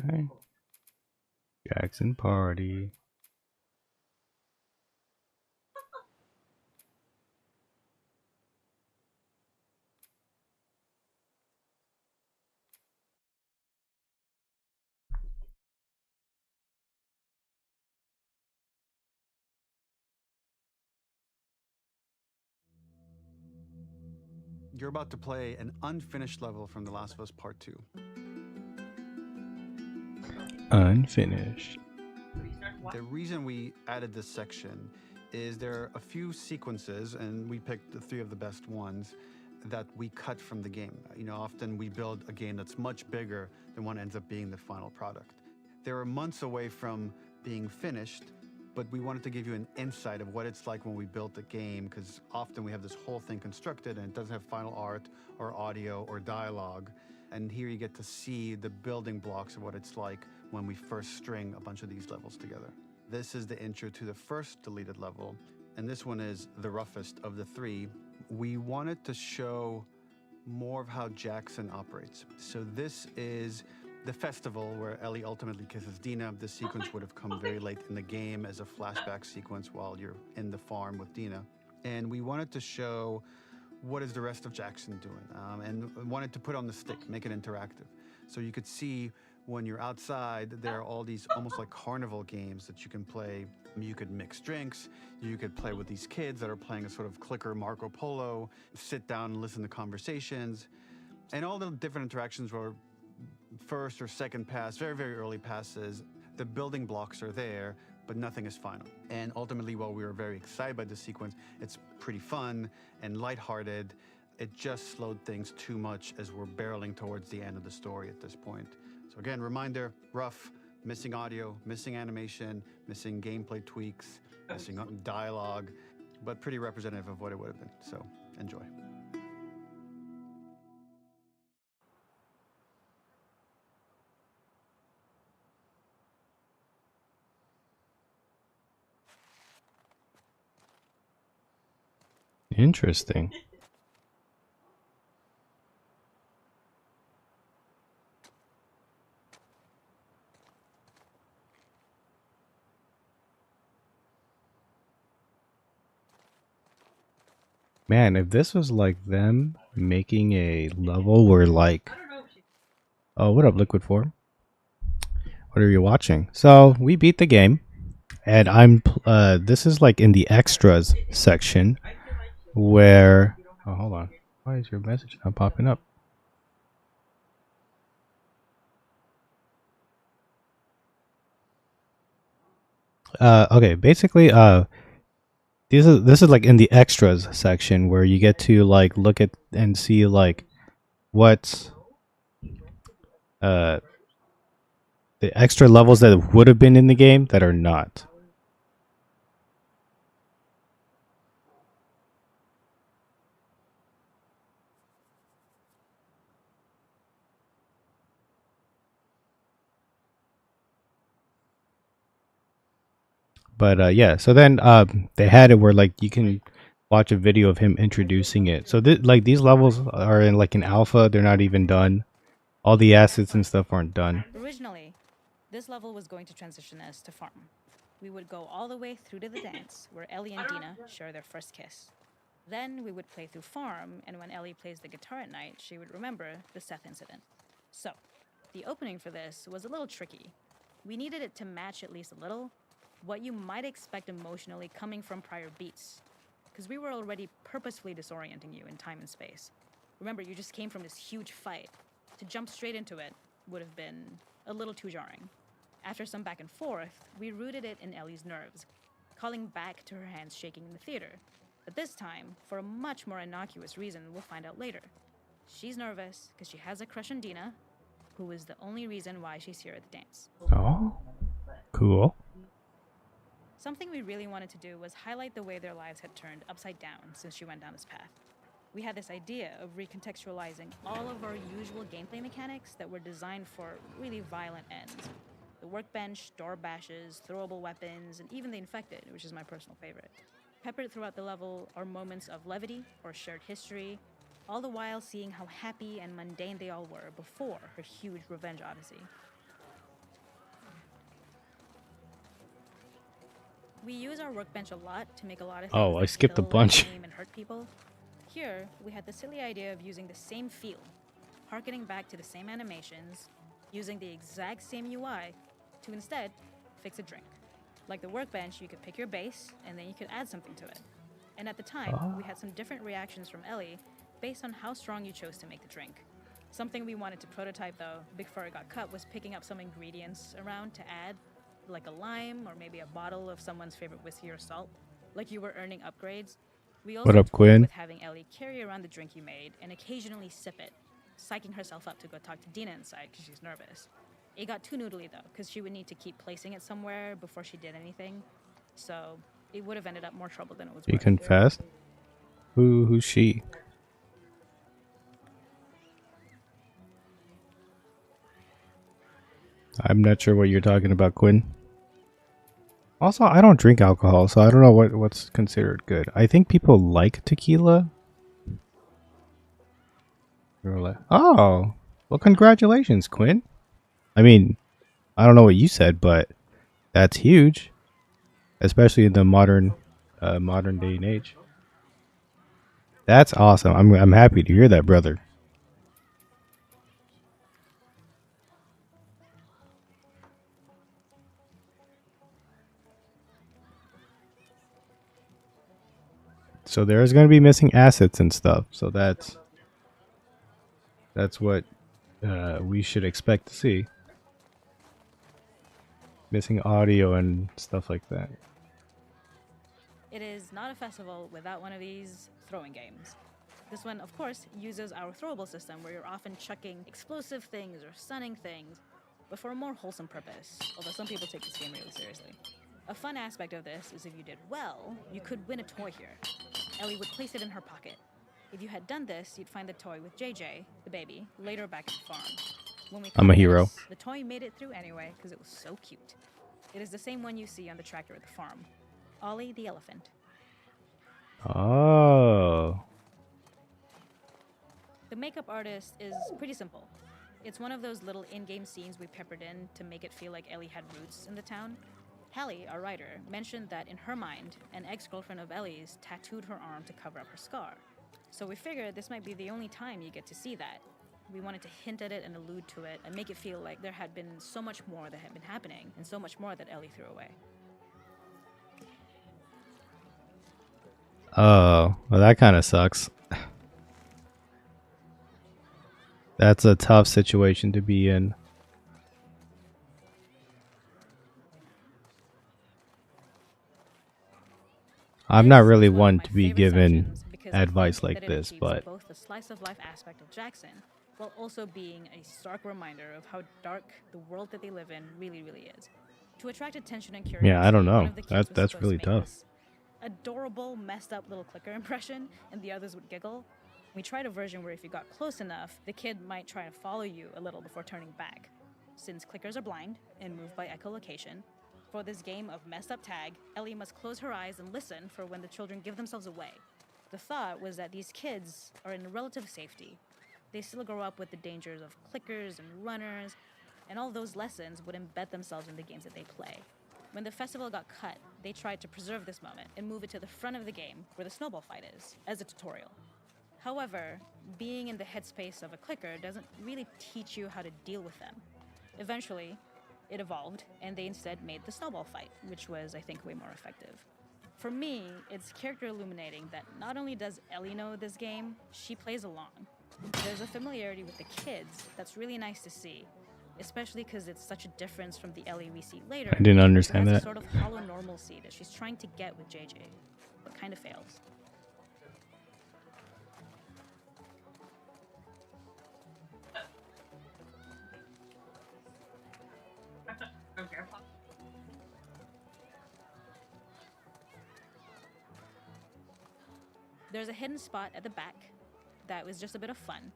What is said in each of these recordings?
Okay. Jackson party. You're about to play an unfinished level from The Last of Us Part 2. Unfinished. The reason we added this section is there are a few sequences, and we picked the three of the best ones that we cut from the game. You know, often we build a game that's much bigger than what ends up being the final product. They were months away from being finished, but we wanted to give you an insight of what it's like when we built the game, because often we have this whole thing constructed and it doesn't have final art or audio or dialogue. And here you get to see the building blocks of what it's like when we first string a bunch of these levels together. This is the intro to the first deleted level, and this one is the roughest of the three. We wanted to show more of how Jackson operates. So this is the festival where Ellie ultimately kisses Dina. This sequence would have come very late in the game as a flashback sequence while you're in the farm with Dina. And we wanted to show what is the rest of Jackson doing, and wanted to put on the stick, make it interactive. So you could see when you're outside, there are all these almost like carnival games that you can play. You could mix drinks, you could play with these kids that are playing a sort of clicker Marco Polo, sit down and listen to conversations. And all the different interactions were first or second pass, very, very early passes. The building blocks are there, but nothing is final. And ultimately, while we were very excited by this sequence, it's pretty fun and lighthearted. It just slowed things too much as we're barreling towards the end of the story at this point. So again, reminder, rough, missing audio, missing animation, missing gameplay tweaks, missing dialogue, but pretty representative of what it would have been. So enjoy. Interesting. Man, if this was like them making a level where like, oh, what up, Liquid Form? What are you watching? So we beat the game, and this is like in the extras section where. Oh, hold on. Why is your message not popping up? Okay, basically, this is like in the extras section where you get to like look at and see like what uh the extra levels that would have been in the game that are not. But yeah, so then they had it where like you can watch a video of him introducing it. So like these levels are in like an alpha, they're not even done. All the assets and stuff aren't done. Originally, this level was going to transition us to farm. We would go all the way through to the dance, where Ellie and Dina share their first kiss. Then we would play through farm, and when Ellie plays the guitar at night, she would remember the Seth incident. So, the opening for this was a little tricky. We needed it to match at least a little what you might expect emotionally coming from prior beats, because we were already purposefully disorienting you in time and space. Remember, you just came from this huge fight. To jump straight into it would have been a little too jarring. After some back and forth, we rooted it in Ellie's nerves, calling back to her hands shaking in the theater. But this time, for a much more innocuous reason we'll find out later. She's nervous because she has a crush on Dina, who is the only reason why she's here at the dance. Oh, cool. Something we really wanted to do was highlight the way their lives had turned upside down since she went down this path. We had this idea of recontextualizing all of our usual gameplay mechanics that were designed for really violent ends. The workbench, door bashes, throwable weapons, and even the infected, which is my personal favorite. Peppered throughout the level are moments of levity or shared history, all the while seeing how happy and mundane they all were before her huge revenge odyssey. We use our workbench a lot to make a lot of things Oh, I that skipped a kill, bunch. maim, and hurt people. Here, we had the silly idea of using the same feel, harkening back to the same animations, using the exact same UI to instead fix a drink. Like the workbench, you could pick your base, and then you could add something to it. And at the time, we had some different reactions from Ellie based on how strong you chose to make the drink. Something we wanted to prototype though, before it got cut, was picking up some ingredients around to add, like a lime or maybe a bottle of someone's favorite whiskey or salt, like you were earning upgrades. We What also up, toyed Quinn? with having Ellie carry around the drink you made and occasionally sip it, psyching herself up to go talk to Dina inside because she's nervous. It got too noodly though, because she would need to keep placing it somewhere before she did anything, so it would have ended up more trouble than it was She worth. confessed? Who's she? I'm not sure what you're talking about, Quinn. Also, I don't drink alcohol, so I don't know what's considered good. I think people like tequila. You're like, oh, well, congratulations, Quinn. I mean, I don't know what you said, but that's huge, especially in the modern day and age. That's awesome. I'm happy to hear that, brother. So there's going to be missing assets and stuff. So that's what we should expect to see. Missing audio and stuff like that. It is not a festival without one of these throwing games. This one, of course, uses our throwable system where you're often chucking explosive things or stunning things, but for a more wholesome purpose, although some people take this game really seriously. A fun aspect of this is if you did well, you could win a toy here. Ellie would place it in her pocket. If you had done this, you'd find the toy with JJ, the baby, later back at the farm. When we I'm a caught hero. this, the toy made it through anyway because it was so cute. It is the same one you see on the tractor at the farm. Ollie the elephant. Oh. The makeup artist is pretty simple. It's one of those little in-game scenes we peppered in to make it feel like Ellie had roots in the town. Hallie, our writer, mentioned that in her mind, an ex-girlfriend of Ellie's tattooed her arm to cover up her scar. So we figured this might be the only time you get to see that. We wanted to hint at it and allude to it and make it feel like there had been so much more that had been happening and so much more that Ellie threw away. Oh, well, that kind of sucks. That's a tough situation to be in. I'm not This really is one of one my to be favorite given sections because I advice think like that it this, achieves but both the slice of life aspect of Jackson while also being a stark reminder of how dark the world that they live in really, really is. To attract attention and curiosity, yeah, I don't one know. of the kids was That's supposed really to make tough. this adorable, messed up little clicker impression, and the others would giggle. We tried a version where if you got close enough, the kid might try to follow you a little before turning back. Since clickers are blind and move by echolocation, for this game of messed up tag, Ellie must close her eyes and listen for when the children give themselves away. The thought was that these kids are in relative safety. They still grow up with the dangers of clickers and runners, and all those lessons would embed themselves in the games that they play. When the festival got cut, they tried to preserve this moment and move it to the front of the game where the snowball fight is, as a tutorial. However, being in the headspace of a clicker doesn't really teach you how to deal with them. Eventually, it evolved, and they instead made the snowball fight, which was, I think, way more effective. For me, it's character illuminating that not only does Ellie know this game, she plays along. There's a familiarity with the kids that's really nice to see, especially because it's such a difference from the Ellie we see later. I didn't who understand has that. a sort of hollow normalcy that she's trying to get with JJ, but kind of fails. There's a hidden spot at the back that was just a bit of fun.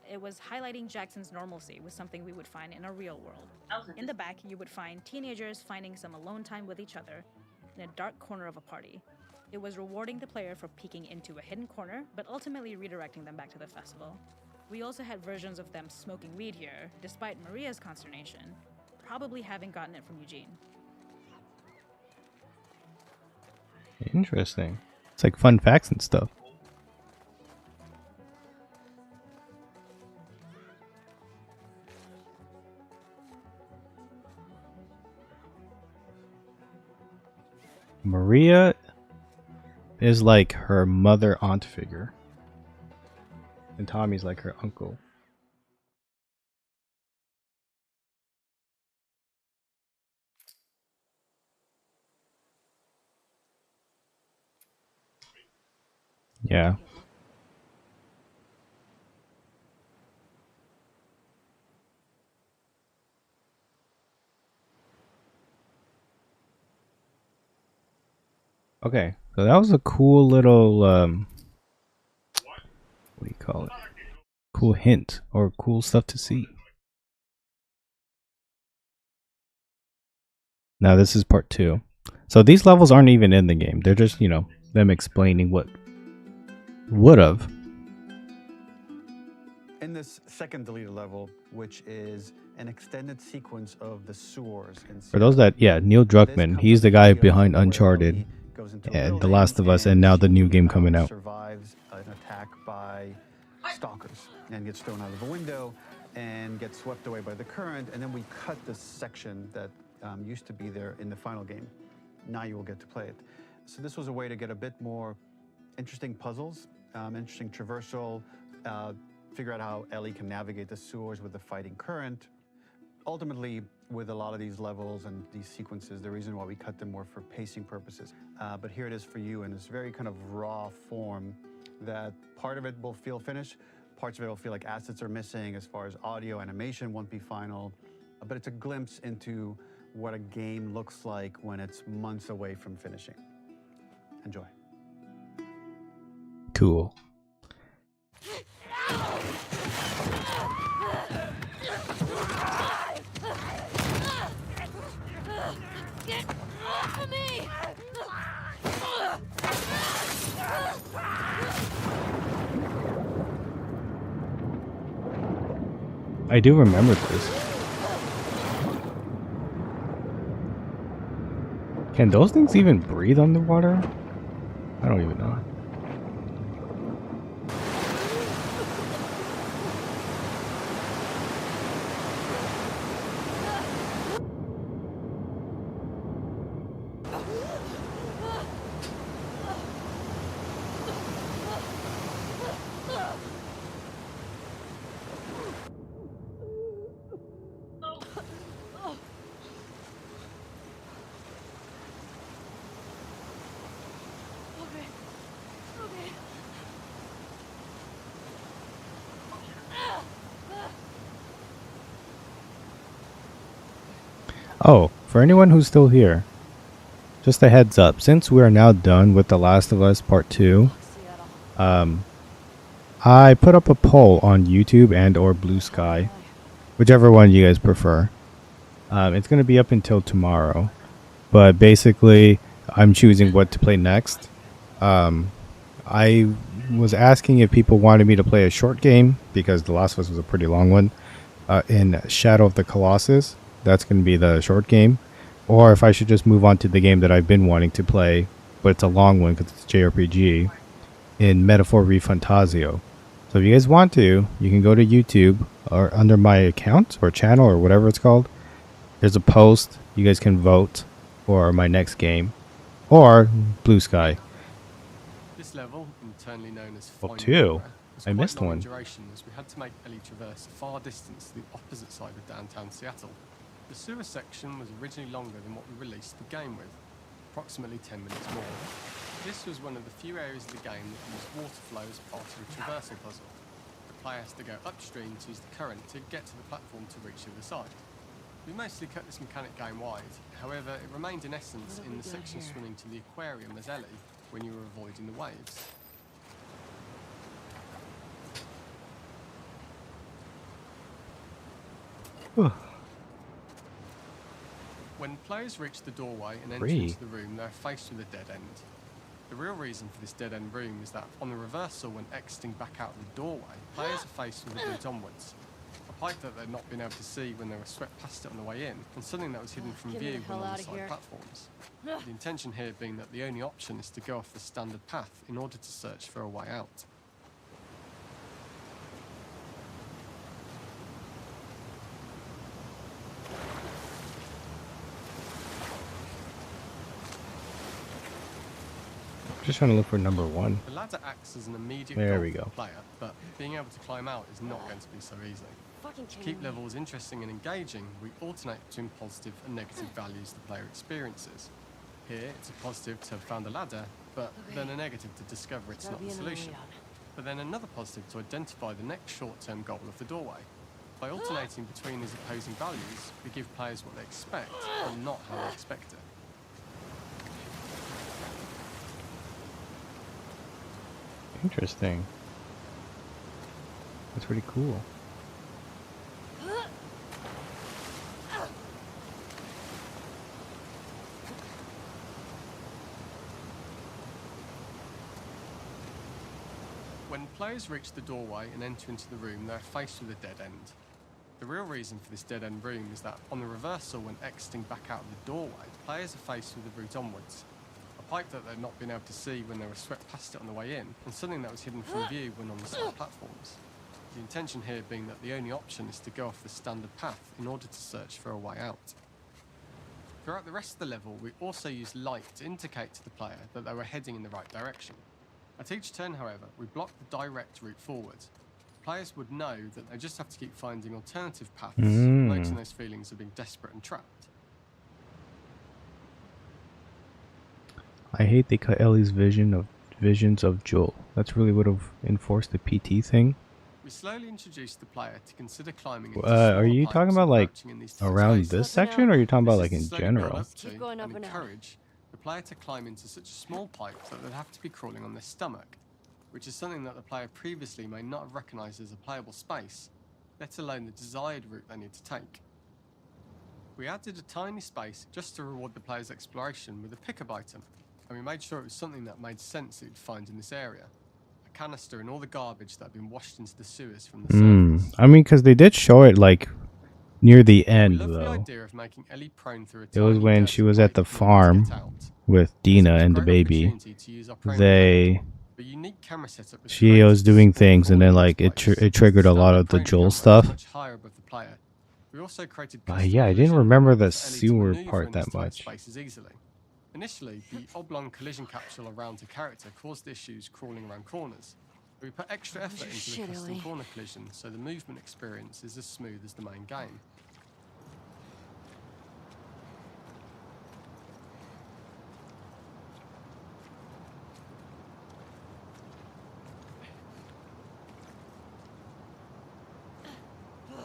It was highlighting Jackson's normalcy with something we would find in a real world. In the back, you would find teenagers finding some alone time with each other in a dark corner of a party. It was rewarding the player for peeking into a hidden corner, but ultimately redirecting them back to the festival. We also had versions of them smoking weed here, despite Maria's consternation, probably having gotten it from Eugene. Interesting. It's like fun facts and stuff. Maria is like her mother aunt figure. And Tommy's like her uncle. Yeah. Okay, so that was a cool little what do you call it? Cool hint or cool stuff to see. Now this is part 2. So these levels aren't even in the game. They're just, you know, them explaining what would have. In this second deleted level, which is an extended sequence of the sewers in For those that, yeah, Neil Druckmann, he's the guy behind Uncharted and The Last of Us, and now the new game coming out. Survives an attack by stalkers and gets thrown out of a window and gets swept away by the current, and then we cut this section that used to be there in the final game. Now you will get to play it. So this was a way to get a bit more interesting puzzles, interesting traversal, figure out how Ellie can navigate the sewers with the fighting current. Ultimately, with a lot of these levels and these sequences, the reason why we cut them more for pacing purposes. But here it is for you in this very kind of raw form that part of it will feel finished, parts of it will feel like assets are missing as far as audio, animation won't be final, but it's a glimpse into what a game looks like when it's months away from finishing. Enjoy. Cool. Get off of me! I do remember this. Can those things even breathe underwater? I don't even know. Oh, for anyone who's still here, just a heads up, since we are now done with The Last of Us Part 2, I put up a poll on YouTube and or Blue Sky, whichever one you guys prefer. It's going to be up until tomorrow, but basically I'm choosing what to play next. I was asking if people wanted me to play a short game, because The Last of Us was a pretty long one, in Shadow of the Colossus. That's going to be the short game. Or if I should just move on to the game that I've been wanting to play, but it's a long one because it's JRPG, in Metaphor Refantasio. So if you guys want to, you can go to YouTube or under my account or channel or whatever it's called. There's a post. You guys can vote for my next game. Or Blue Sky. This level, internally known as Well, Final two. Era, was I quite missed long one. in duration, as we had to make Ellie traverse a far distance to the opposite side of downtown Seattle. The sewer section was originally longer than what we released the game with, approximately 10 minutes more. This was one of the few areas of the game that used water flow as part of the traversal puzzle. The player has to go upstream to use the current to get to the platform to reach the other side. We mostly cut this mechanic game wide, however it remained in essence in the section swimming to the aquarium as Ellie when you were avoiding the waves. When players reach the doorway and enter into the room, they're faced with a dead end. The real reason for this dead end room is that on the reversal when exiting back out of the doorway, players are faced with the route onwards. pipe that they'd not been able to see when they were swept past it on the way in, and something that was hidden from Get me view the when hell on the outta side here. platforms. The intention here being that the only option is to go off the standard path in order to search for a way out. Just trying to look for number 1. The ladder acts as an immediate There goal we for go. the player, but being able to climb out is not going to be so easy. Fucking To keep levels interesting and engaging, we alternate between positive and negative values the player experiences. Here, it's a positive to have found a ladder, but then a negative to discover it's not the solution. But then another positive to identify the next short-term goal of the doorway. By alternating between these opposing values, we give players what they expect, and not how they expect it. Interesting. That's pretty cool. When players reach the doorway and enter into the room, they're faced with a dead end. The real reason for this dead end room is that on the reversal, when exiting back out of the doorway, players are faced with the route onwards. A pipe that they'd not been able to see when they were swept past it on the way in, and something that was hidden from view when on the side platforms. The intention here being that the only option is to go off the standard path in order to search for a way out. Throughout the rest of the level, we also use light to indicate to the player that they were heading in the right direction. At each turn, however, we block the direct route forward. Players would know that they just have to keep finding alternative paths, promoting those feelings of being desperate and trapped. I hate they cut Ellie's visions of Joel. That's really would have enforced the PT thing. We slowly introduce the player to consider climbing. Are you talking about like around this section, or are you talking about like in general? Keep going up and up. Encourage the player to climb into such a small pipe that they'd have to be crawling on their stomach, which is something that the player previously may not have recognised as a playable space, let alone the desired route they need to take. We added a tiny space just to reward the player's exploration with a pickup item, and we made sure it was something that made sense that you'd find in this area. A canister and all the garbage that had been washed into the sewers from the surface. I mean, because they did show it like near the end, We love the though. idea of making Ellie prone through a It was tiny when dirty she was at the pipe in order to farm get out. with Dina and the baby. The unique camera setup was She created was to doing support things, and then all like these places. it triggered a lot Standard of the crane Joel camera stuff. much higher above the player. We also created Yeah, custom I didn't collision remember the for Ellie to sewer maneuver part in these that tight much. spaces easily. Initially, the oblong collision capsule around her character caused issues crawling around corners. We put extra effort into the custom Ellie. corner collision, so the movement experience is as smooth as the main game.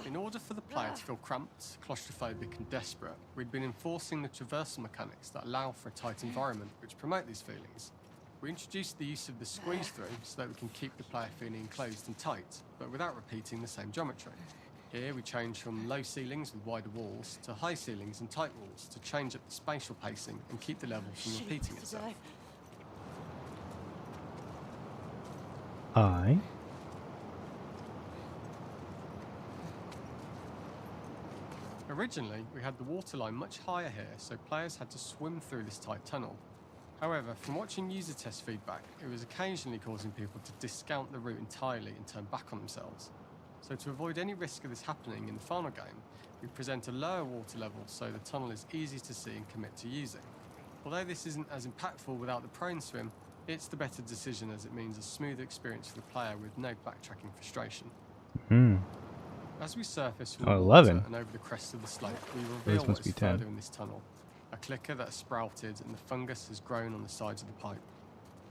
In order for the player to feel cramped, claustrophobic and desperate, we'd been enforcing the traversal mechanics that allow for a tight environment which promote these feelings. We introduced the use of the squeeze through so that we can keep the player feeling enclosed and tight, but without repeating the same geometry. Here we change from low ceilings with wider walls to high ceilings and tight walls to change up the spatial pacing and keep the level from repeating itself. Originally, we had the waterline much higher here, so players had to swim through this tight tunnel. However, from watching user test feedback, it was occasionally causing people to discount the route entirely and turn back on themselves. So to avoid any risk of this happening in the final game, we present a lower water level so the tunnel is easy to see and commit to using. Although this isn't as impactful without the prone swim, it's the better decision as it means a smoother experience for the player with no backtracking frustration. As we surface from the 11. water and over the crest of the slope, we reveal must what be is 10. further in this tunnel. A clicker that has sprouted and the fungus has grown on the sides of the pipe.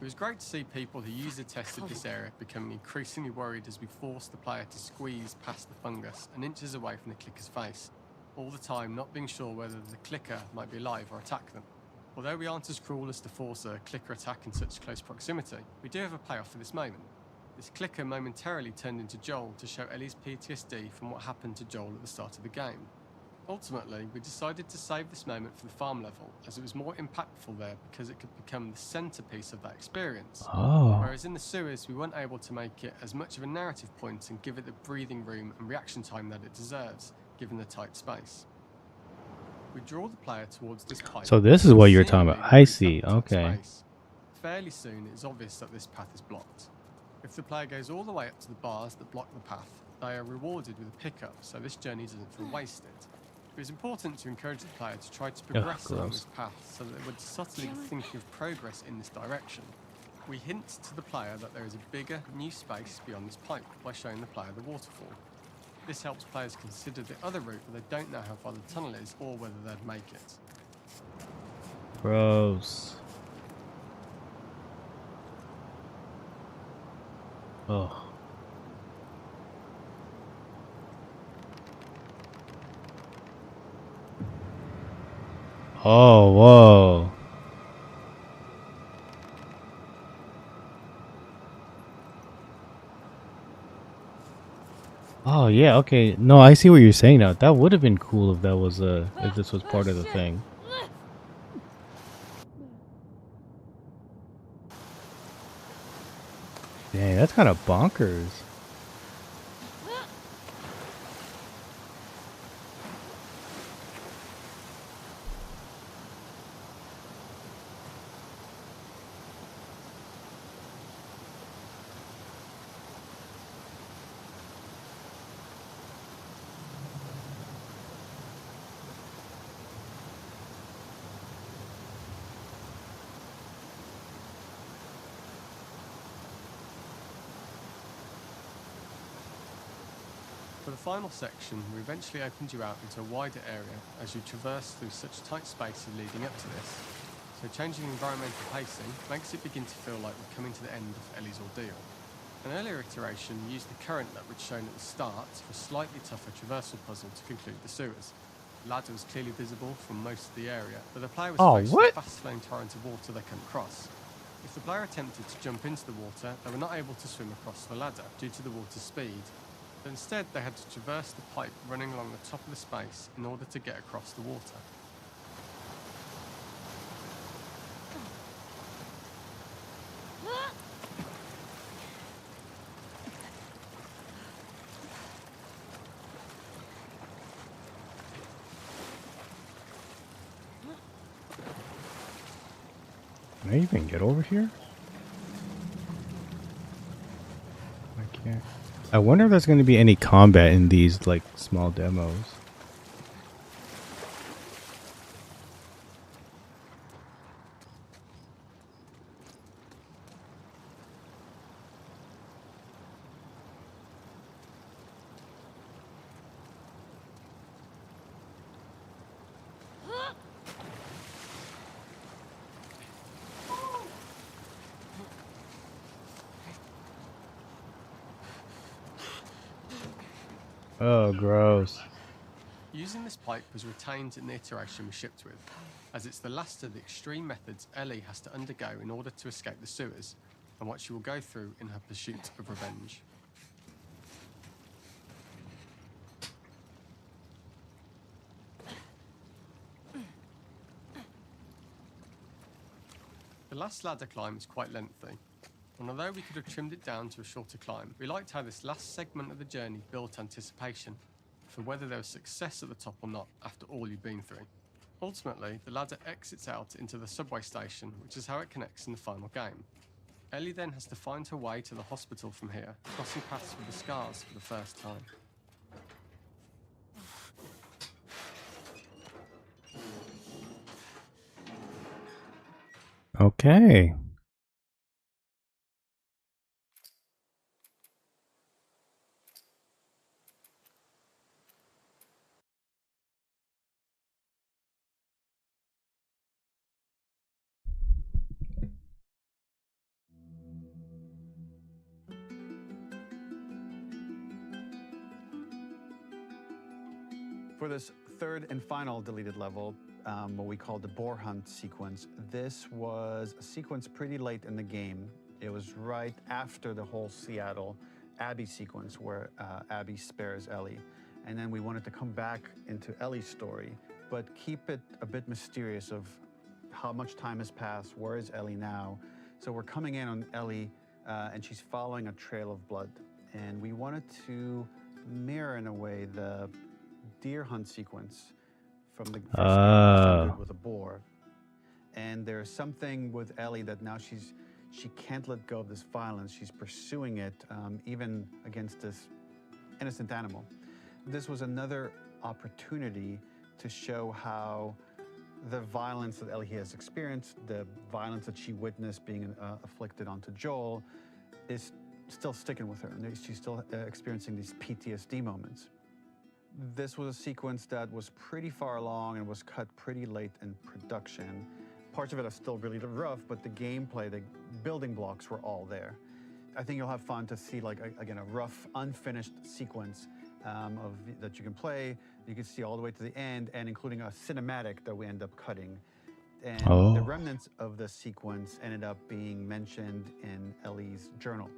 It was great to see people who user tested this area becoming increasingly worried as we forced the player to squeeze past the fungus and inches away from the clicker's face, all the time not being sure whether the clicker might be alive or attack them. Although we aren't as cruel as to force a clicker attack in such close proximity, we do have a payoff for this moment. This clicker momentarily turned into Joel to show Ellie's PTSD from what happened to Joel at the start of the game. Ultimately, we decided to save this moment for the farm level, as it was more impactful there because it could become the centrepiece of that experience. Oh. Whereas in the sewers, we weren't able to make it as much of a narrative point and give it the breathing room and reaction time that it deserves, given the tight space. We draw the player towards this pipe. So this is what you're talking seemingly about. I remove see. that tight Okay. space. Fairly soon, it is obvious that this path is blocked. If the player goes all the way up to the bars that block the path, they are rewarded with a pickup, so this journey doesn't feel wasted. It was important to encourage the player to try to progress along gross. this path so that they would subtly be thinking of progress in this direction. We hint to the player that there is a bigger, new space beyond this pipe by showing the player the waterfall. This helps players consider the other route where they don't know how far the tunnel is or whether they'd make it. Gross. Oh. Oh, whoa. Oh, yeah, okay. No, I see what you're saying now. That would have been cool if that was if this was part of the thing. Dang, that's kind of bonkers. For the final section, we eventually opened you out into a wider area as you traverse through such tight spaces leading up to this. So changing environmental pacing makes it begin to feel like we're coming to the end of Ellie's ordeal. An earlier iteration used the current that we'd shown at the start for a slightly tougher traversal puzzle to conclude the sewers. The ladder was clearly visible from most of the area, but the player was faced with a fast-flowing torrent of water they couldn't cross. If the player attempted to jump into the water, they were not able to swim across the ladder due to the water's speed. But instead, they had to traverse the pipe running along the top of the space in order to get across the water. Can I even get over here? I can't. I wonder if there's going to be any combat in these, like, small demos. Oh, gross. Using this pipe was retained in the iteration we shipped with, as it's the last of the extreme methods Ellie has to undergo in order to escape the sewers, and what she will go through in her pursuit of revenge. The last ladder climb is quite lengthy, and although we could have trimmed it down to a shorter climb, we liked how this last segment of the journey built anticipation for whether there was success at the top or not after all you've been through. Ultimately, the ladder exits out into the subway station, which is how it connects in the final game. Ellie then has to find her way to the hospital from here, crossing paths with the scars for the first time. Okay. For this third and final deleted level, what we call the boar hunt sequence, this was a sequence pretty late in the game. It was right after the whole Seattle Abby sequence where Abby spares Ellie. and then we wanted to come back into Ellie's story, but keep it a bit mysterious of how much time has passed, where is Ellie now. So we're coming in on Ellie, and she's following a trail of blood. And we wanted to mirror, in a way, the deer hunt sequence from the first game with a boar. And there's something with Ellie that now she can't let go of this violence. She's pursuing it, even against this innocent animal. This was another opportunity to show how the violence that Ellie has experienced, the violence that she witnessed being afflicted onto Joel, is still sticking with her, and she's still experiencing these PTSD moments. This was a sequence that was pretty far along and was cut pretty late in production. Parts of it are still really rough, but the gameplay, the building blocks were all there. I think you'll have fun to see, like, again, a rough, unfinished sequence that you can play. You can see all the way to the end, and including a cinematic that we end up cutting. And the remnants of the sequence ended up being mentioned in Ellie's journal.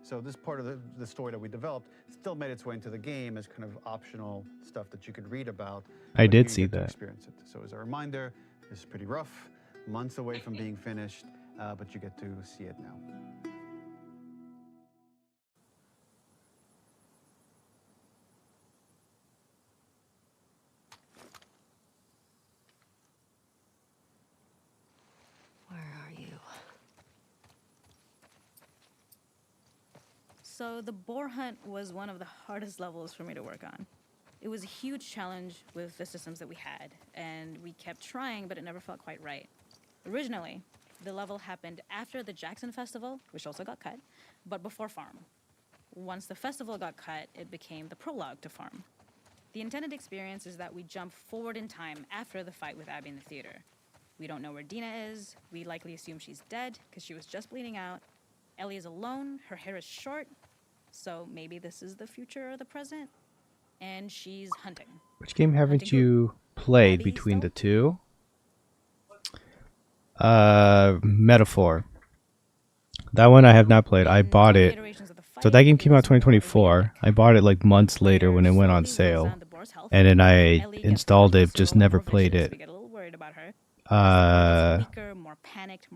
So this part of the story that we developed still made its way into the game as kind of optional stuff that you could read about. I did see that. Experience it. So as a reminder, this is pretty rough, months away from being finished, but you get to see it now. So the boar hunt was one of the hardest levels for me to work on. It was a huge challenge with the systems that we had, and we kept trying, but it never felt quite right. Originally, the level happened after the Jackson Festival, which also got cut, but before Farm. Once the festival got cut, it became the prologue to Farm. The intended experience is that we jump forward in time after the fight with Abby in the theater. We don't know where Dina is. We likely assume she's dead because she was just bleeding out. Ellie is alone. Her hair is short. So maybe this is the future or the present. And she's hunting. Which game haven't you played Abby between still? the two? Metaphor. That one I have not played. I bought it. So that game came out 2024. I bought it like months later when it went on sale. And then I installed it, just never played it.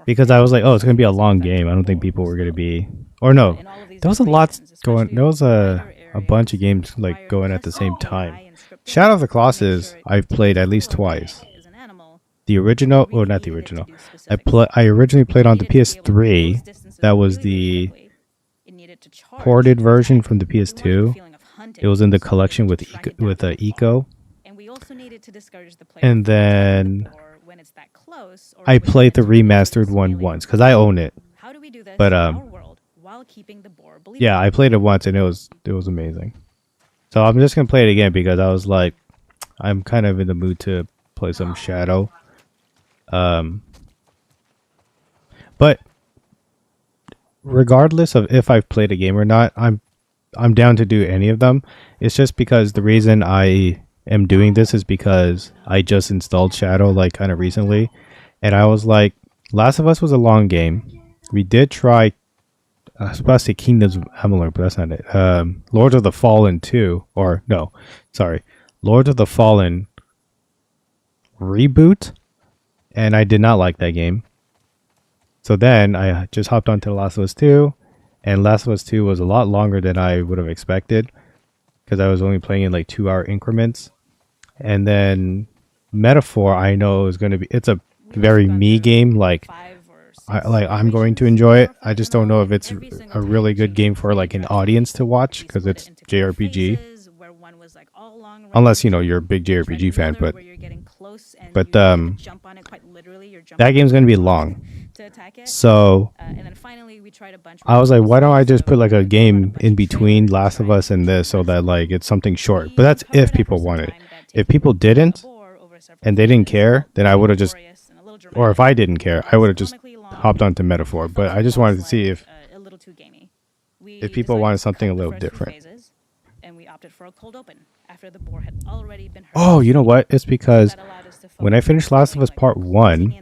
Because I was like, oh, it's going to be a long game. I don't think people were going to be... Or no, there was a lot going... There was a bunch of games like going at the same time. Shadow of the Colossus, I've played at least twice. The original... Well, not the original. I originally played on the PS3. That was the ported version from the PS2. It was in the collection with Eco. And then I played the remastered one once because I own it. But yeah, I played it once and it was amazing. So I'm just gonna play it again because I was like, I'm kind of in the mood to play some Shadow. But regardless of if I've played a game or not, I'm down to do any of them. It's just because the reason I am doing this is because I just installed Shadow like kind of recently, and I was like, Last of Us was a long game. We did try I was about to say Kingdoms of Amalur, but that's not it. Lords of the Fallen 2, or no, sorry, Lords of the Fallen reboot, and I did not like that game. So then I just hopped onto The Last of Us 2, and Last of Us 2 was a lot longer than I would have expected because I was only playing in like 2-hour increments. And then Metaphor, I know is going to be, it's a very me game, like I'm going to enjoy it. I just don't know if it's a really good game for like an audience to watch because it's JRPG. Unless, you know, you're a big JRPG fan, but that game's going to be long. So I was like, why don't I just put like a game in between Last of Us and this so that like it's something short. But that's if people want it. If people didn't and they didn't care, then I would have just, or if I didn't care, I would have just hopped onto Metaphor. But I just wanted to see if people wanted something a little different. Oh, you know what? It's because when I finished Last of Us Part 1,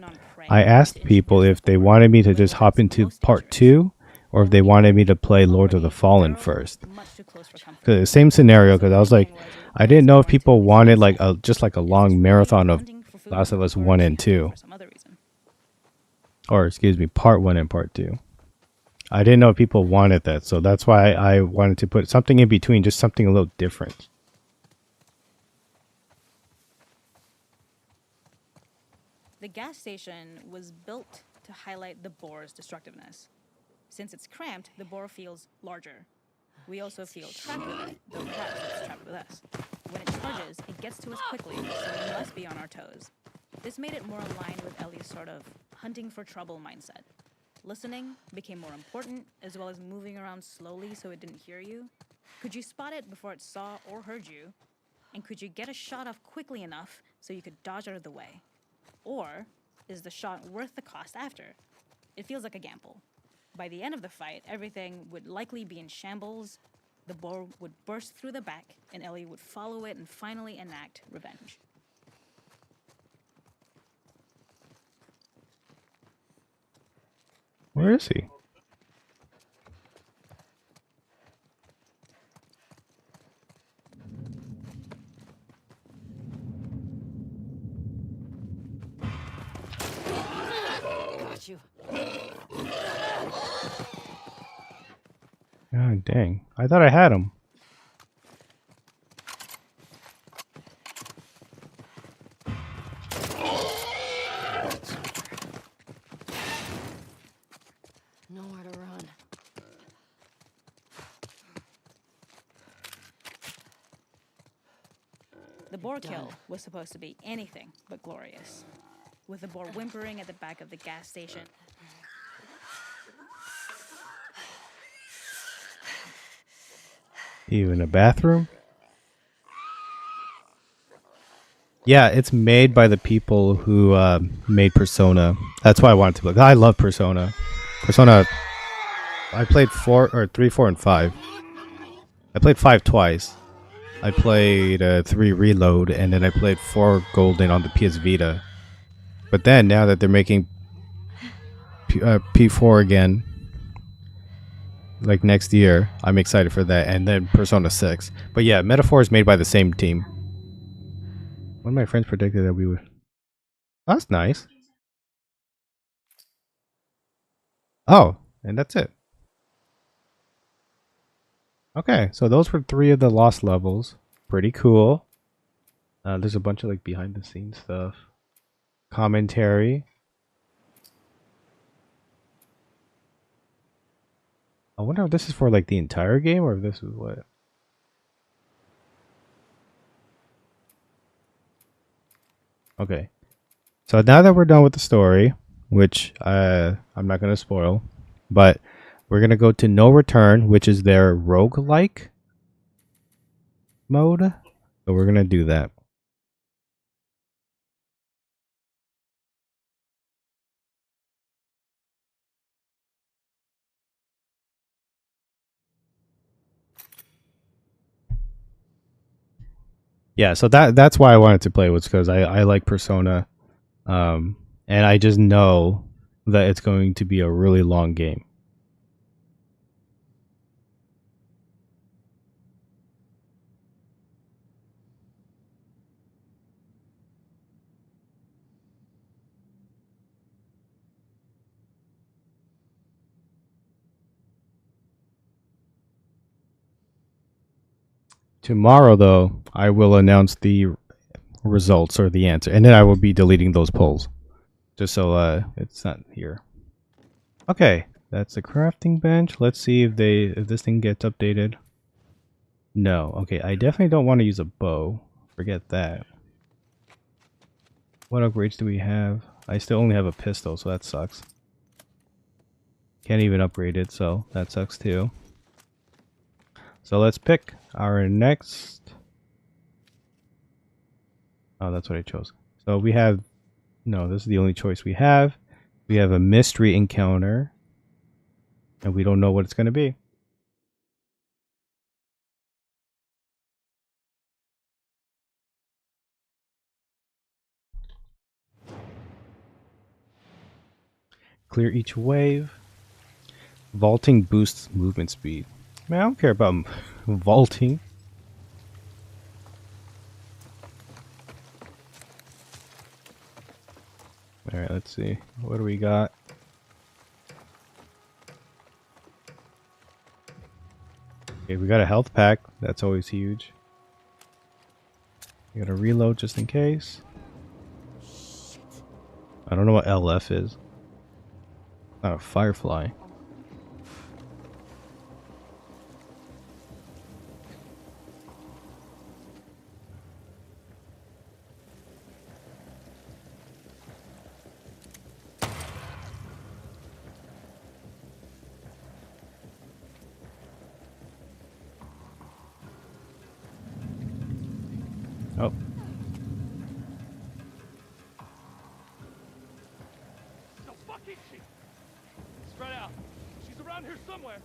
I asked people if they wanted me to just hop into Part 2 or if they wanted me to play Lord of the Fallen first. Much too close for comfort. 'Cause the same scenario, because I was like, Thinking was it I didn't know if was going to people be wanted like sunset. a just like a Is long this really marathon of hunting for food, Last of Us or 1 is and it happening 2, for some other reason? or excuse me, part 1 and part 2. I didn't know if people wanted that, so that's why I wanted to put something in between, just something a little different. The gas station was built to highlight the bore's destructiveness. Since it's cramped, the bore feels larger. We also feel trapped with it, though perhaps it's trapped with us. When it charges, it gets to us quickly, so we must be on our toes. This made it more aligned with Ellie's sort of hunting for trouble mindset. Listening became more important, as well as moving around slowly so it didn't hear you. Could you spot it before it saw or heard you? And could you get a shot off quickly enough so you could dodge out of the way? Or is the shot worth the cost after? It feels like a gamble. By the end of the fight, everything would likely be in shambles. The boar would burst through the back, and Ellie would follow it and finally enact revenge. Where is he? Got you. God dang. I thought I had him. Nowhere to run. The boar kill was supposed to be anything but glorious. With the boar whimpering at the back of the gas station, Even a bathroom? Yeah, it's made by the people who made Persona. That's why I wanted to play. I love Persona. Persona. I played 4 or 3, 4, and 5. I played 5 twice. I played 3 Reload, and then I played 4 Golden on the PS Vita. But then now that they're making P4 again, like next year, I'm excited for that. And then Persona 6. But yeah, Metaphor is made by the same team. One of my friends predicted that we would. That's nice. Oh, and that's it. Okay, so those were 3 of the lost levels. Pretty cool. There's a bunch of like behind the scenes stuff. Commentary. I wonder if this is for like the entire game or if this is what. Okay. So now that we're done with the story, which I'm not going to spoil, but we're going to go to No Return, which is their roguelike mode. So we're going to do that. Yeah, so that's why I wanted to play, was because I like Persona, and I just know that it's going to be a really long game. Tomorrow, though, I will announce the results or the answer, and then I will be deleting those polls, just so it's not here. Okay, that's the crafting bench. Let's see if this thing gets updated. No. Okay, I definitely don't want to use a bow. Forget that. What upgrades do we have? I still only have a pistol, so that sucks. Can't even upgrade it, so that sucks too. So let's pick our next. Oh, that's what I chose. So we have. No, this is the only choice we have. We have a mystery encounter. And we don't know what it's going to be. Clear each wave. Vaulting boosts movement speed. Man, I don't care about vaulting. Alright, let's see. What do we got? Okay, we got a health pack. That's always huge. We got a reload just in case. I don't know what LF is. Oh, Firefly. Oh, The fuck is she? Spread out. She's around here somewhere.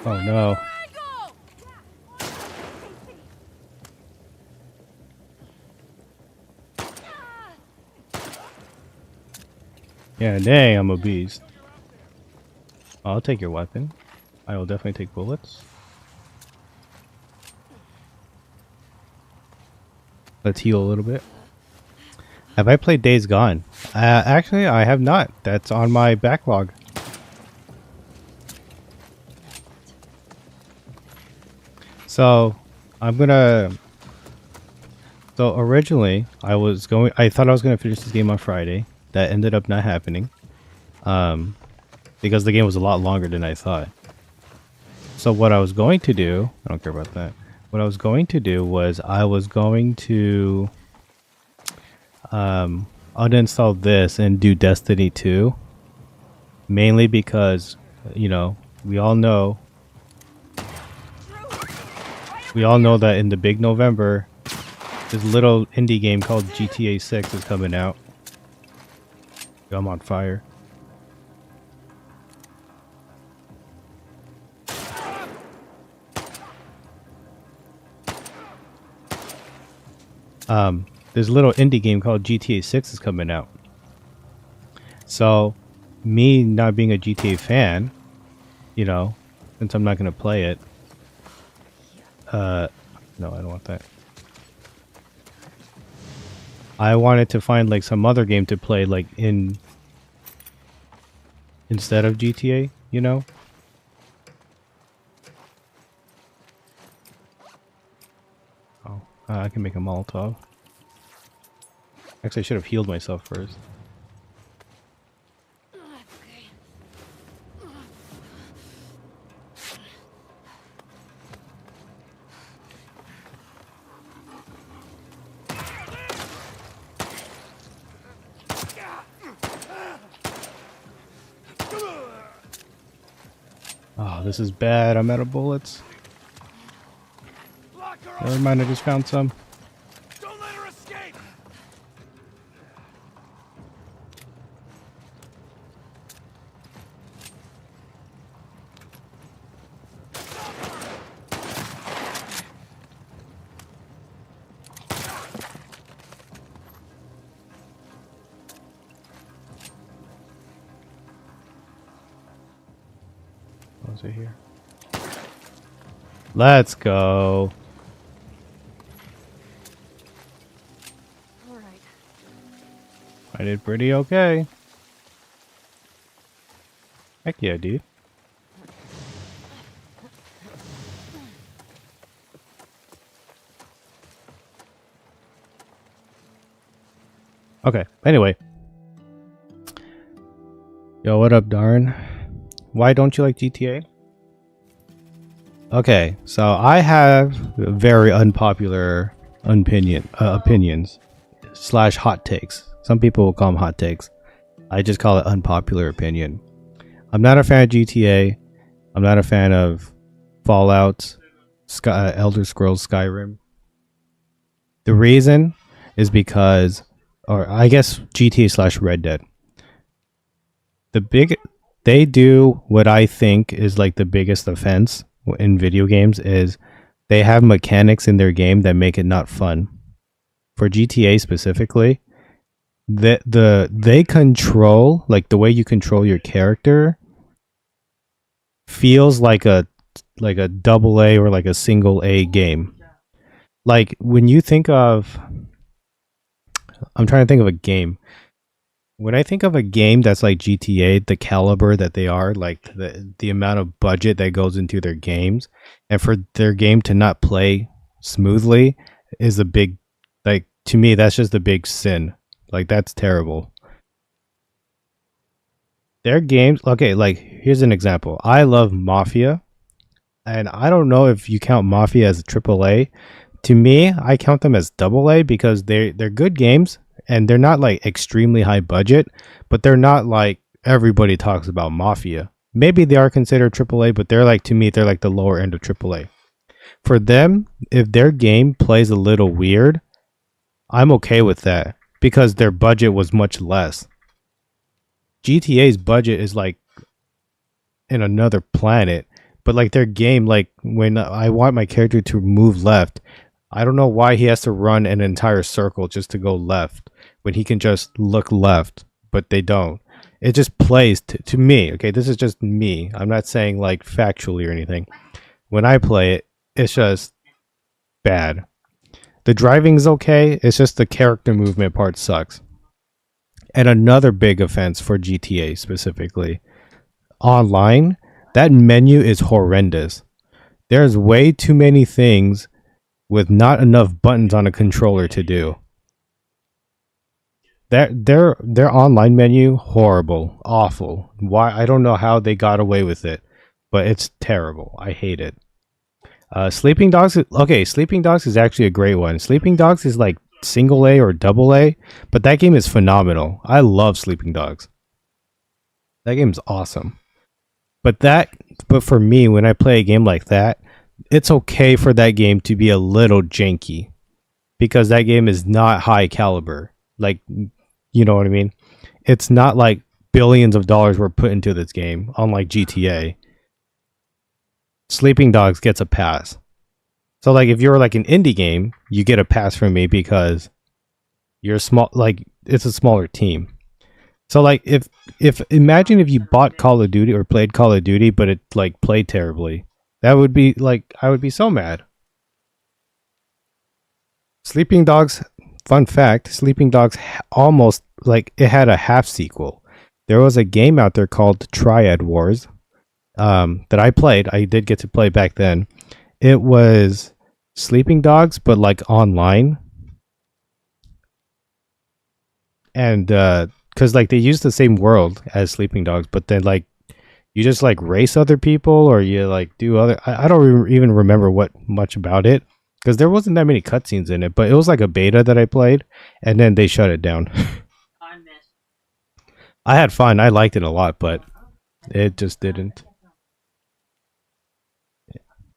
oh no. Yeah, dang, I'm a beast. I'll take your weapon. I will definitely take bullets. Let's heal a little bit. Have I played Days Gone? Actually, I have not. That's on my backlog. So, I'm gonna... So, originally, I thought I was gonna finish this game on Friday. That ended up not happening. Because the game was a lot longer than I thought. So what I was going to do, I don't care about that. What I was going to do was I was going to uninstall this and do Destiny 2. Mainly because, you know, we all know that in the big November, this little indie game called GTA 6 is coming out. I'm on fire. There's a little indie game called GTA 6 is coming out. So, me not being a GTA fan, you know, since I'm not going to play it. No, I don't want that. I wanted to find like some other game to play like instead of GTA, you know? Oh, I can make a Molotov. Actually, I should have healed myself first. Oh, this is bad. I'm out of bullets. Never mind, I just found some. Don't let her escape. What was it here? Let's go. All right. I did pretty okay. Heck yeah, dude. Okay, anyway. Yo, what up, Darn? Why don't you like GTA? Okay, so I have very unpopular opinions slash hot takes. Some people will call them hot takes. I just call it unpopular opinion. I'm not a fan of GTA. I'm not a fan of Fallout, Elder Scrolls Skyrim. The reason is because, or I guess GTA slash Red Dead. They do what I think is like the biggest offense in video games is they have mechanics in their game that make it not fun. For GTA specifically, they control, like the way you control your character feels like a double A or like a single A game. Like when you think of, I'm trying to think of a game. When I think of a game that's like GTA, the caliber that they are, like the amount of budget that goes into their games, and for their game to not play smoothly is a big, like, to me that's just a big sin. Like that's terrible. Their games, okay, like here's an example. I love Mafia, and I don't know if you count Mafia as a triple A. To me, I count them as double A because they're good games and they're not like extremely high budget, but they're not like everybody talks about Mafia. Maybe they are considered triple A, but they're like, to me, they're like the lower end of triple A. For them, if their game plays a little weird, I'm okay with that because their budget was much less. GTA's budget is like in another planet, but like their game, like when I want my character to move left, I don't know why he has to run an entire circle just to go left when he can just look left, but they don't. It just plays to me. Okay, this is just me. I'm not saying like factually or anything. When I play it, it's just bad. The driving's okay. It's just the character movement part sucks. And another big offense for GTA specifically, online, that menu is horrendous. There's way too many things with not enough buttons on a controller to do. Their online menu horrible, awful. Why, I don't know how they got away with it, but it's terrible. I hate it. Sleeping Dogs. Okay, Sleeping Dogs is actually a great one. Sleeping Dogs is like single A or double A, but that game is phenomenal. I love Sleeping Dogs. That game's awesome. But for me, when I play a game like that, it's okay for that game to be a little janky because that game is not high caliber. Like, you know what I mean? It's not like billions of dollars were put into this game, unlike GTA. Sleeping Dogs gets a pass. So like if you're like an indie game, you get a pass from me because you're small, like it's a smaller team. So like if imagine if you bought Call of Duty or played Call of Duty but it like played terribly. That would be like, I would be so mad. Sleeping Dogs, fun fact, Sleeping Dogs almost, like, it had a half sequel. There was a game out there called Triad Wars that I played. I did get to play back then. It was Sleeping Dogs, but like online. And because like they use the same world as Sleeping Dogs, but then like you just like race other people or you like do other. I don't even remember what much about it because there wasn't that many cutscenes in it, but it was like a beta that I played, and then they shut it down. I had fun. I liked it a lot, but it just didn't.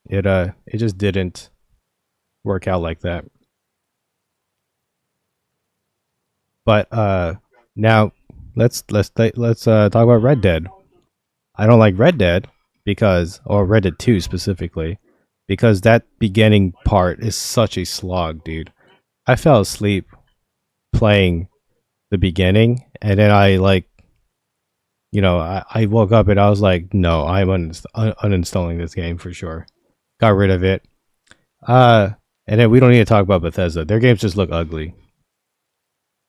It just didn't work out like that. But now let's talk about Red Dead. I don't like Red Dead because, or Red Dead 2 specifically, because that beginning part is such a slog, dude. I fell asleep playing the beginning, and then I like, you know, I woke up and I was like, no, I'm uninstalling this game for sure. Got rid of it. And then we don't need to talk about Bethesda. Their games just look ugly.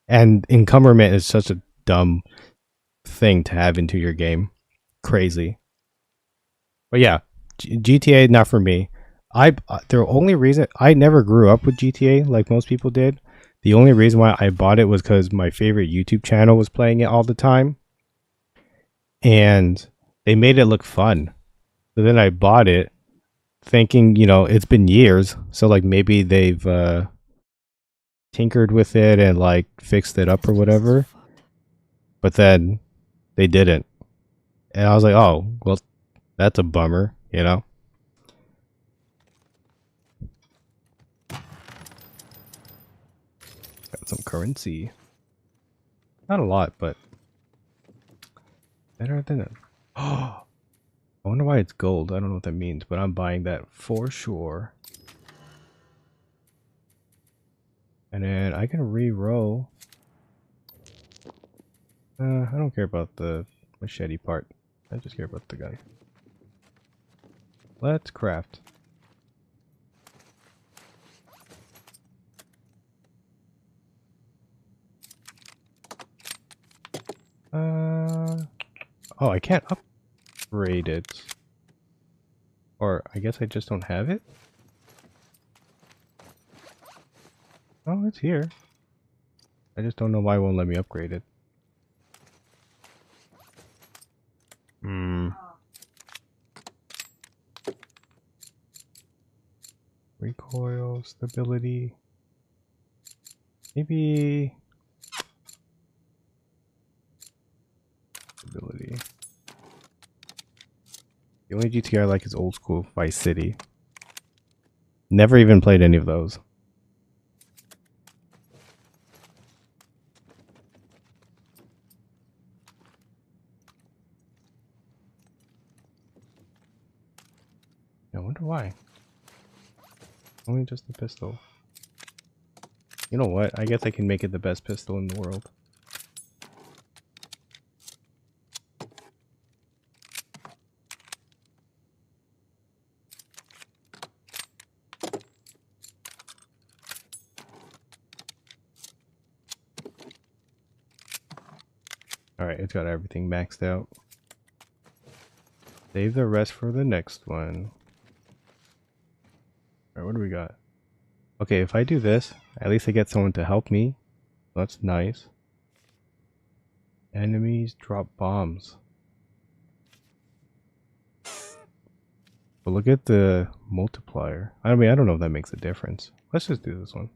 And encumberment is such a dumb thing to have into your game. Crazy. But yeah, GTA not for me. The only reason I never grew up with GTA like most people did. The only reason why I bought it was because my favorite YouTube channel was playing it all the time, and they made it look fun. So then I bought it, thinking, you know, it's been years, so like maybe they've tinkered with it and like fixed it up or whatever. But then they didn't, and I was like, oh well, that's a bummer, you know. Got some currency. Not a lot, but better than it. Oh, I wonder why it's gold. I don't know what that means, but I'm buying that for sure. And then I can re-roll. I don't care about the machete part. I just care about the gun. Let's craft. Oh, I can't upgrade it. Or I guess I just don't have it? Oh, it's here. I just don't know why it won't let me upgrade it. Hmm. Recoil, stability. Maybe... Stability. The only GTA I like is old school Vice City. Never even played any of those. I wonder why. Only just the pistol. You know what? I guess I can make it the best pistol in the world. Alright, it's got everything maxed out. Save the rest for the next one. Alright, what do we got? Okay, if I do this, at least I get someone to help me. That's nice. Enemies drop bombs. But look at the multiplier. I mean, I don't know if that makes a difference. Let's just do this one.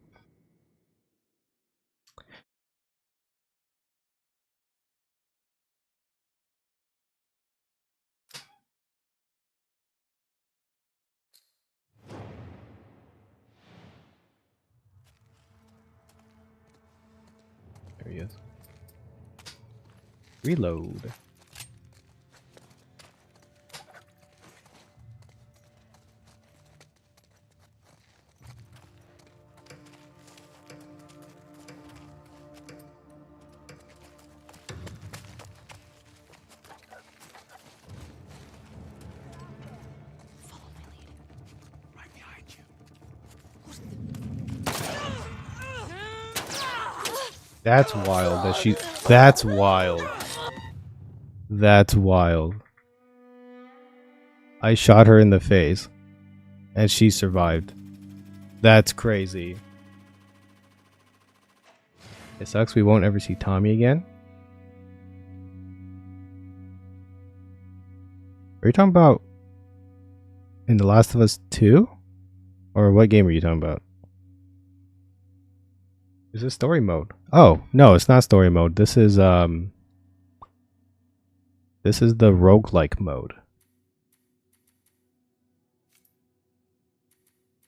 There he is. Reload. Follow my lead. Right behind you. That's wild that she... That's wild. That's wild. I shot her in the face. And she survived. That's crazy. It sucks we won't ever see Tommy again. Are you talking about in The Last of Us 2? Or what game are you talking about? Is this story mode? Oh, no, it's not story mode. This is the roguelike mode.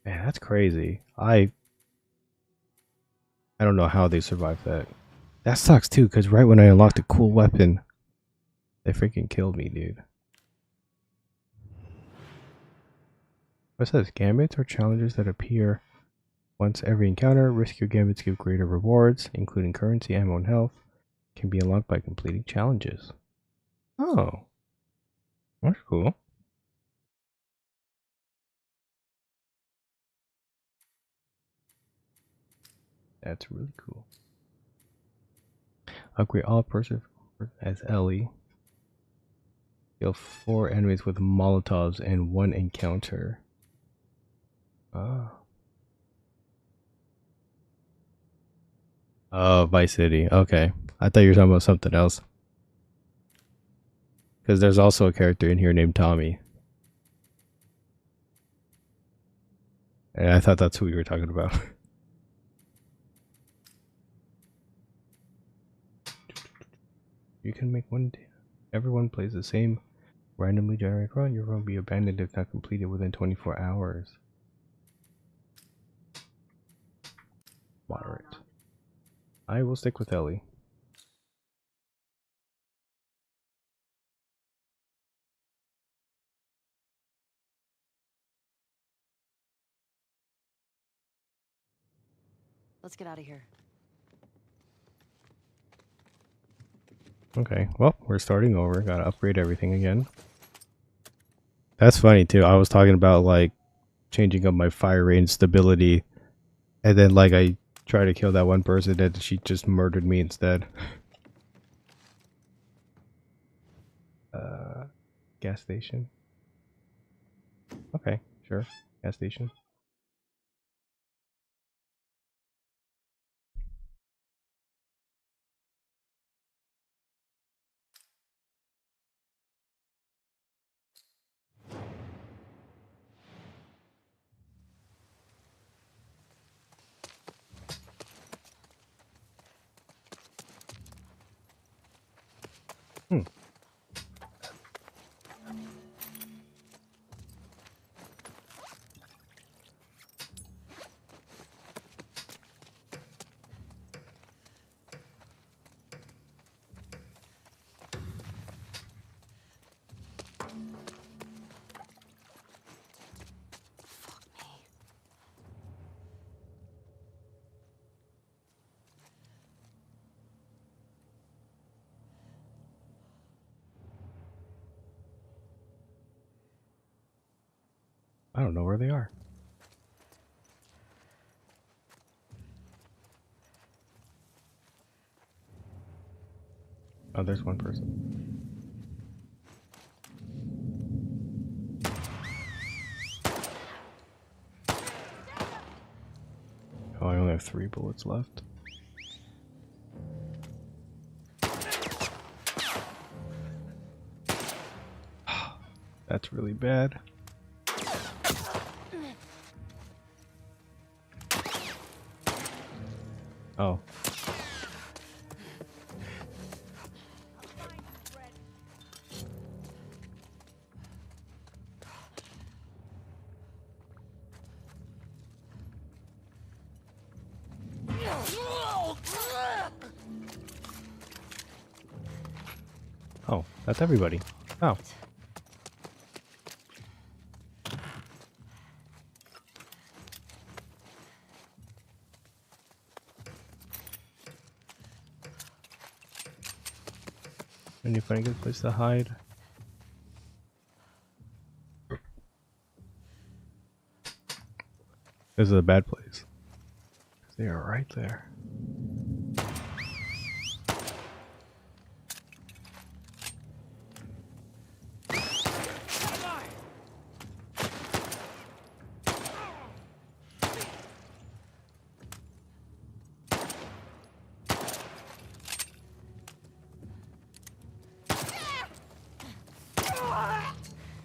Man, that's crazy. I don't know how they survived that. That sucks too, because right when I unlocked a cool weapon, they freaking killed me, dude. What says? Gambits are challenges that appear once every encounter. Riskier gambits give greater rewards, including currency, ammo, and health. Can be unlocked by completing challenges. Oh, that's cool. That's really cool. Upgrade all persons as Ellie. Kill 4 enemies with Molotovs in 1 encounter. Oh. Oh, Vice City. Okay. I thought you were talking about something else. Because there's also a character in here named Tommy. And I thought that's who we were talking about. You can make one. Everyone plays the same randomly generated run. Your run will be abandoned if not completed within 24 hours. Moderate. I will stick with Ellie. Let's get out of here. Okay, well, we're starting over. Gotta upgrade everything again. That's funny too. I was talking about like changing up my fire rate and stability, and then like I tried to kill that one person and she just murdered me instead. Gas station. Okay, sure. Gas station. Hmm. I don't know where they are. Oh, there's one person. Oh, I only have 3 bullets left. That's really bad. Oh. Oh, that's everybody. Oh. And you find a good place to hide. This is a bad place. They are right there.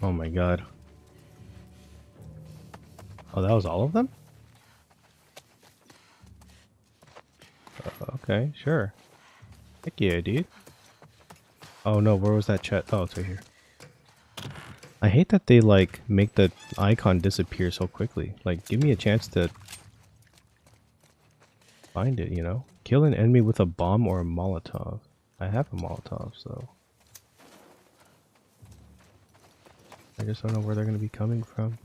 Oh my god. Oh, that was all of them? Okay, sure. Heck yeah, dude. Oh no, where was that chat? Oh, it's right here. I hate that they like make the icon disappear so quickly. Like, give me a chance to find it, you know? Kill an enemy with a bomb or a Molotov. I have a Molotov, so I just don't know where they're gonna be coming from.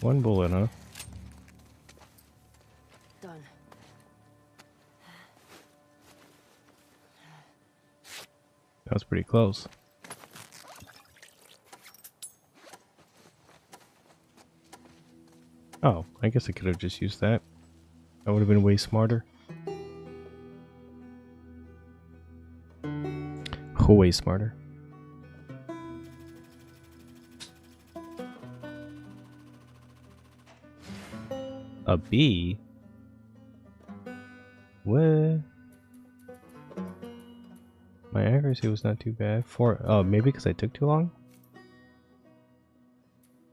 One bullet, huh? Done. That was pretty close. Oh, I guess I could have just used that. That would have been way smarter. Way smarter. A B? What? My accuracy was not too bad. Oh, maybe because I took too long?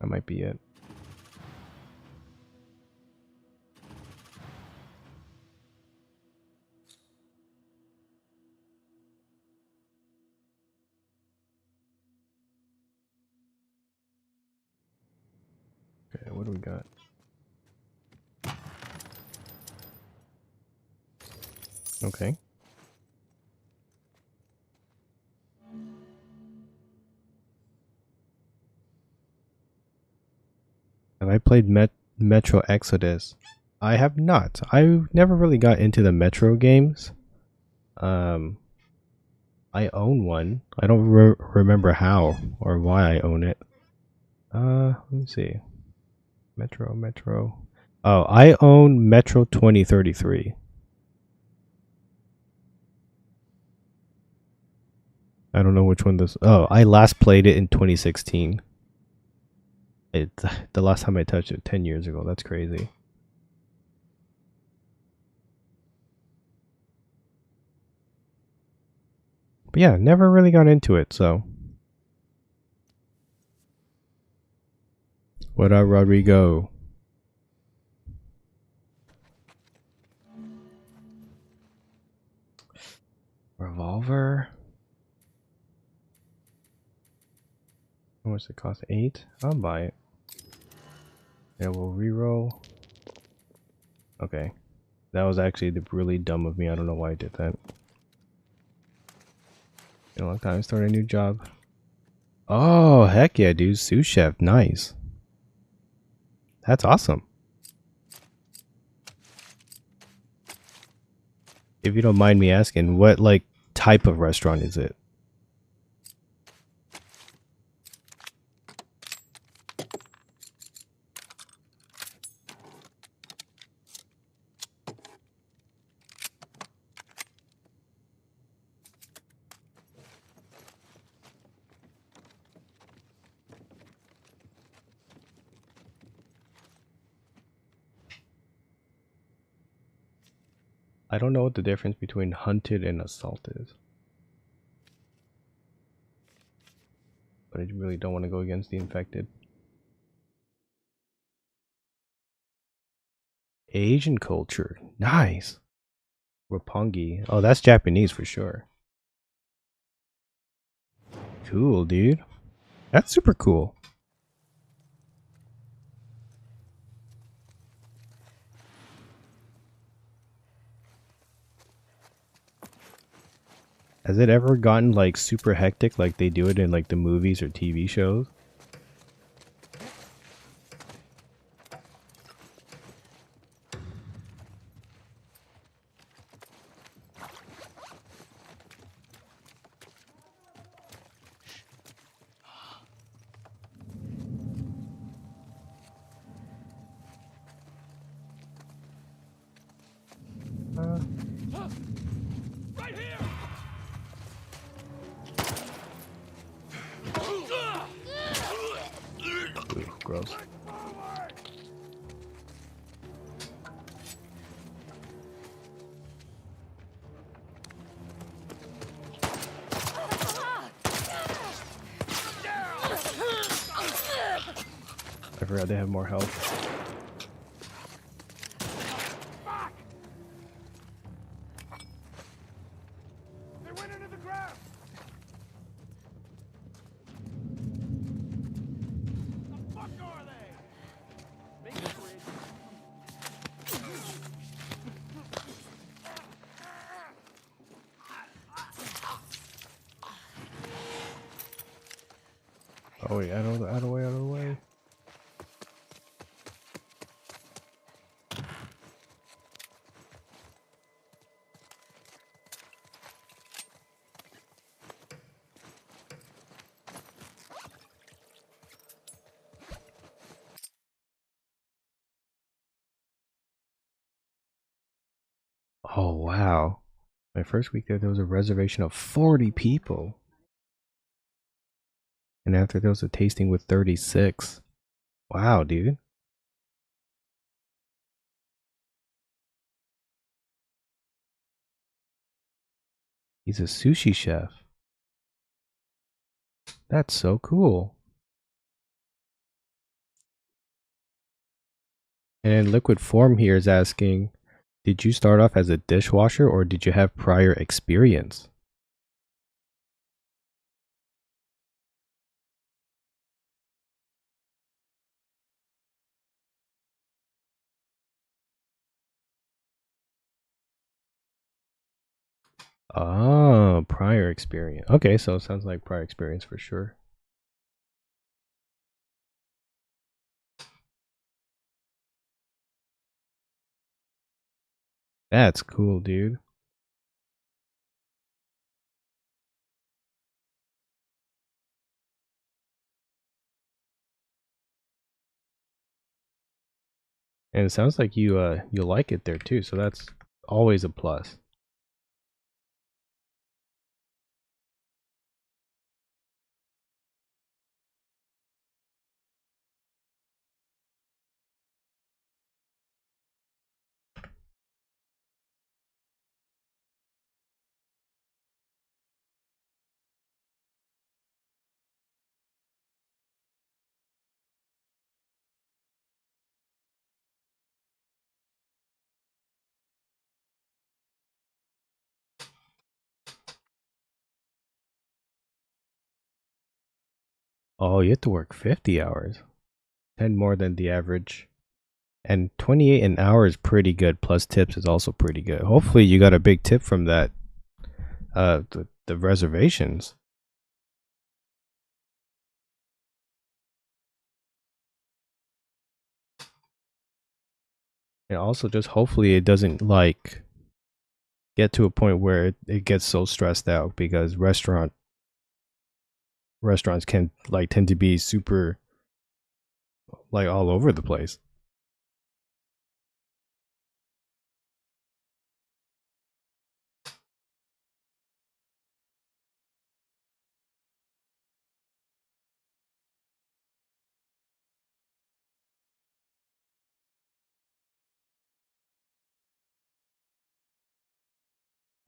That might be it. Okay, what do we got? Okay. Have I played Metro Exodus? I have not. I never really got into the Metro games. I own one. I don't remember how or why I own it. Let me see. Metro. Oh, I own Metro 2033. I don't know which one this. Oh, I last played it in 2016. The last time I touched it 10 years ago. That's crazy. But yeah, never really got into it, so. What up, Rodrigo? Revolver? How much does it cost? 8? I'll buy it. Yeah, we'll reroll. Okay. That was actually really dumb of me. I don't know why I did that. In a long time, start a new job. Oh, heck yeah, dude. Sous chef. Nice. That's awesome. If you don't mind me asking, what like type of restaurant is it? I don't know what the difference between hunted and assault is. But I really don't want to go against the infected. Asian culture. Nice. Roppongi. Oh, that's Japanese for sure. Cool, dude. That's super cool. Has it ever gotten like super hectic like they do it in like the movies or TV shows? Right here! Ooh, gross. I forgot they have more health. They went into the ground! The fuck are they? Make a bridge. Oh wait, out of the way. Oh wow. My first week there was a reservation of 40 people. And after there was a tasting with 36. Wow, dude. He's a sushi chef. That's so cool. And Liquid Form here is asking, did you start off as a dishwasher or did you have prior experience? Oh, prior experience. Okay, so it sounds like prior experience for sure. That's cool, dude. And it sounds like you like it there too, so that's always a plus. Oh, you have to work 50 hours. 10 more than the average. And 28 an hour is pretty good, plus tips is also pretty good. Hopefully you got a big tip from that the reservations. And also just hopefully it doesn't like get to a point where it gets so stressed out because restaurants can like tend to be super like all over the place.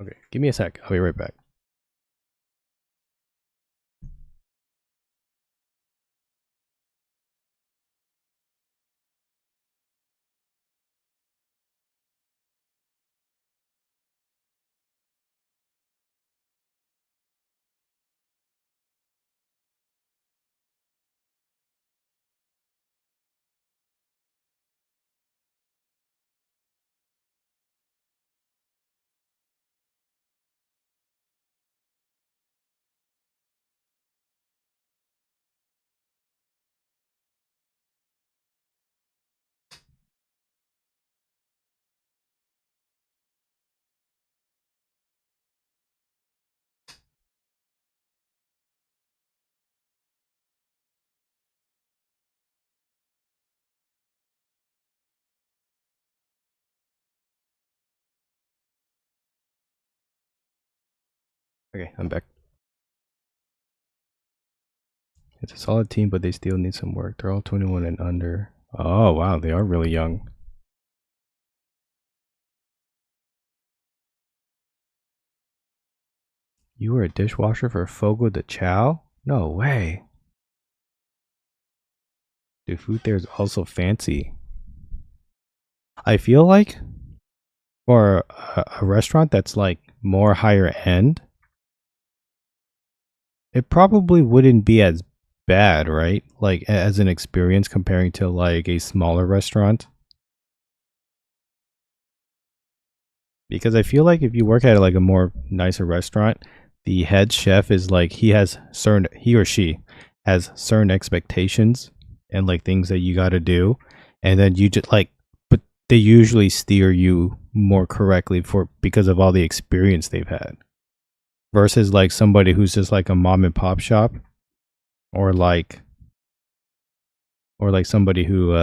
Okay, give me a sec. I'll be right back. Okay, I'm back. It's a solid team, but they still need some work. They're all 21 and under. Oh, wow, they are really young. You were a dishwasher for Fogo de Chao? No way. The food there is also fancy. I feel like for a restaurant that's like more higher end, it probably wouldn't be as bad, right? Like as an experience comparing to like a smaller restaurant. Because I feel like if you work at like a more nicer restaurant, the head chef is like he or she has certain expectations and like things that you got to do, and then you just like, but they usually steer you more correctly for because of all the experience they've had versus like somebody who's just like a mom and pop shop or like somebody who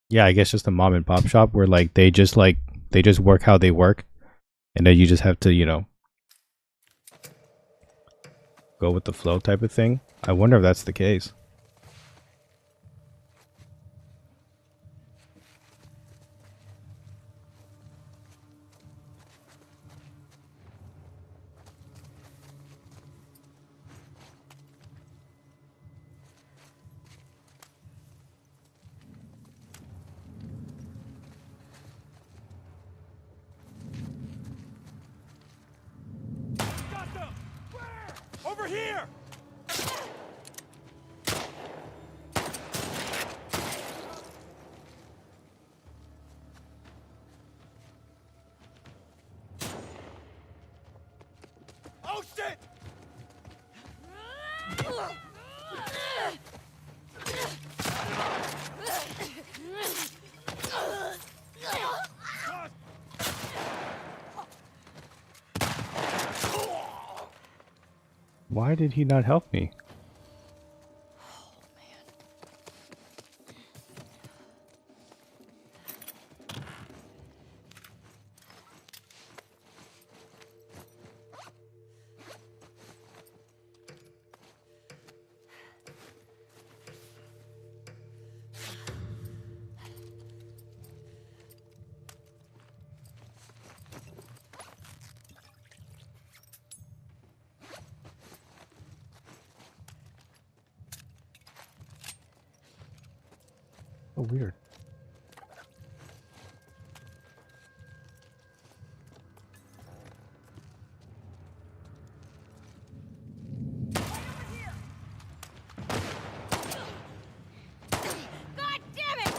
yeah, I guess just a mom and pop shop where like they just work how they work and then you just have to, go with the flow type of thing. I wonder if that's the case. here! Oh shit! Why did he not help me? Oh, weird. God damn it!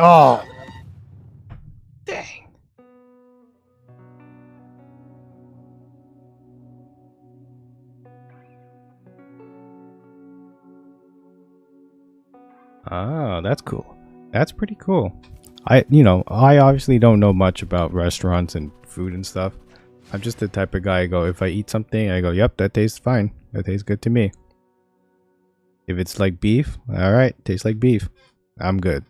Oh, dang. Ah, that's cool. That's pretty cool. I obviously don't know much about restaurants and food and stuff. I'm just the type of guy I go, if I eat something, I go, yep, that tastes fine. That tastes good to me. If it's like beef, all right, tastes like beef. I'm good.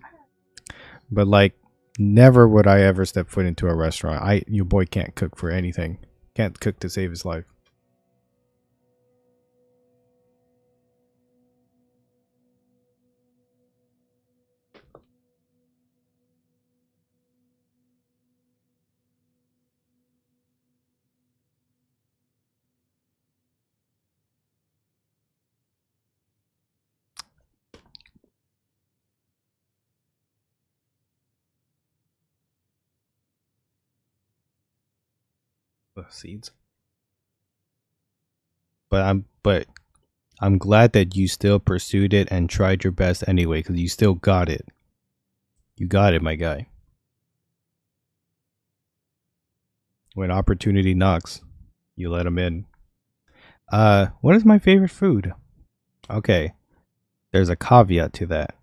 But like, never would I ever step foot into a restaurant. Your boy can't cook for anything. Can't cook to save his life. The seeds. But I'm glad that you still pursued it and tried your best anyway, because you still got it. You got it, my guy. When opportunity knocks, you let him in. What is my favorite food? Okay, there's a caveat to that.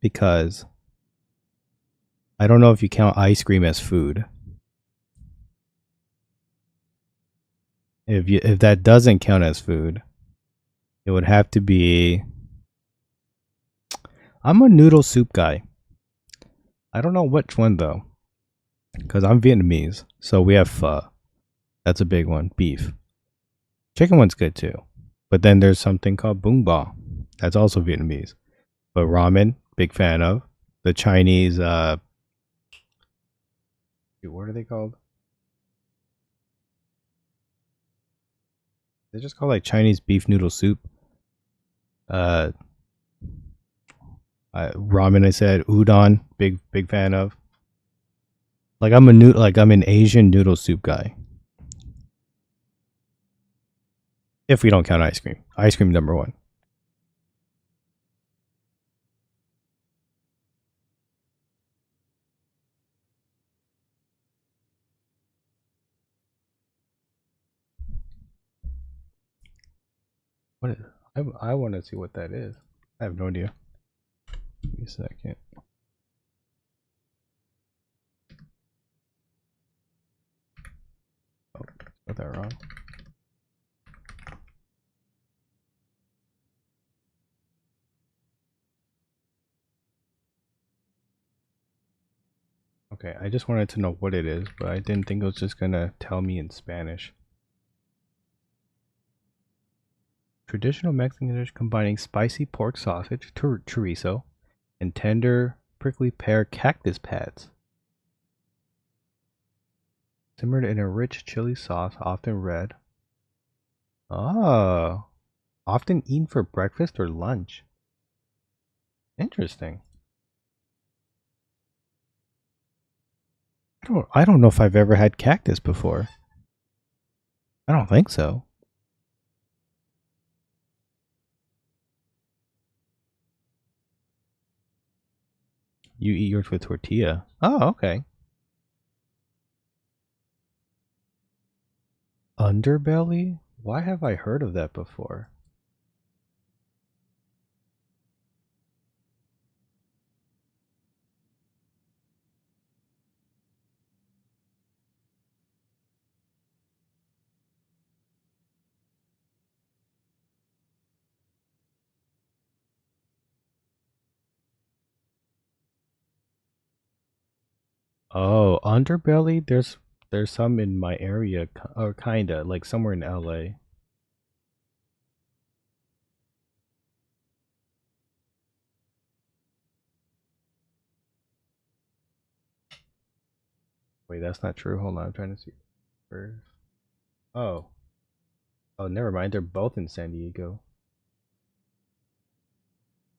Because I don't know if you count ice cream as food. If that doesn't count as food, it would have to be. I'm a noodle soup guy. I don't know which one though, because I'm Vietnamese. So we have pho. That's a big one. Beef. Chicken one's good too. But then there's something called bung ba. That's also Vietnamese. But ramen, big fan of. The Chinese, what are they called? They're just called like Chinese beef noodle soup. Uh, Ramen, I said. Udon, big fan of. Like I'm an Asian noodle soup guy. If we don't count ice cream. Ice cream number one. What is I want to see what that is. I have no idea. Give me a second. Oh, got that wrong. Okay, I just wanted to know what it is, but I didn't think it was just gonna tell me in Spanish. Traditional Mexican dish combining spicy pork sausage, chorizo, and tender prickly pear cactus pads. Simmered in a rich chili sauce, often red. Oh, often eaten for breakfast or lunch. Interesting. I don't know if I've ever had cactus before. I don't think so. You eat yours with tortilla. Oh, okay. Underbelly? Why have I heard of that before? Oh, underbelly? There's some in my area, or kinda, like somewhere in LA. Wait, that's not true. Hold on, I'm trying to see. Where? Oh. Oh, never mind. They're both in San Diego.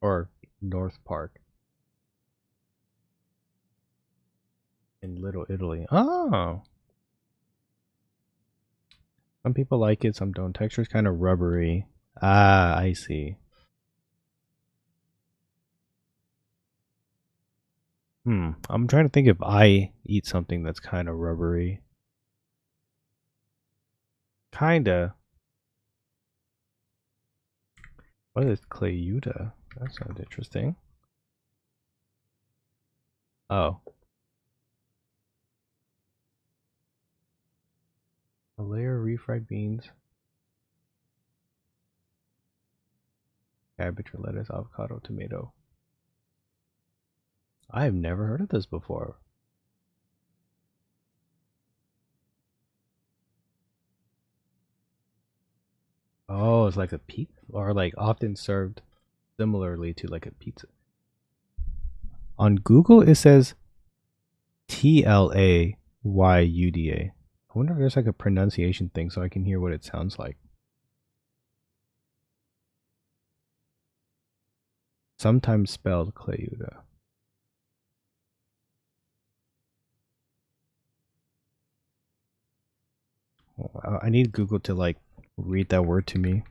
Or North Park. In Little Italy. Oh. Some people like it, some don't. Texture's kind of rubbery. Ah, I see. I'm trying to think if I eat something that's kind of rubbery. Kinda. What is clayuta? That sounds interesting. Oh. A layer of refried beans, cabbage or lettuce, avocado, tomato. I have never heard of this before. Oh, it's like a pizza, or like often served similarly to like a pizza. On Google, it says Tlayuda. I wonder if there's like a pronunciation thing so I can hear what it sounds like. Sometimes spelled Clayuda. I need Google to like read that word to me.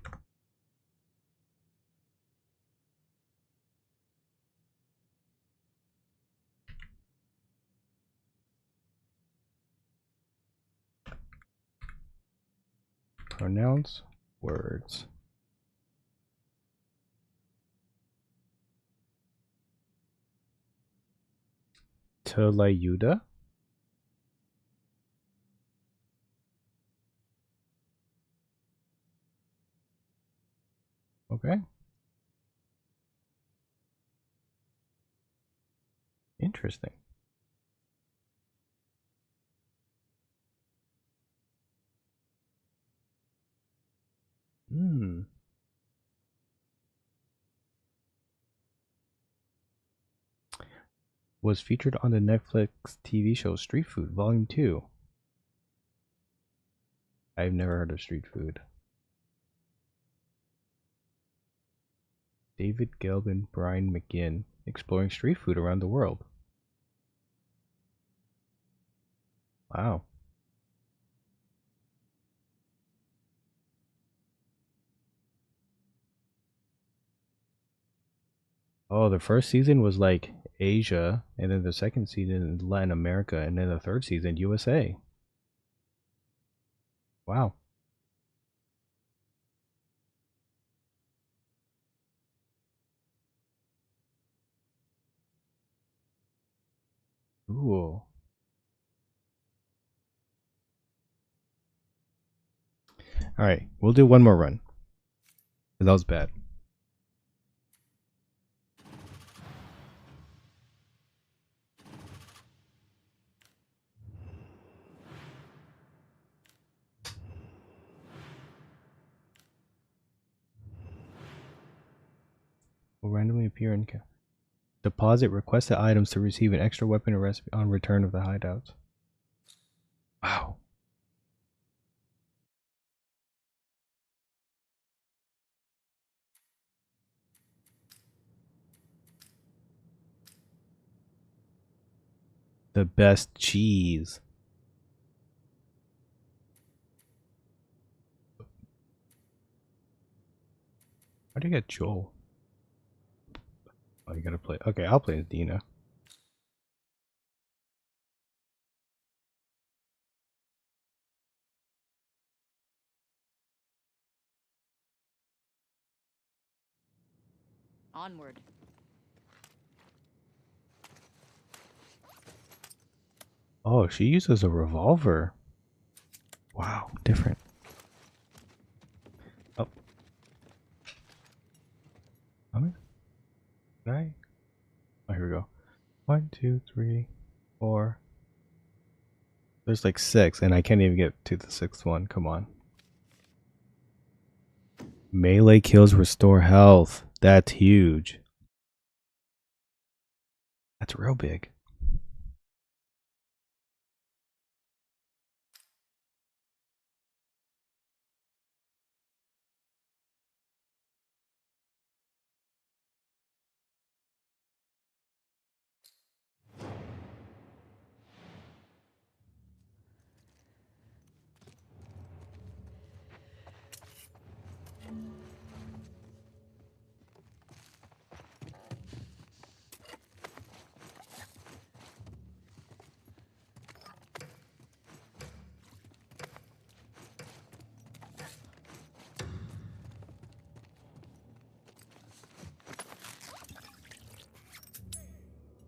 Pronounce words. Tlayuda? Okay. Interesting. Hmm. Was featured on the Netflix TV show Street Food Volume 2. I've never heard of street food. David Gelb and Brian McGinn exploring street food around the world. Wow. Oh, the first season was like Asia, and then the second season Latin America, and then the third season USA. Wow. Ooh. All right, we'll do one more run. That was bad. Will randomly appear in deposit requested items to receive an extra weapon or recipe on return of the hideouts. Wow. The best cheese. How do you get Joel? Oh, you gotta play. Okay, I'll play as Dina. Onward. Oh, she uses a revolver. Wow, different. Oh. How many? Did I? Oh, here we go. 1, 2, 3, 4. There's like 6, and I can't even get to the 6th one. Come on. Melee kills restore health. That's huge. That's real big.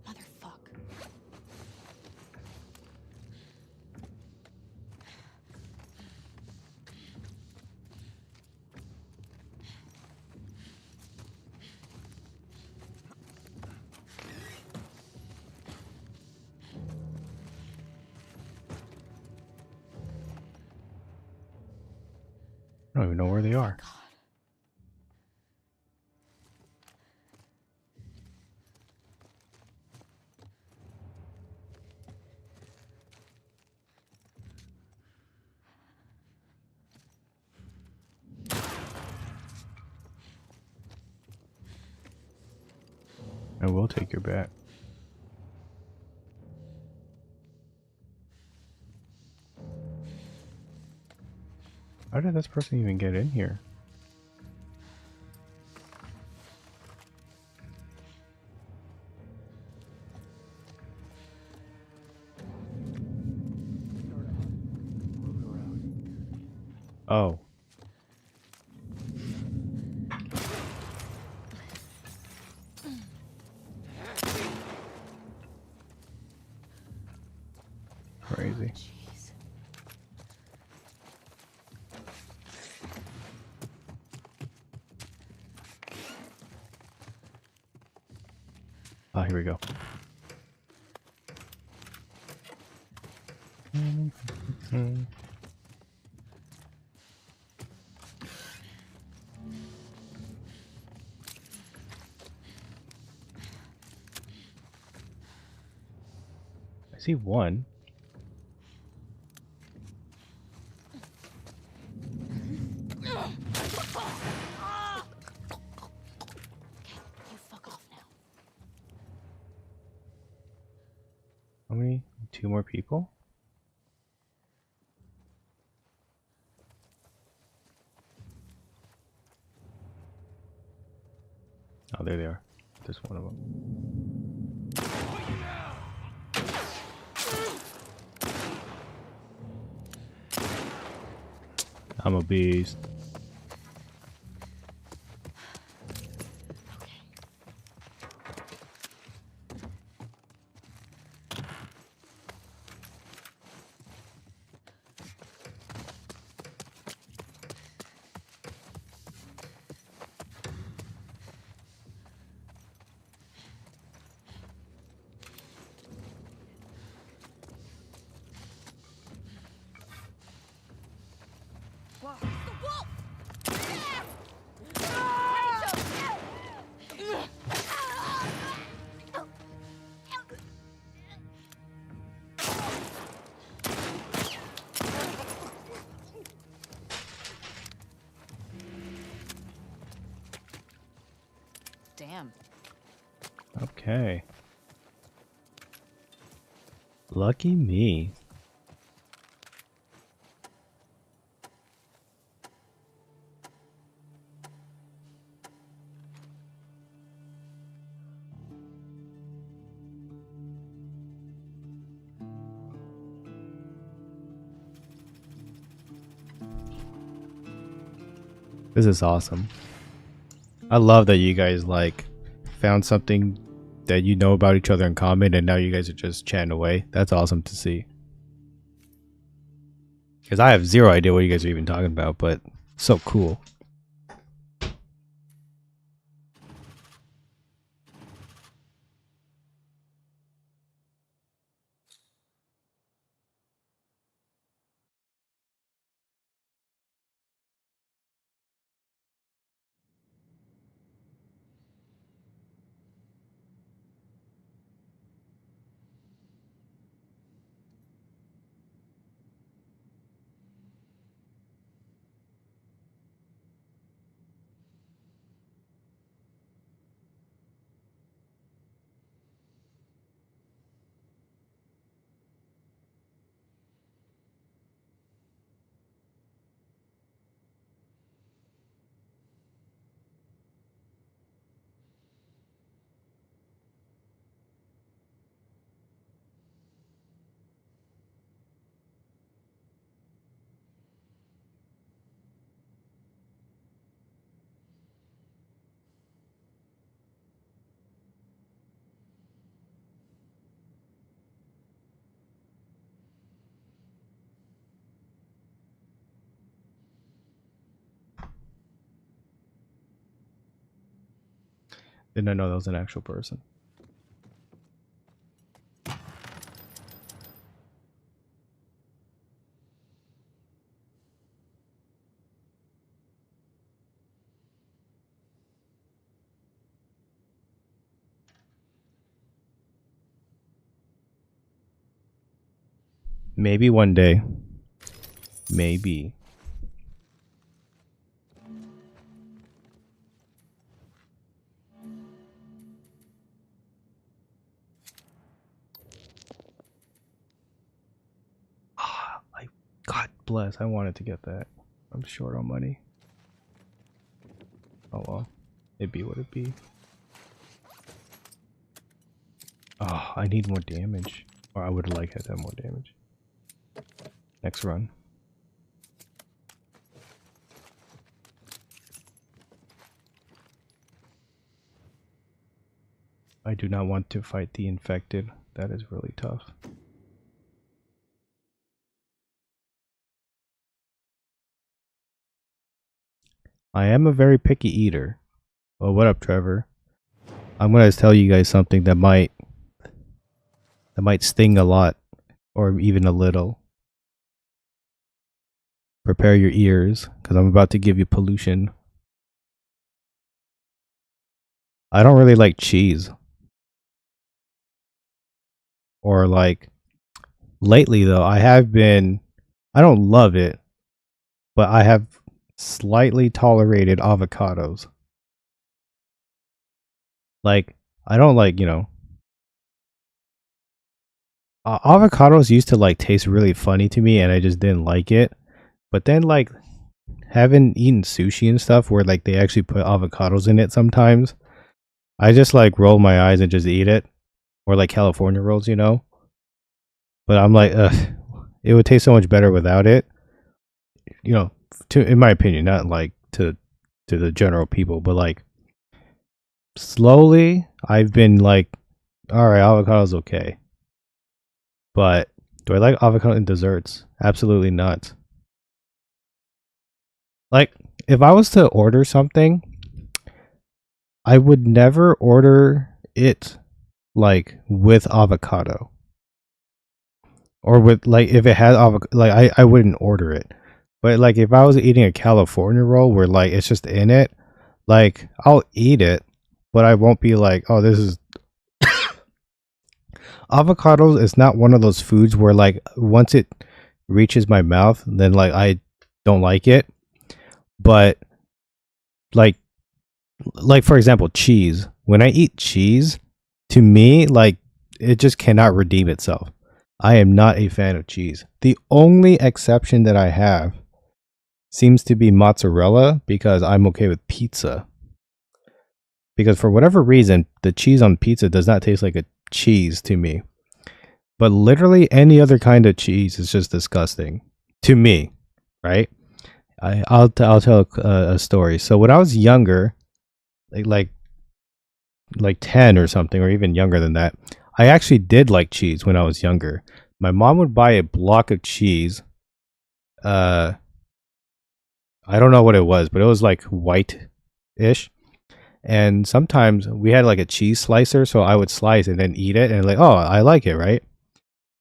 Motherfuck. I don't even know where they are. God. I will take your bet. How did this person even get in here? Oh. Crazy. Jeez. Ah, here we go. I see one. You fuck off now. How many? 2 more people? Oh, there they are. There's one of them. I'm a beast. Damn. Okay. Lucky me. This is awesome. I love that you guys like found something that you know about each other in common, and now you guys are just chatting away. That's awesome to see. Because I have zero idea what you guys are even talking about, but so cool. Didn't I know that was an actual person? Maybe one day. Maybe. God bless. I wanted to get that. I'm short on money. Oh well. It be what it be. Oh, I need more damage. Or I would like to have more damage. Next run. I do not want to fight the infected. That is really tough. I am a very picky eater. Well, what up, Trevor? I'm gonna tell you guys something that might sting a lot, or even a little. Prepare your ears, because I'm about to give you pollution. I don't really like cheese. Or like, lately though, I don't love it, but I have slightly tolerated avocados. Like, I don't like, avocados used to like taste really funny to me and I just didn't like it. But then like having eaten sushi and stuff where like they actually put avocados in it sometimes, I just like roll my eyes and just eat it. Or like California rolls, But I'm like, ugh, it would taste so much better without it. In my opinion, not like to the general people, but like slowly I've been like, all right, avocado's okay. But do I like avocado in desserts? Absolutely not. Like, if I was to order something, I would never order it like with avocado. Or with like if it had avocado, like I wouldn't order it. But like if I was eating a California roll where like it's just in it, like I'll eat it, but I won't be like, oh, this is avocados is not one of those foods where like once it reaches my mouth, then like I don't like it. But like for example, cheese. When I eat cheese, to me, like it just cannot redeem itself. I am not a fan of cheese. The only exception that I have seems to be mozzarella because I'm okay with pizza. Because for whatever reason, the cheese on pizza does not taste like a cheese to me. But literally any other kind of cheese is just disgusting to me, right? I'll tell a story. So when I was younger, like 10 or something, or even younger than that, I actually did like cheese when I was younger. My mom would buy a block of cheese. I don't know what it was, but it was like white-ish. And sometimes we had like a cheese slicer, so I would slice and then eat it, and like, oh, I like it, right?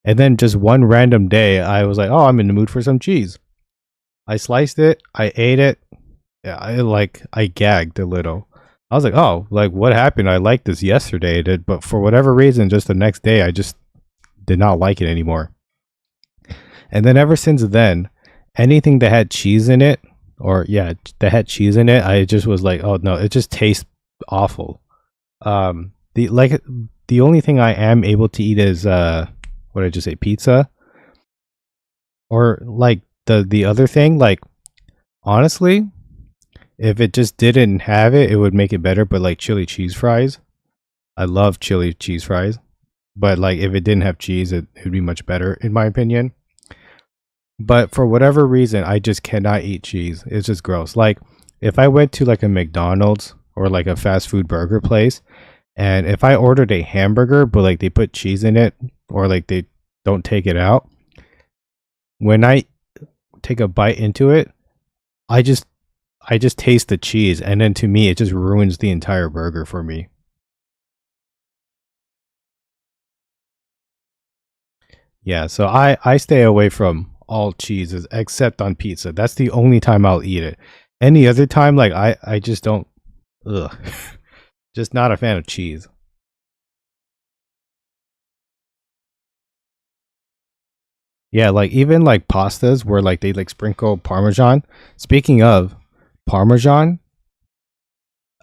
And then just one random day, I was like, oh, I'm in the mood for some cheese. I sliced it, I ate it. Yeah, I gagged a little. I was like, oh, like what happened? I liked this yesterday, but for whatever reason, just the next day, I just did not like it anymore. And then ever since then, anything that had cheese in it, or yeah, that had cheese in it, I just was like, oh no, it just tastes awful. The only thing I am able to eat is what did I just say, pizza, or like the other thing, like honestly, if it just didn't have it, it would make it better. But like chili cheese fries, I love chili cheese fries. But like if it didn't have cheese, it would be much better in my opinion. But for whatever reason, I just cannot eat cheese. It's just gross. Like if I went to like a McDonald's or like a fast food burger place, and if I ordered a hamburger but like they put cheese in it or like they don't take it out, when I take a bite into it, I just taste the cheese, and then to me it just ruins the entire burger for me. Yeah, so I stay away from all cheeses except on pizza. That's the only time I'll eat it. Any other time, like I just don't. Ugh, just not a fan of cheese. Yeah, like even like pastas where like they like sprinkle parmesan. Speaking of parmesan,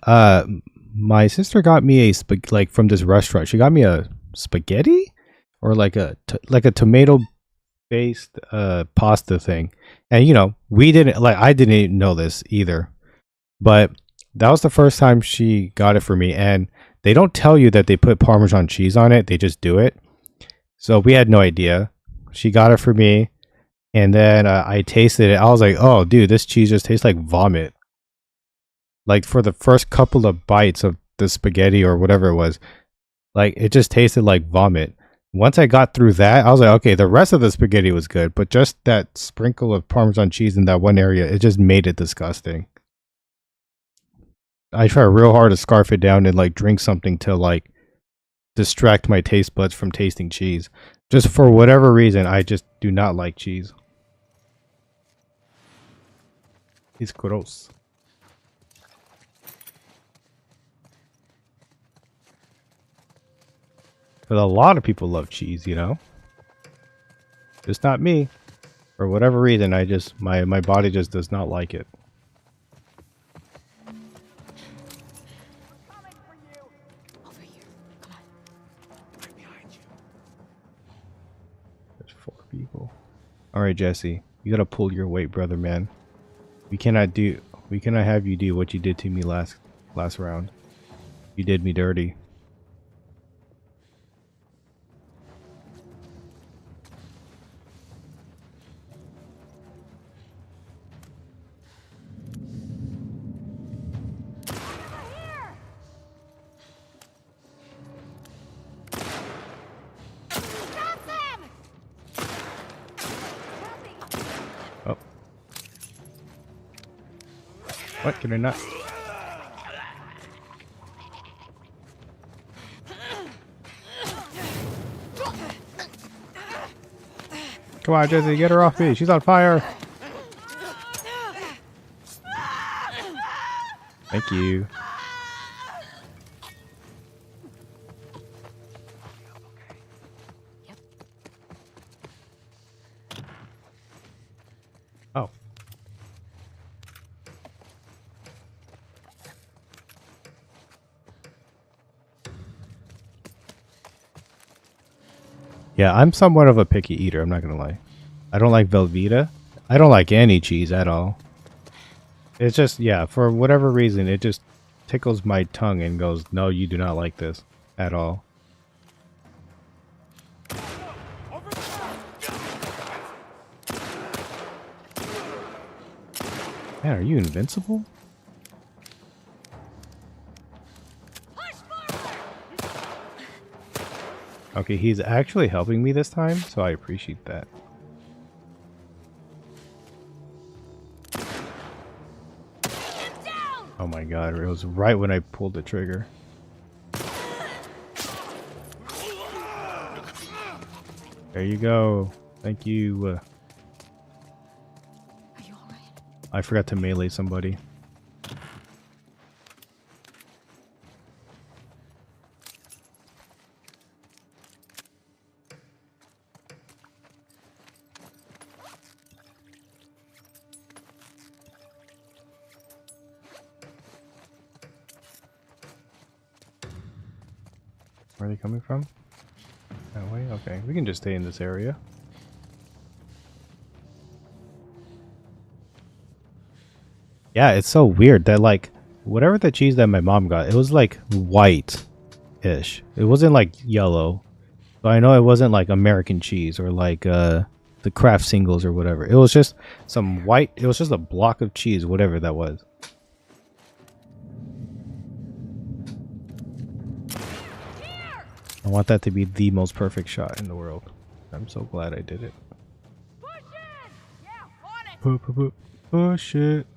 uh, my sister got me like from this restaurant. She got me a spaghetti or like like a tomato based pasta thing. And you know, we didn't like I didn't even know this either. But that was the first time she got it for me, and they don't tell you that they put parmesan cheese on it. They just do it. So we had no idea. She got it for me, and then I tasted it. I was like, "Oh, dude, this cheese just tastes like vomit." Like for the first couple of bites of the spaghetti or whatever it was, like it just tasted like vomit. Once I got through that, I was like, okay, the rest of the spaghetti was good, but just that sprinkle of Parmesan cheese in that one area, it just made it disgusting. I try real hard to scarf it down and like drink something to like distract my taste buds from tasting cheese. Just for whatever reason, I just do not like cheese. It's gross. But a lot of people love cheese, you know? Just not me. For whatever reason, I just my body just does not like it. Over here. Come on. Right behind you. There's 4 people. All right, Jesse, you gotta pull your weight, brother, man. We cannot have you do what you did to me last round. You did me dirty. Oh. What? Can I not? Come on, Jesse, get her off me. She's on fire. Thank you. Oh. Yeah, I'm somewhat of a picky eater, I'm not gonna lie. I don't like Velveeta. I don't like any cheese at all. It's just, yeah, for whatever reason, it just tickles my tongue and goes, no, you do not like this at all. Man, are you invincible? Okay, he's actually helping me this time, so I appreciate that. Oh my god, it was right when I pulled the trigger. There you go. Thank you. Are you alright? I forgot to melee somebody. Where are they coming from? That way? Okay, we can just stay in this area. Yeah, it's so weird that, like, whatever the cheese that my mom got, it was like white-ish. It wasn't like yellow. So I know it wasn't like American cheese or like the Kraft singles or whatever. It was just some white, it was just a block of cheese, whatever that was. I want that to be the most perfect shot in the world. I'm so glad I did it. Push it.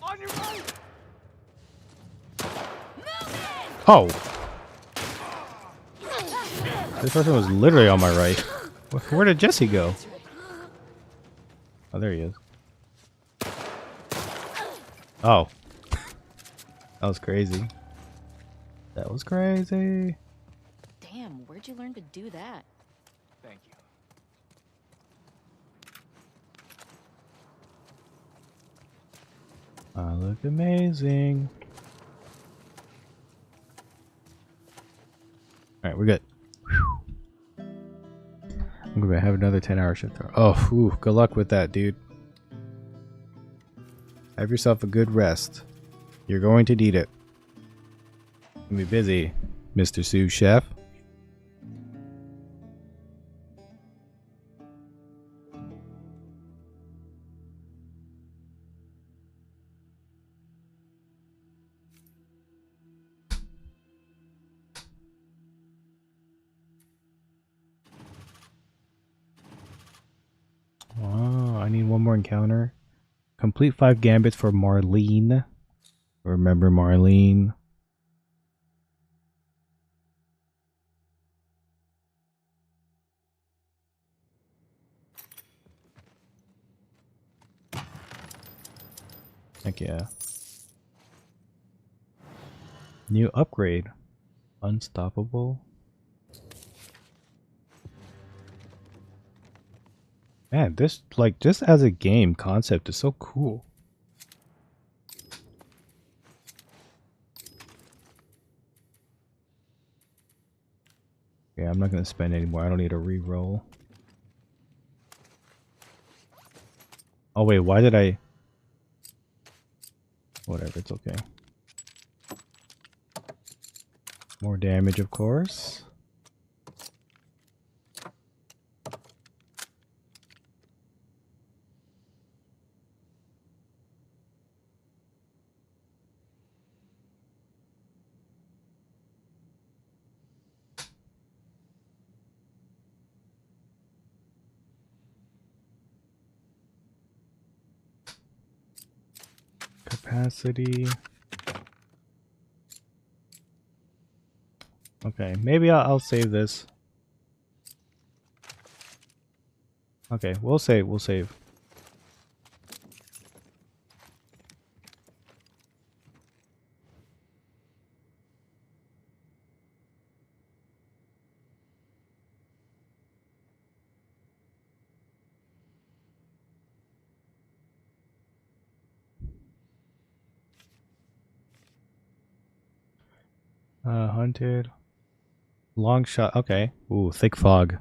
On your right! Oh! This person was literally on my right. Where did Jesse go? Oh, there he is. Oh. That was crazy. That was crazy. Damn, where'd you learn to do that? Thank you. I look amazing. Alright, we're good. Whew. I'm gonna have another 10-hour shift. Oh, ooh, good luck with that, dude. Have yourself a good rest. You're going to need it. Gonna be busy, Mr. Sous Chef. Oh, I need one more encounter. Complete 5 gambits for Marlene. Remember Marlene? Heck yeah. New upgrade. Unstoppable. Man, this, like, just as a game concept is so cool. Yeah, I'm not gonna spend any more. I don't need a re-roll. Oh wait, why did I... Whatever, it's okay. More damage, of course. Capacity. Okay, maybe I'll save this. Okay, we'll save, we'll save. Hunted. Long shot. Okay. Ooh, thick fog.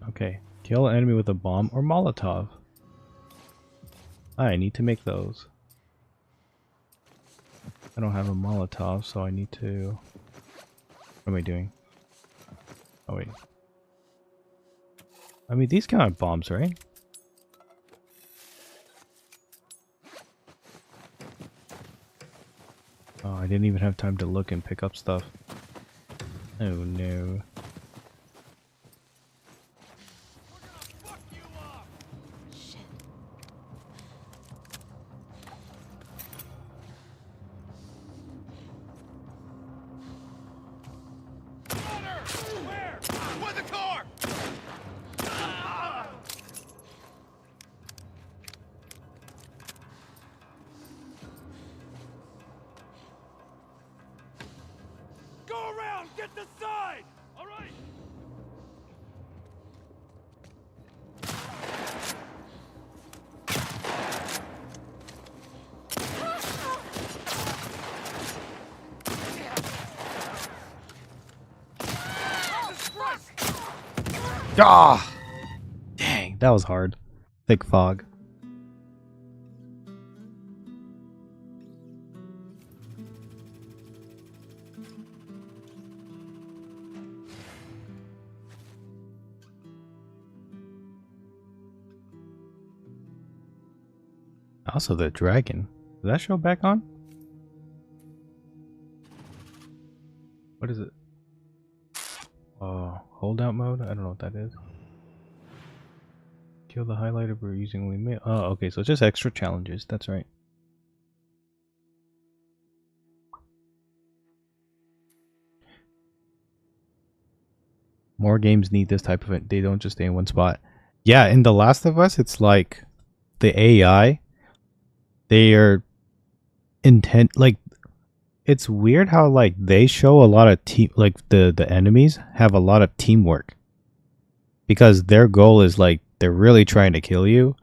Okay. Kill an enemy with a bomb or Molotov. I need to make those. I don't have a Molotov, so I need to... What am I doing? Oh, wait. I mean, these count as bombs, right? Oh, I didn't even have time to look and pick up stuff. Oh, no. Shit. Where? With the car! Go around! Get the side! All right! Ah! Dang, that was hard. Thick fog. Also, the dragon. Does that show back on? What is it? Holdout mode? I don't know what that is. Kill the highlighter we're using only mail. Oh, okay, so it's just extra challenges. That's right. More games need this type of it. They don't just stay in one spot. Yeah, in The Last of Us, it's like the AI. They are intent. Like, it's weird how like they show a lot of team. Like the enemies have a lot of teamwork because their goal is like they're really trying to kill you.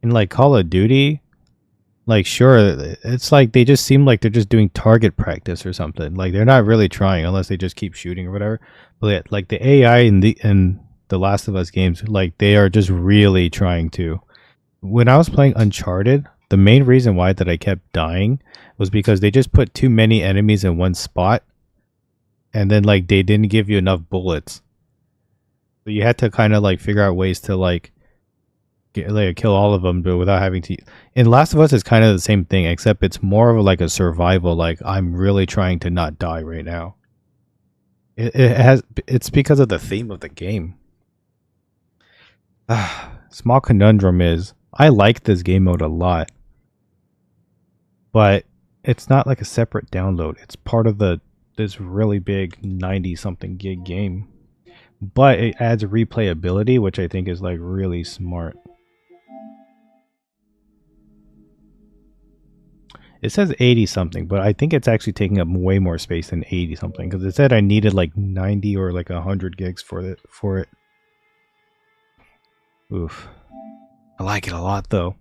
In like Call of Duty, like sure, it's like they just seem like they're just doing target practice or something. Like they're not really trying unless they just keep shooting or whatever. But like the AI in the Last of Us games, like they are just really trying to. When I was playing Uncharted, the main reason why that I kept dying was because they just put too many enemies in one spot, and then like they didn't give you enough bullets. So you had to kind of like figure out ways to like kill all of them, but without having to. In Last of Us, it's kind of the same thing, except it's more of like a survival. Like I'm really trying to not die right now. It's because of the theme of the game. Small conundrum is I like this game mode a lot, but it's not like a separate download. It's part of this really big 90 something gig game. But it adds replayability, which I think is like really smart. It says 80 something, but I think it's actually taking up way more space than 80 something because it said I needed like 90 or like 100 gigs for it. Oof. I like it a lot though.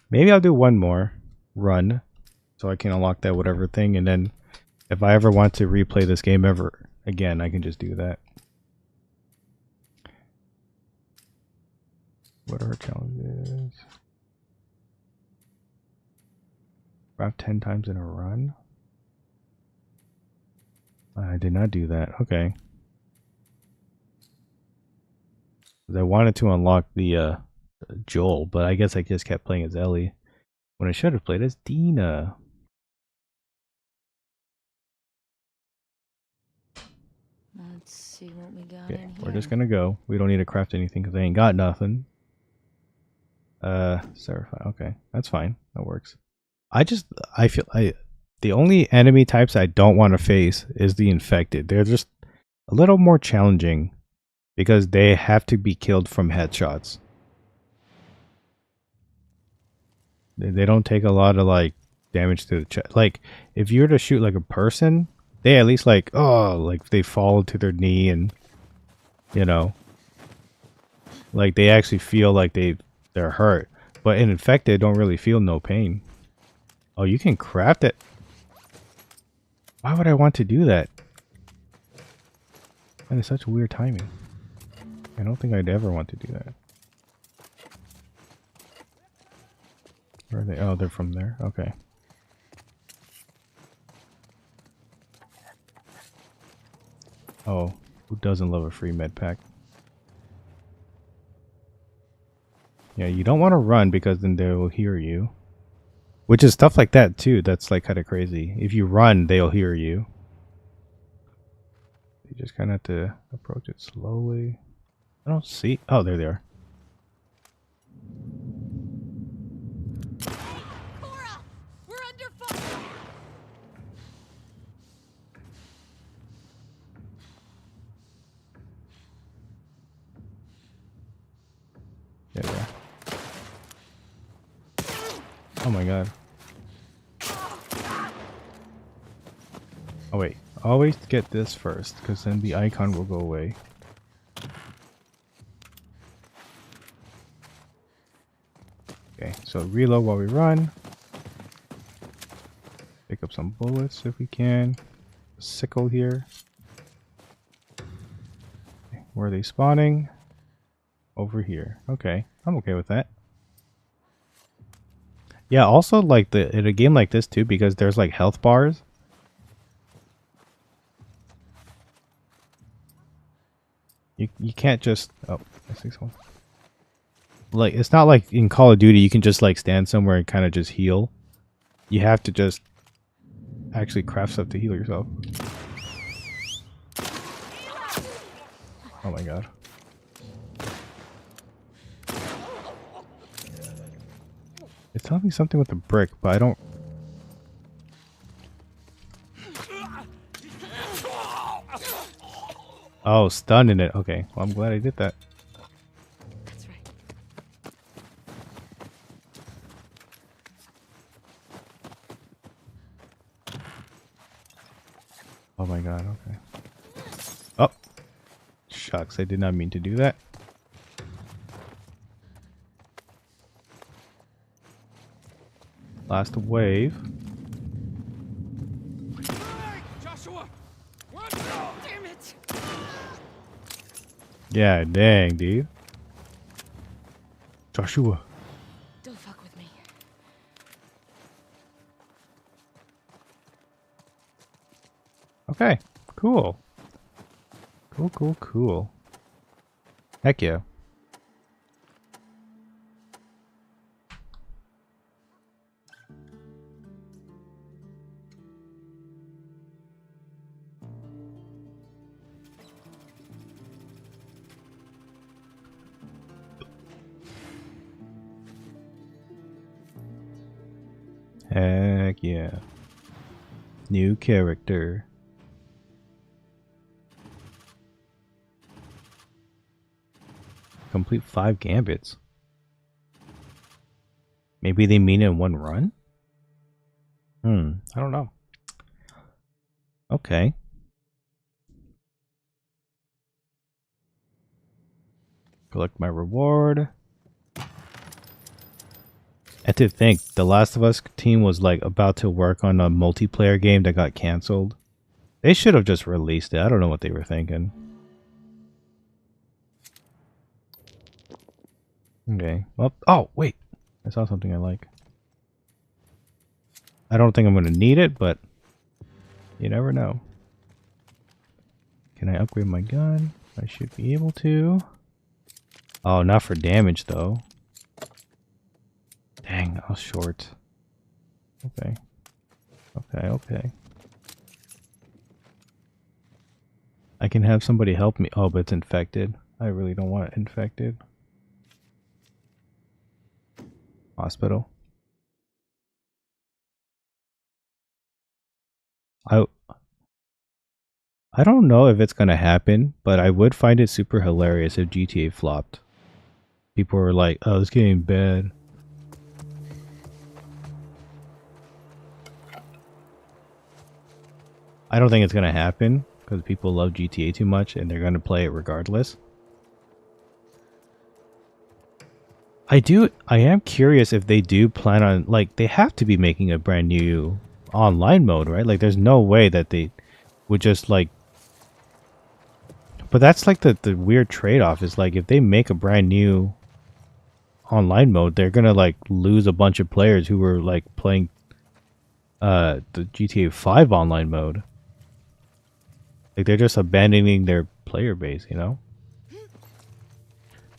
Maybe I'll do one more run so I can unlock that whatever thing, and then if I ever want to replay this game ever again, I can just do that. What are her challenges? Grab 10 times in a run? I did not do that. Okay. I wanted to unlock the Joel, but I guess I just kept playing as Ellie when I should have played as Dina. Let's see what we got Okay, in here. we're just gonna go. We don't need to craft anything because I ain't got nothing. Serify. Okay, that's fine. That works. I feel the only enemy types I don't want to face is the infected. They're just a little more challenging because they have to be killed from headshots. They don't take a lot of like damage to the chest. Like if you were to shoot like a person, they at least like like they fall to their knee and you know like they actually feel like they're hurt. But in infected, don't really feel no pain. Oh, you can craft it. Why would I want to do that? That is such weird timing. I don't think I'd ever want to do that. Where are they? Oh, they're from there. Okay. Oh, who doesn't love a free med pack? Yeah, you don't want to run because then they will hear you. Which is stuff like that too. That's like kind of crazy. If you run, they'll hear you. You just kind of have to approach it slowly. I don't see. Oh, there they are. Cora! We're under fire! There they are. Oh my god. Oh wait. Always get this first, because then the icon will go away. Okay, so reload while we run. Pick up some bullets if we can. Sickle here. Okay, where are they spawning? Over here. Okay, I'm okay with that. Yeah, also like in a game like this too, because there's like health bars. You can't just I see someone. Like it's not like in Call of Duty you can just like stand somewhere and kind of just heal. You have to just actually craft stuff to heal yourself. Oh my god. It's telling me something with the brick, but I don't. Oh, stunning it. Okay, well I'm glad I did that. That's right. Oh my god, okay. Oh! Shucks, I did not mean to do that. Last wave. Joshua! Run! Damn it! Yeah, dang, dude. Joshua. Don't fuck with me. Okay, cool. Cool. Heck yeah. Heck yeah. New character. Complete 5 gambits. Maybe they mean in one run? I don't know. Okay. Collect my reward. And to think, the Last of Us team was like about to work on a multiplayer game that got canceled. They should have just released it. I don't know what they were thinking. Okay. Well, oh, wait. I saw something I like. I don't think I'm going to need it, but you never know. Can I upgrade my gun? I should be able to. Oh, not for damage, though. Dang, I was short. Okay. Okay. I can have somebody help me. Oh, but it's infected. I really don't want it infected. Hospital. I don't know if it's gonna happen, but I would find it super hilarious if GTA flopped. People were like, "Oh, it's getting bad." I don't think it's gonna happen because people love GTA too much and they're gonna play it regardless. I am curious if they do plan on, like, they have to be making a brand new online mode, right? Like, there's no way that they would just, like, but that's like the weird trade-off is, like, if they make a brand new online mode, they're gonna, like, lose a bunch of players who were, like, playing the GTA 5 online mode. Like, they're just abandoning their player base, you know?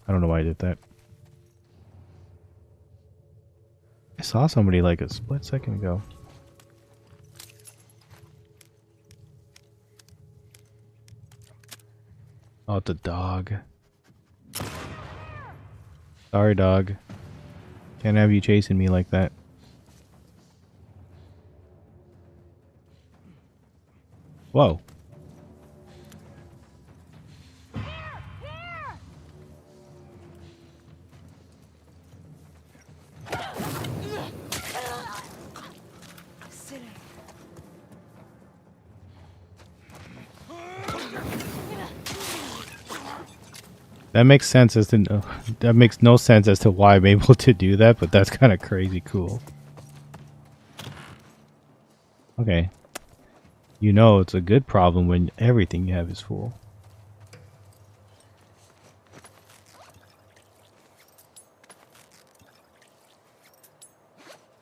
I don't know why I did that. I saw somebody like a split second ago. Oh, it's a dog. Sorry, dog. Can't have you chasing me like that. Whoa. Sit down. That makes sense as to that makes no sense as to why I'm able to do that, but that's kind of crazy cool. Okay. You know it's a good problem when everything you have is full.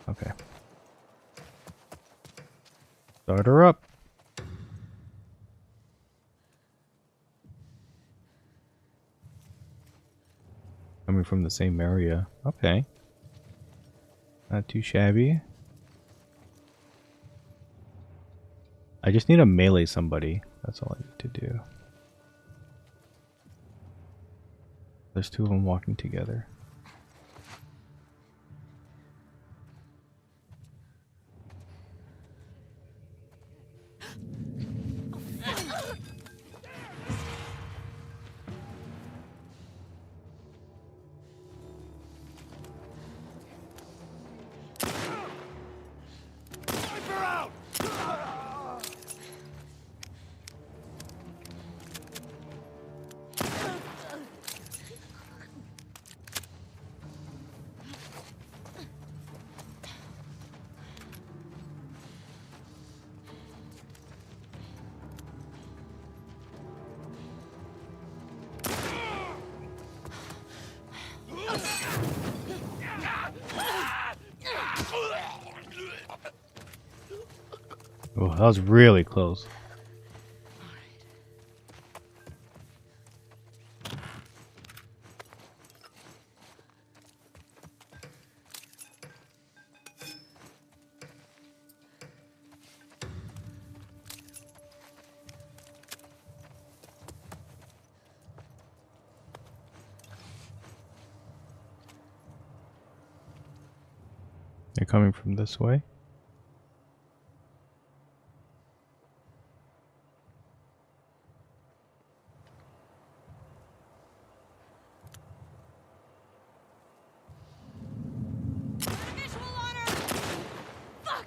Okay. Start her up. Coming from the same area. Okay. Not too shabby. I just need to melee somebody. That's all I need to do. There's two of them walking together. Oh, that was really close. They're coming from this way. Visual on her! Fuck!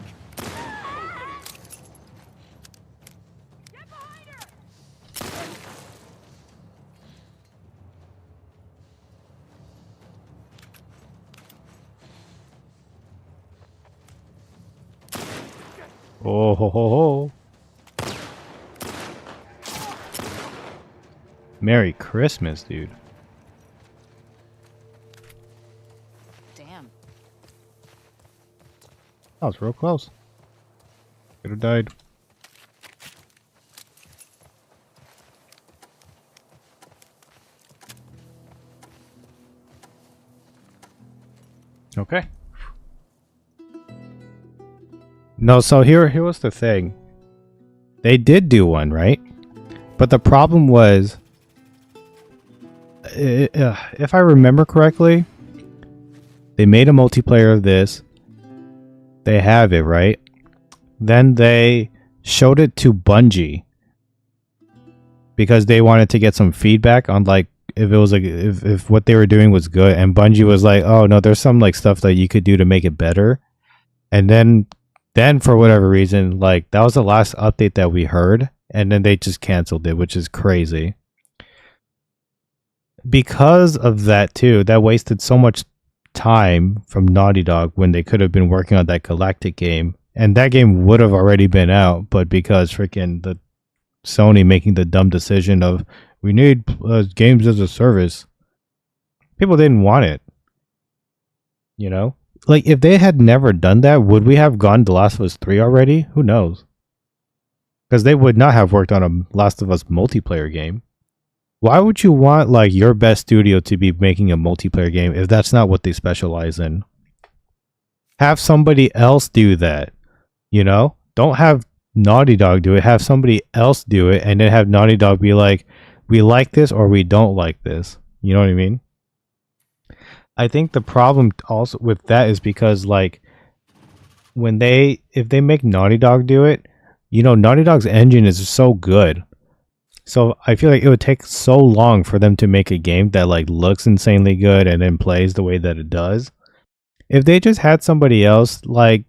Get behind her! Oh ho ho ho. Merry Christmas, dude. Damn. That was real close. Could have died. Okay. No, so here was the thing. They did do one, right? But the problem was, if I remember correctly, they made a multiplayer of this. They have it, right? Then they showed it to Bungie because they wanted to get some feedback on, like, if it was like if what they were doing was good, and Bungie was like, "Oh no, there's some like stuff that you could do to make it better." And then Then for whatever reason, like that was the last update that we heard, and then they just canceled it, which is crazy. Because of that too, that wasted so much time from Naughty Dog when they could have been working on that Galactic game, and that game would have already been out, but because freaking the Sony making the dumb decision of we need games as a service, people didn't want it. You know, like if they had never done that, would we have gone to Last of Us 3 already? Who knows? Because they would not have worked on a Last of Us multiplayer game. Why would you want like your best studio to be making a multiplayer game if that's not what they specialize in? Have somebody else do that. You know? Don't have Naughty Dog do it. Have somebody else do it and then have Naughty Dog be like, we like this or we don't like this. You know what I mean? I think the problem also with that is because like if they make Naughty Dog do it, you know, Naughty Dog's engine is so good. So I feel like it would take so long for them to make a game that like looks insanely good and then plays the way that it does. If they just had somebody else, like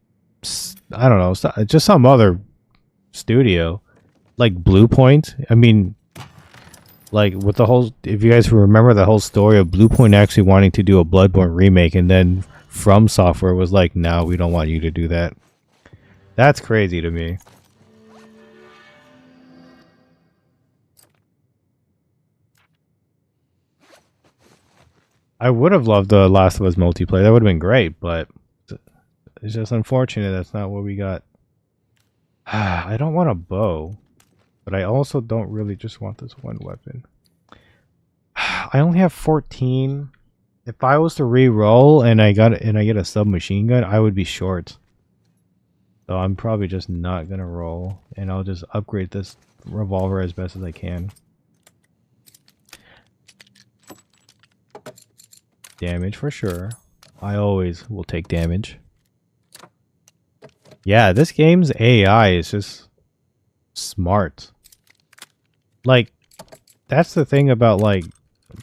I don't know, just some other studio, like Blue Point. I mean, like with the whole, if you guys remember the whole story of Blue Point actually wanting to do a Bloodborne remake, and then From Software was like, "No, we don't want you to do that." That's crazy to me. I would have loved the Last of Us multiplayer. That would have been great, but it's just unfortunate that's not what we got. I don't want a bow, but I also don't really just want this one weapon. I only have 14. If I was to re-roll and I get a submachine gun, I would be short. So I'm probably just not gonna roll, and I'll just upgrade this revolver as best as I can. Damage for sure. I always will take damage. Yeah, this game's AI is just smart. Like, that's the thing about like,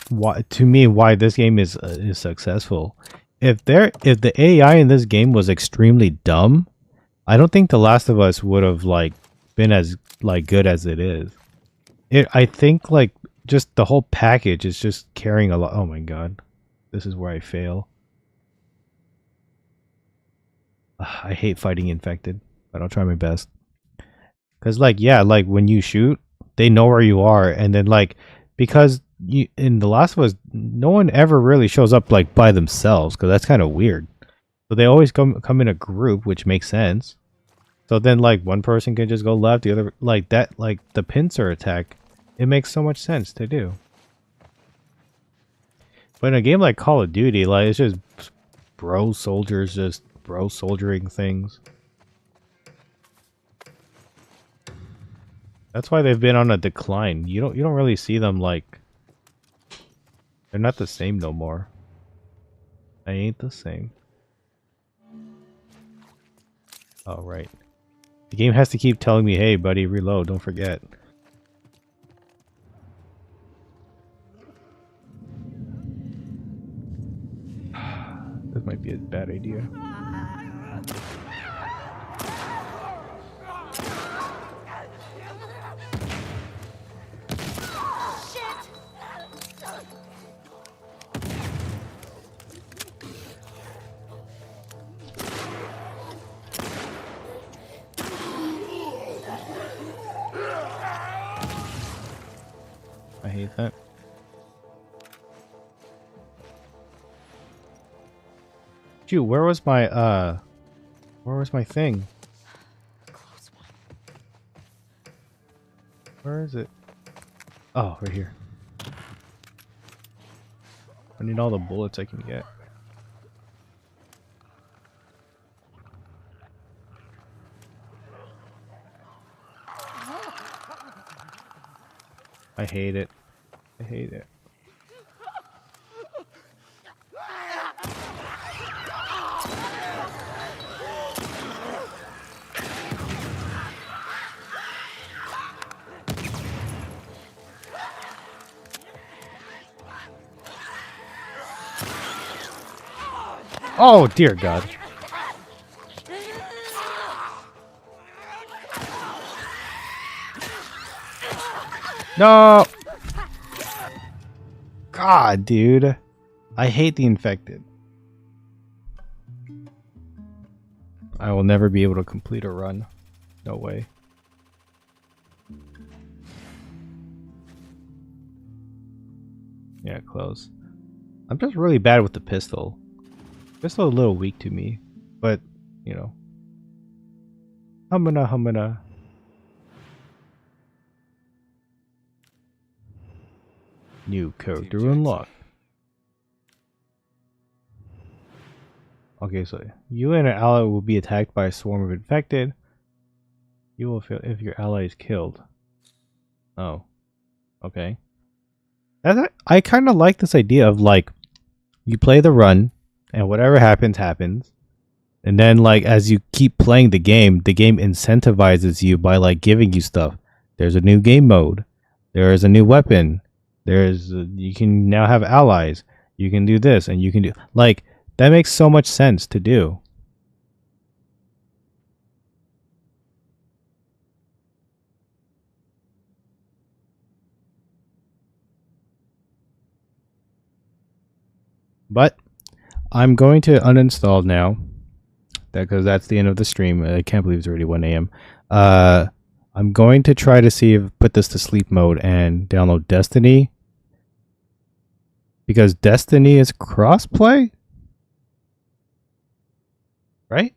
why this game is successful. If the AI in this game was extremely dumb, I don't think The Last of Us would have like been as like good as it is. I think like just the whole package is just carrying a lot. Oh my god. This is where I fail. I hate fighting infected, but I'll try my best. Cause like yeah, like when you shoot, they know where you are, and then like because you in The Last of Us, no one ever really shows up like by themselves, because that's kind of weird. So they always come in a group, which makes sense. So then like one person can just go left, the other like that, like the pincer attack. It makes so much sense to do. But in a game like Call of Duty, like it's just bro soldiers just bro soldiering things. That's why they've been on a decline. You don't really see them like they're not the same no more. They ain't the same. Oh right. The game has to keep telling me, hey buddy, reload, don't forget. This might be a bad idea. I hate that. Shoot, where was my thing? Where is it? Oh, right here. I need all the bullets I can get. I hate it. I hate it. Oh, dear God. No! God, dude. I hate the infected. I will never be able to complete a run. No way. Yeah, close. I'm just really bad with the pistol. Pistol a little weak to me. But, you know. Humana, humana. New character unlocked. Okay, so you and an ally will be attacked by a swarm of infected. You will feel if your ally is killed. Oh. Okay. I kind of like this idea of like, you play the run, and whatever happens, happens. And then like, as you keep playing the game incentivizes you by like giving you stuff. There's a new game mode. There is a new weapon. You can now have allies. You can do this and you can do like, that makes so much sense to do. But I'm going to uninstall now, because that's the end of the stream. I can't believe it's already 1 a.m. I'm going to try to see if put this to sleep mode and download Destiny, because Destiny is crossplay, right?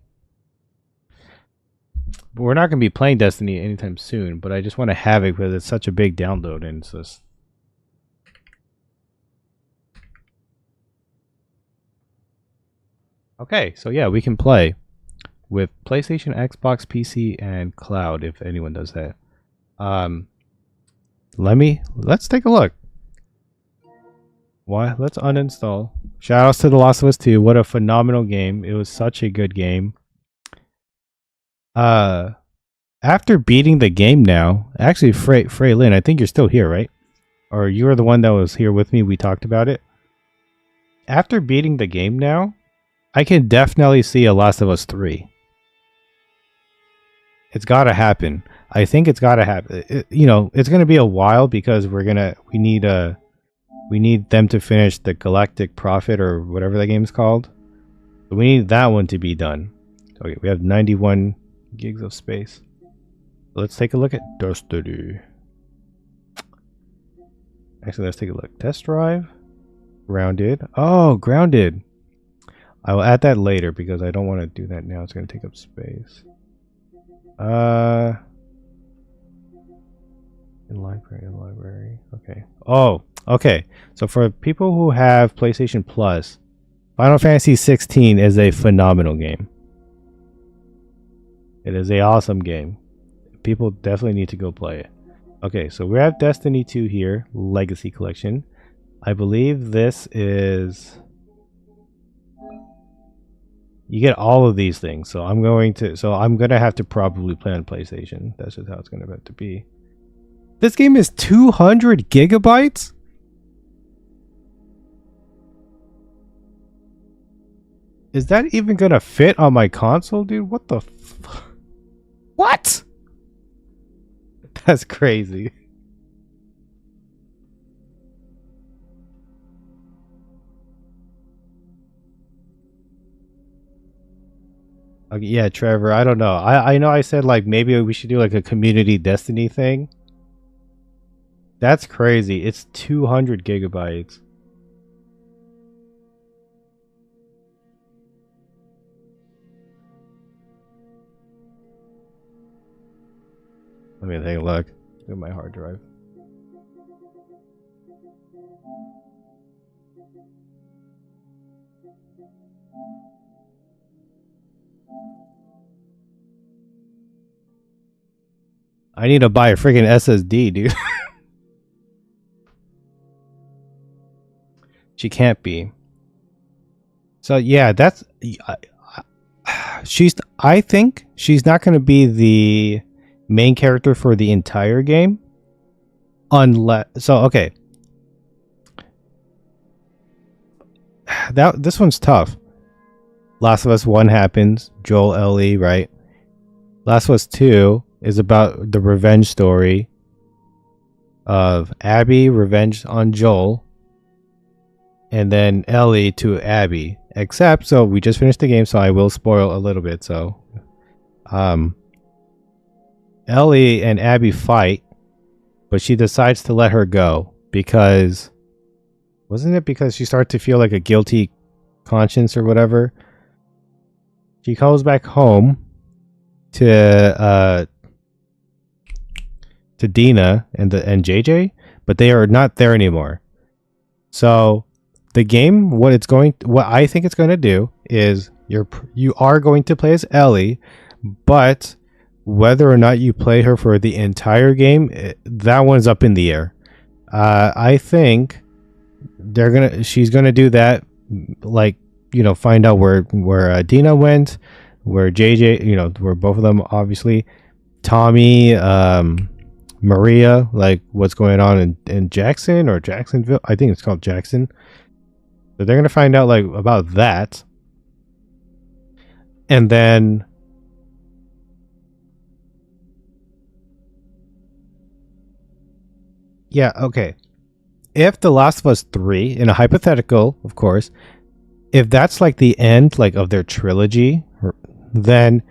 But we're not going to be playing Destiny anytime soon. But I just want to have it because it's such a big download, and it's just. Okay, so yeah, we can play with PlayStation, Xbox, PC, and cloud if anyone does that. Let's take a look. Why? Let's uninstall. Shoutouts to The Last of Us 2. What a phenomenal game. It was such a good game. After beating the game now, actually Frey Lynn, I think you're still here, right? Or you were the one that was here with me, we talked about it. After beating the game now, I can definitely see a Last of Us 3. It's got to happen. I think it's got to happen. It's going to be a while because we need them to finish the Galactic Prophet or whatever that game's called. So we need that one to be done. Okay, we have 91 gigs of space. Let's take a look at Destiny. Actually, let's take a look. Test drive. Grounded. Oh, grounded. I will add that later because I don't want to do that now. It's going to take up space. In library. Okay. Oh, okay. So for people who have PlayStation Plus, Final Fantasy 16 is a phenomenal game. It is a awesome game. People definitely need to go play it. Okay, so we have Destiny 2 here, Legacy Collection. I believe this is... You get all of these things, so I'm gonna have to probably play on PlayStation. That's just how it's gonna have to be. This game is 200 gigabytes? Is that even gonna fit on my console, dude? What the What? That's crazy. Okay, yeah, Trevor, I don't know. I know I said like maybe we should do like a community Destiny thing. That's crazy. It's 200 gigabytes. Let me take a look at my hard drive. I need to buy a freaking SSD, dude. She can't be. So yeah, that's I think she's not going to be the main character for the entire game unless okay. This one's tough. Last of Us 1 happens, Joel, Ellie, right? Last of Us 2 is about the revenge story. of Abby revenge on Joel, and then Ellie to Abby. Except, so we just finished the game, so I will spoil a little bit. So, Ellie and Abby fight, but she decides to let her go because, wasn't it because she started to feel like a guilty conscience or whatever? She goes back home to Dina and JJ, but they are not there anymore. So the game, what I think it's going to do is you are going to play as Ellie, but whether or not you play her for the entire game, that one's up in the air. I think she's gonna do that, like, find out where Dina went, where JJ, where both of them, obviously, Tommy, Maria, like what's going on in Jackson or Jacksonville. I think it's called Jackson. So they're gonna find out like about that, and then yeah, okay. If The Last of Us 3, in a hypothetical, of course, if that's like the end like of their trilogy, then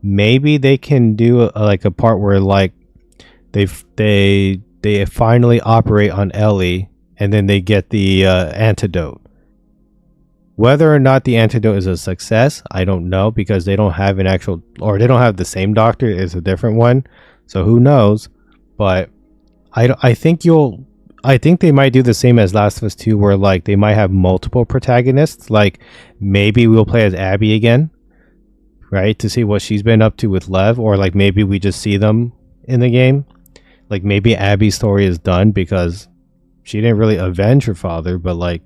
maybe they can do like a part where like they finally operate on Ellie, and then they get the antidote. Whether or not the antidote is a success, I don't know, because they don't have an actual, or they don't have the same doctor. It's a different one, so who knows? But I think they might do the same as Last of Us 2, where like they might have multiple protagonists. Like maybe we'll play as Abby again, right, to see what she's been up to with Lev, or like maybe we just see them in the game. Like maybe Abby's story is done because she didn't really avenge her father, but like,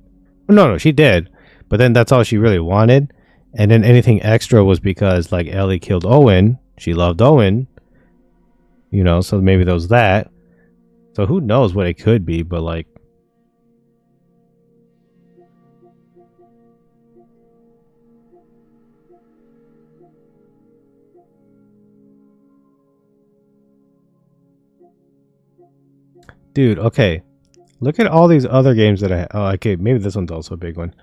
no, she did, but then that's all she really wanted. And then anything extra was because like Ellie killed Owen. She loved Owen, so maybe there was that. So who knows what it could be, but like, dude, okay. Look at all these other games that I... Oh, okay, maybe this one's also a big one.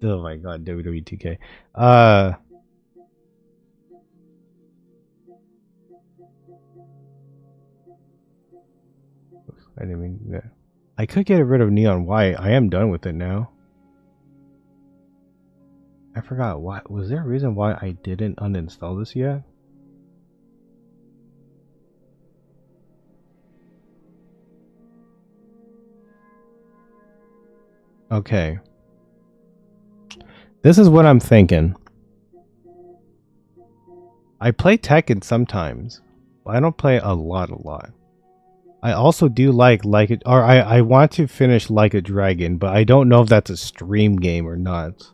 Oh my god, WWE 2K. I didn't mean that. I could get rid of Neon White. I am done with it now. I forgot why. Was there a reason why I didn't uninstall this yet? Okay. This is what I'm thinking. I play Tekken sometimes, but I don't play a lot. I also do like it, or I want to finish Like a Dragon, but I don't know if that's a stream game or not.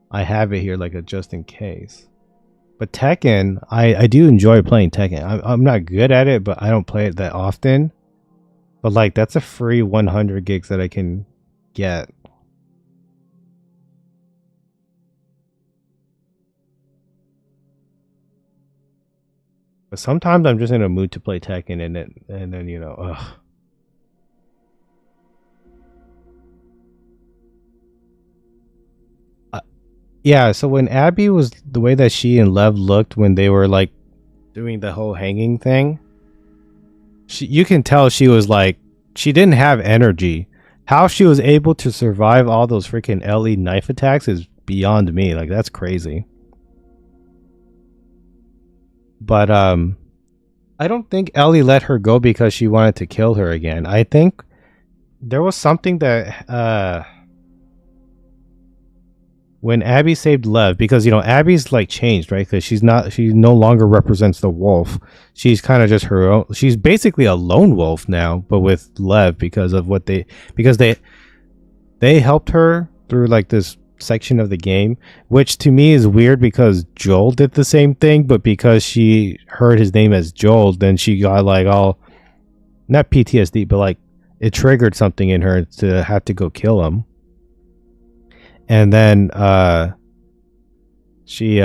I have it here like a just in case. But Tekken, I do enjoy playing Tekken. I'm not good at it, but I don't play it that often. But like that's a free 100 gigs that I can get. But sometimes I'm just in a mood to play Tekken, and then ugh. Yeah, so when Abby was the way that she and Lev looked when they were like doing the whole hanging thing, you can tell she was like, she didn't have energy. How she was able to survive all those freaking LE knife attacks is beyond me. Like that's crazy. But I don't think Ellie let her go because she wanted to kill her again. I think there was something that when Abby saved Lev, because Abby's like changed, right? Because she no longer represents the wolf. She's kind of just her own. She's basically a lone wolf now, but with Lev because they helped her through like this section of the game, which to me is weird because Joel did the same thing, but because she heard his name as Joel, then she got like all, not PTSD, but like it triggered something in her to have to go kill him. And then she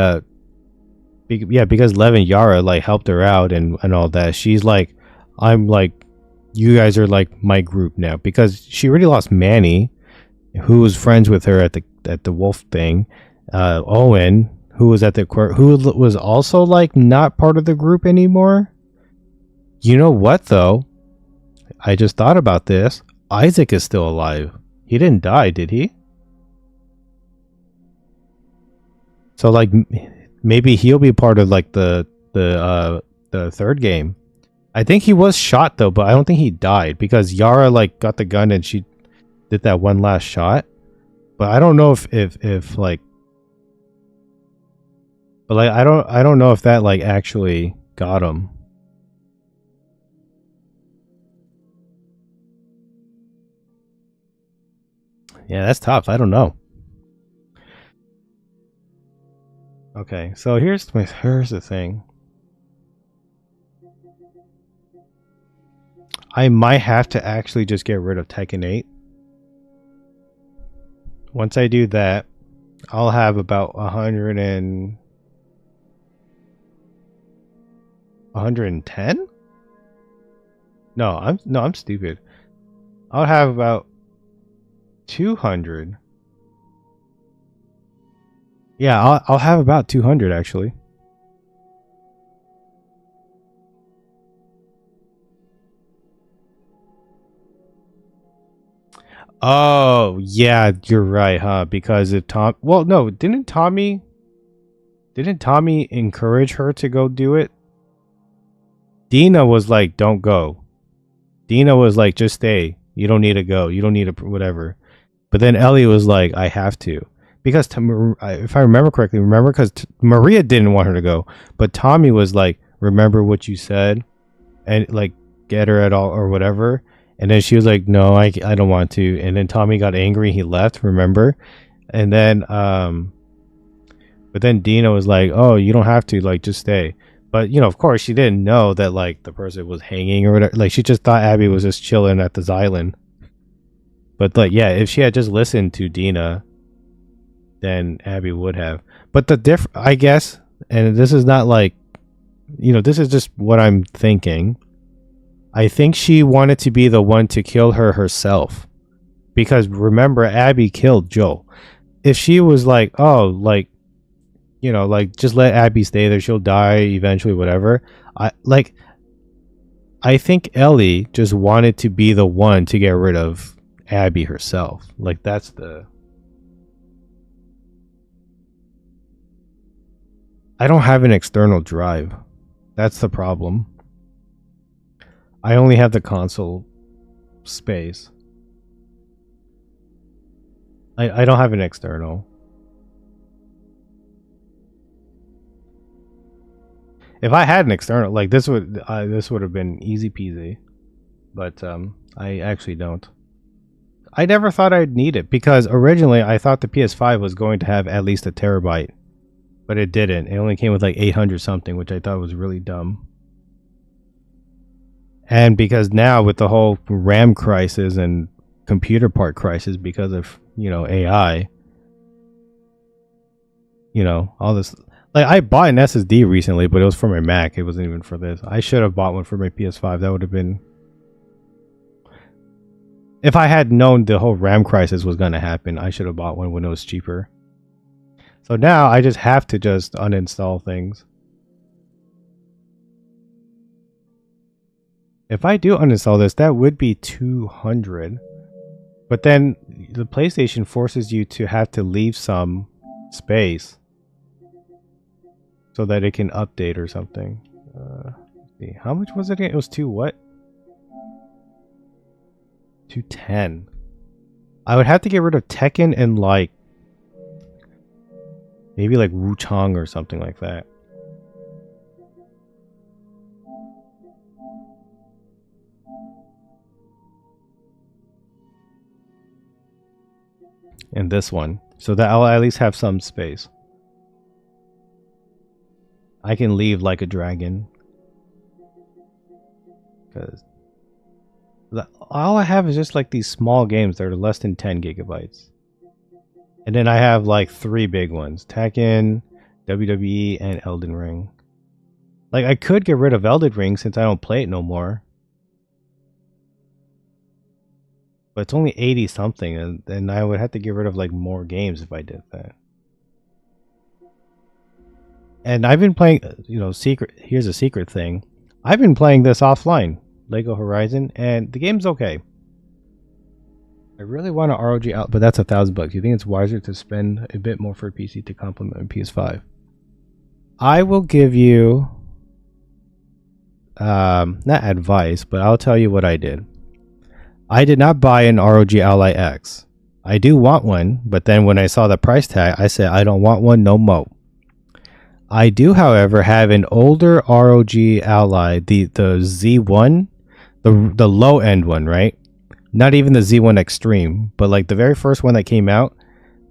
because Lev and Yara like helped her out and all that, she's like, I'm like you guys are like my group now because she already lost Manny, who was friends with her at the wolf thing. Owen, who was at the court, who was also like not part of the group anymore. You know what though? I just thought about this. Isaac is still alive. He didn't die, did he? So like maybe he'll be part of like the third game. I think he was shot though, but I don't think he died because Yara like got the gun and she did that one last shot. But I don't know if like, but like I don't know if that like actually got him. Yeah, that's tough. I don't know. Okay, so here's the thing. I might have to actually just get rid of Tekken 8. Once I do that, I'll have about 110? No, I'm stupid. I'll have about 200. Yeah, I'll have about 200 actually. Oh, yeah, you're right, huh? Because if well, no, didn't Tommy encourage her to go do it? Dina was like, "Don't go." Dina was like, "Just stay. You don't need to go. You don't need to whatever." But then Ellie was like, "I have to." Because if I remember correctly, because Maria didn't want her to go, but Tommy was like, "Remember what you said," and like get her at all or whatever. And then she was like, "No, I don't want to." And then Tommy got angry. He left. Remember? And then but then Dina was like, "Oh, you don't have to. Like, just stay." But you know, of course, she didn't know that like the person was hanging or whatever. Like, she just thought Abby was just chilling at this island. But like, yeah, if she had just listened to Dina, then Abby would have. But the I guess, and this is not like, you know, this is just what I'm thinking. I think she wanted to be the one to kill her herself. Because remember, Abby killed Joel. If she was like, oh, like, you know, like, just let Abby stay there, she'll die eventually, whatever. I think Ellie just wanted to be the one to get rid of Abby herself. Like, that's the... I don't have an external drive. That's the problem. I only have the console space. I don't have an external. If I had an external, like this would have been easy peasy. But I actually don't. I never thought I'd need it because originally I thought the PS5 was going to have at least a terabyte. But it didn't. It only came with like 800 something, which I thought was really dumb. And because now with the whole RAM crisis and computer part crisis because of, you know, AI, you know, all this. Like, I bought an SSD recently, but it was for my Mac. It wasn't even for this. I should have bought one for my PS5. That would have been... If I had known the whole RAM crisis was going to happen, I should have bought one when it was cheaper. So now I just have to just uninstall things. If I do uninstall this, that would be 200. But then the PlayStation forces you to have to leave some space so that it can update or something. Let's see. How much was it again? It was 2 what? 210. I would have to get rid of Tekken and like maybe like Wuchang or something like that. And this one. So that I'll at least have some space. I can leave like a dragon. Because all I have is just like these small games that are less than 10 gigabytes. And then I have like 3 big ones. Tekken, WWE, and Elden Ring. Like, I could get rid of Elden Ring since I don't play it no more. but it's only 80 something, and I would have to get rid of like more games if I did that. And I've been playing, secret. Here's a secret thing. I've been playing this offline, Lego Horizon, and the game's okay. I really want an ROG out, but that's $1,000. You think it's wiser to spend a bit more for a PC to complement a PS5? I will give you, not advice, but I'll tell you what I did. I did not buy an ROG Ally X. I do want one, but then when I saw the price tag, I said I don't want one no more. I do, however, have an older ROG Ally, the Z1, the low end one, right? Not even the Z1 Extreme, but like the very first one that came out.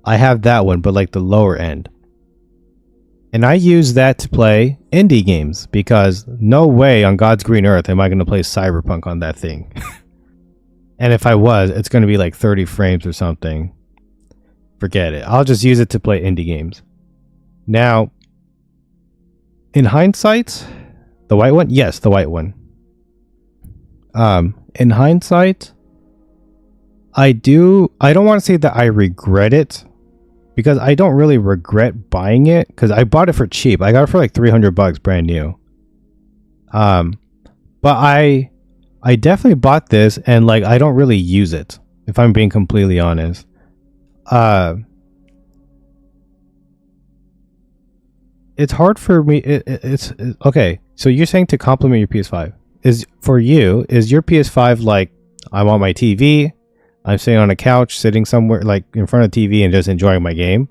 I have that one, but like the lower end. And I use that to play indie games because no way on God's green earth am I going to play Cyberpunk on that thing. And if I was, it's going to be like 30 frames or something. Forget it. I'll just use it to play indie games. Now, in hindsight, the white one? Yes, the white one. In hindsight, I don't want to say that I regret it, because I don't really regret buying it, because I bought it for cheap. I got it for like $300 brand new. But I definitely bought this, and like I don't really use it, if I'm being completely honest. It's hard for me. It's okay. So you're saying to complement your PS5 is your PS5 like, I want my TV, I'm sitting on a couch, sitting somewhere like in front of TV and just enjoying my game?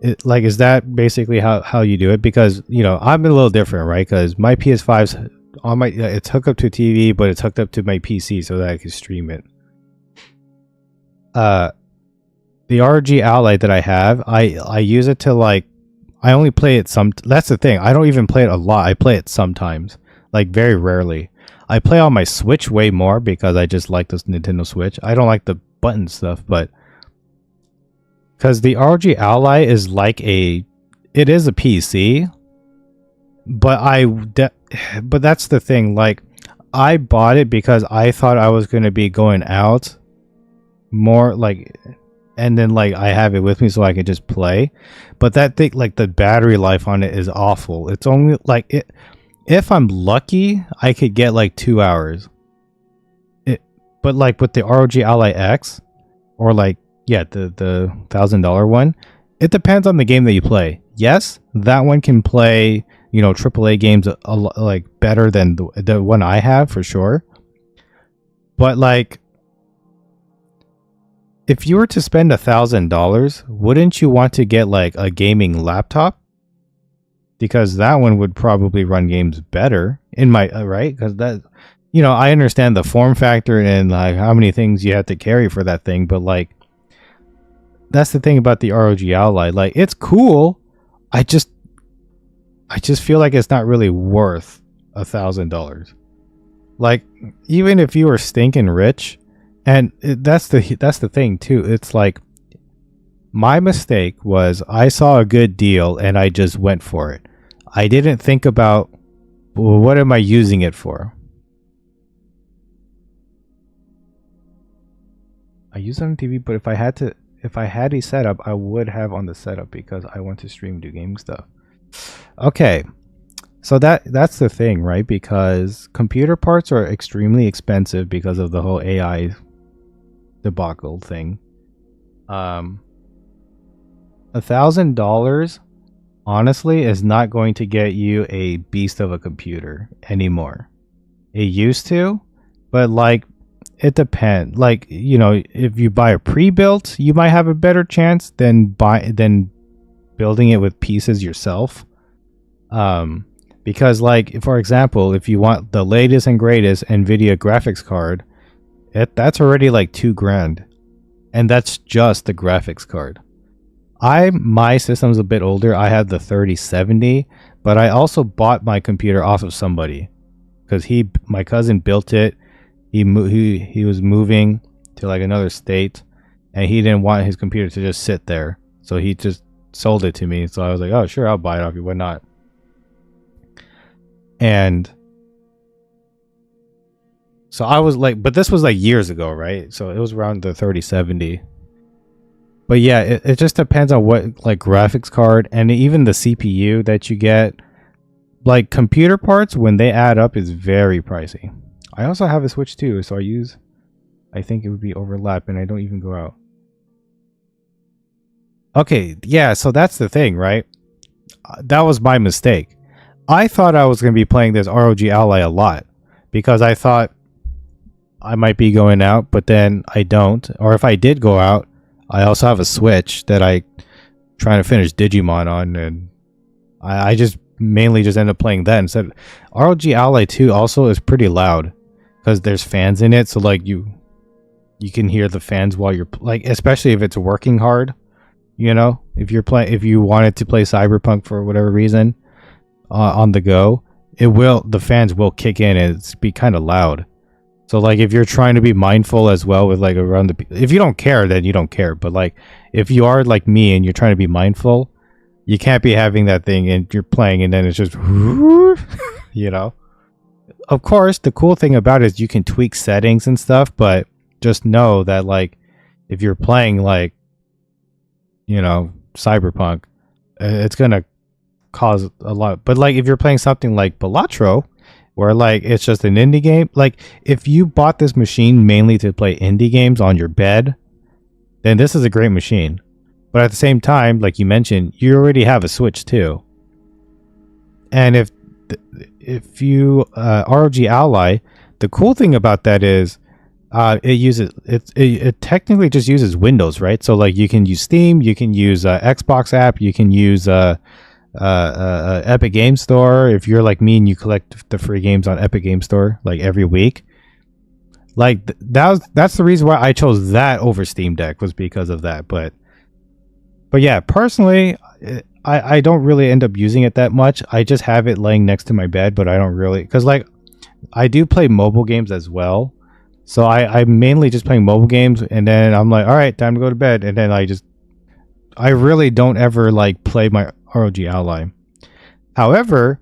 Is that basically how you do it? Because I'm a little different, right? Because my PS5's on it's hooked up to TV, but it's hooked up to my PC so that I can stream it. The ROG Ally that I have, I use it to like, I only play it that's the thing. I don't even play it a lot. I play it sometimes, like very rarely. I play on my Switch way more because I just like this Nintendo Switch. I don't like the button stuff, but because the ROG Ally is like it is a PC, but but that's the thing. Like, I bought it because I thought I was going to be going out more, like, and then like I have it with me so I can just play. But that thing, like the battery life on it is awful. It's only like if I'm lucky, I could get like 2 hours. But like with the ROG Ally X, or like the $1,000 one, it depends on the game that you play. Yes, that one can play AAA games like better than the one I have for sure. But like, if you were to spend $1,000, wouldn't you want to get like a gaming laptop? Because that one would probably run games better in my right? Because that, I understand the form factor and like how many things you have to carry for that thing, but like, that's the thing about the ROG Ally. Like, it's cool. I just feel like it's not really worth $1,000. Like, even if you were stinking rich. And that's the thing too. It's like, my mistake was I saw a good deal and I just went for it. I didn't think about, well, what am I using it for? I use it on TV, but if I had a setup, I would have on the setup because I want to stream, do game stuff. Okay. So that's the thing, right? Because computer parts are extremely expensive because of the whole AI debacle thing. $1,000 honestly is not going to get you a beast of a computer anymore. It used to, but like, it depends. Like, if you buy a pre-built, you might have a better chance than building it with pieces yourself. Because like, for example, if you want the latest and greatest NVIDIA graphics card, that's already like $2,000, and that's just the graphics card. My system's a bit older. I have the 3070, but I also bought my computer off of somebody because my cousin built it. He was moving to like another state, and he didn't want his computer to just sit there, so he just sold it to me. So I was like, oh sure, I'll buy it off you. Why not? And So I was like, but this was like years ago, right? So it was around the 3070. But yeah, it just depends on what like graphics card and even the CPU that you get. Like computer parts, when they add up, is very pricey. I also have a Switch too, so I think it would be overlap, and I don't even go out. Okay, yeah, so that's the thing, right? That was my mistake. I thought I was going to be playing this ROG Ally a lot because I thought I might be going out, but then I don't. Or if I did go out, I also have a Switch that I trying to finish Digimon on, and I just mainly just end up playing that instead. ROG Ally 2 also is pretty loud because there's fans in it, so like you can hear the fans while you're like, especially if it's working hard. You know, if you wanted to play Cyberpunk for whatever reason on the go, the fans will kick in and it's be kind of loud. So like if you're trying to be mindful as well with like around if you don't care, then you don't care. But like if you are like me and you're trying to be mindful, you can't be having that thing and you're playing and then it's just, you know. Of course, the cool thing about it is you can tweak settings and stuff, but just know that like if you're playing like, you know, Cyberpunk, it's gonna cause a lot. But like if you're playing something like Balatro, where like it's just an indie game, like if you bought this machine mainly to play indie games on your bed, then this is a great machine. But at the same time, like you mentioned, you already have a Switch too. And if you ROG Ally, the cool thing about that is it technically just uses Windows, right? So like you can use Steam, you can use Xbox app, you can use Epic Game Store. If you're like me and you collect the free games on Epic Game Store like every week, like that's the reason why I chose that over Steam Deck, was because of that. But yeah, personally, I don't really end up using it that much. I just have it laying next to my bed, but I don't really, because like I do play mobile games as well. So I'm mainly just playing mobile games, and then I'm like, all right, time to go to bed. And then I really don't ever like play my ROG Ally. However,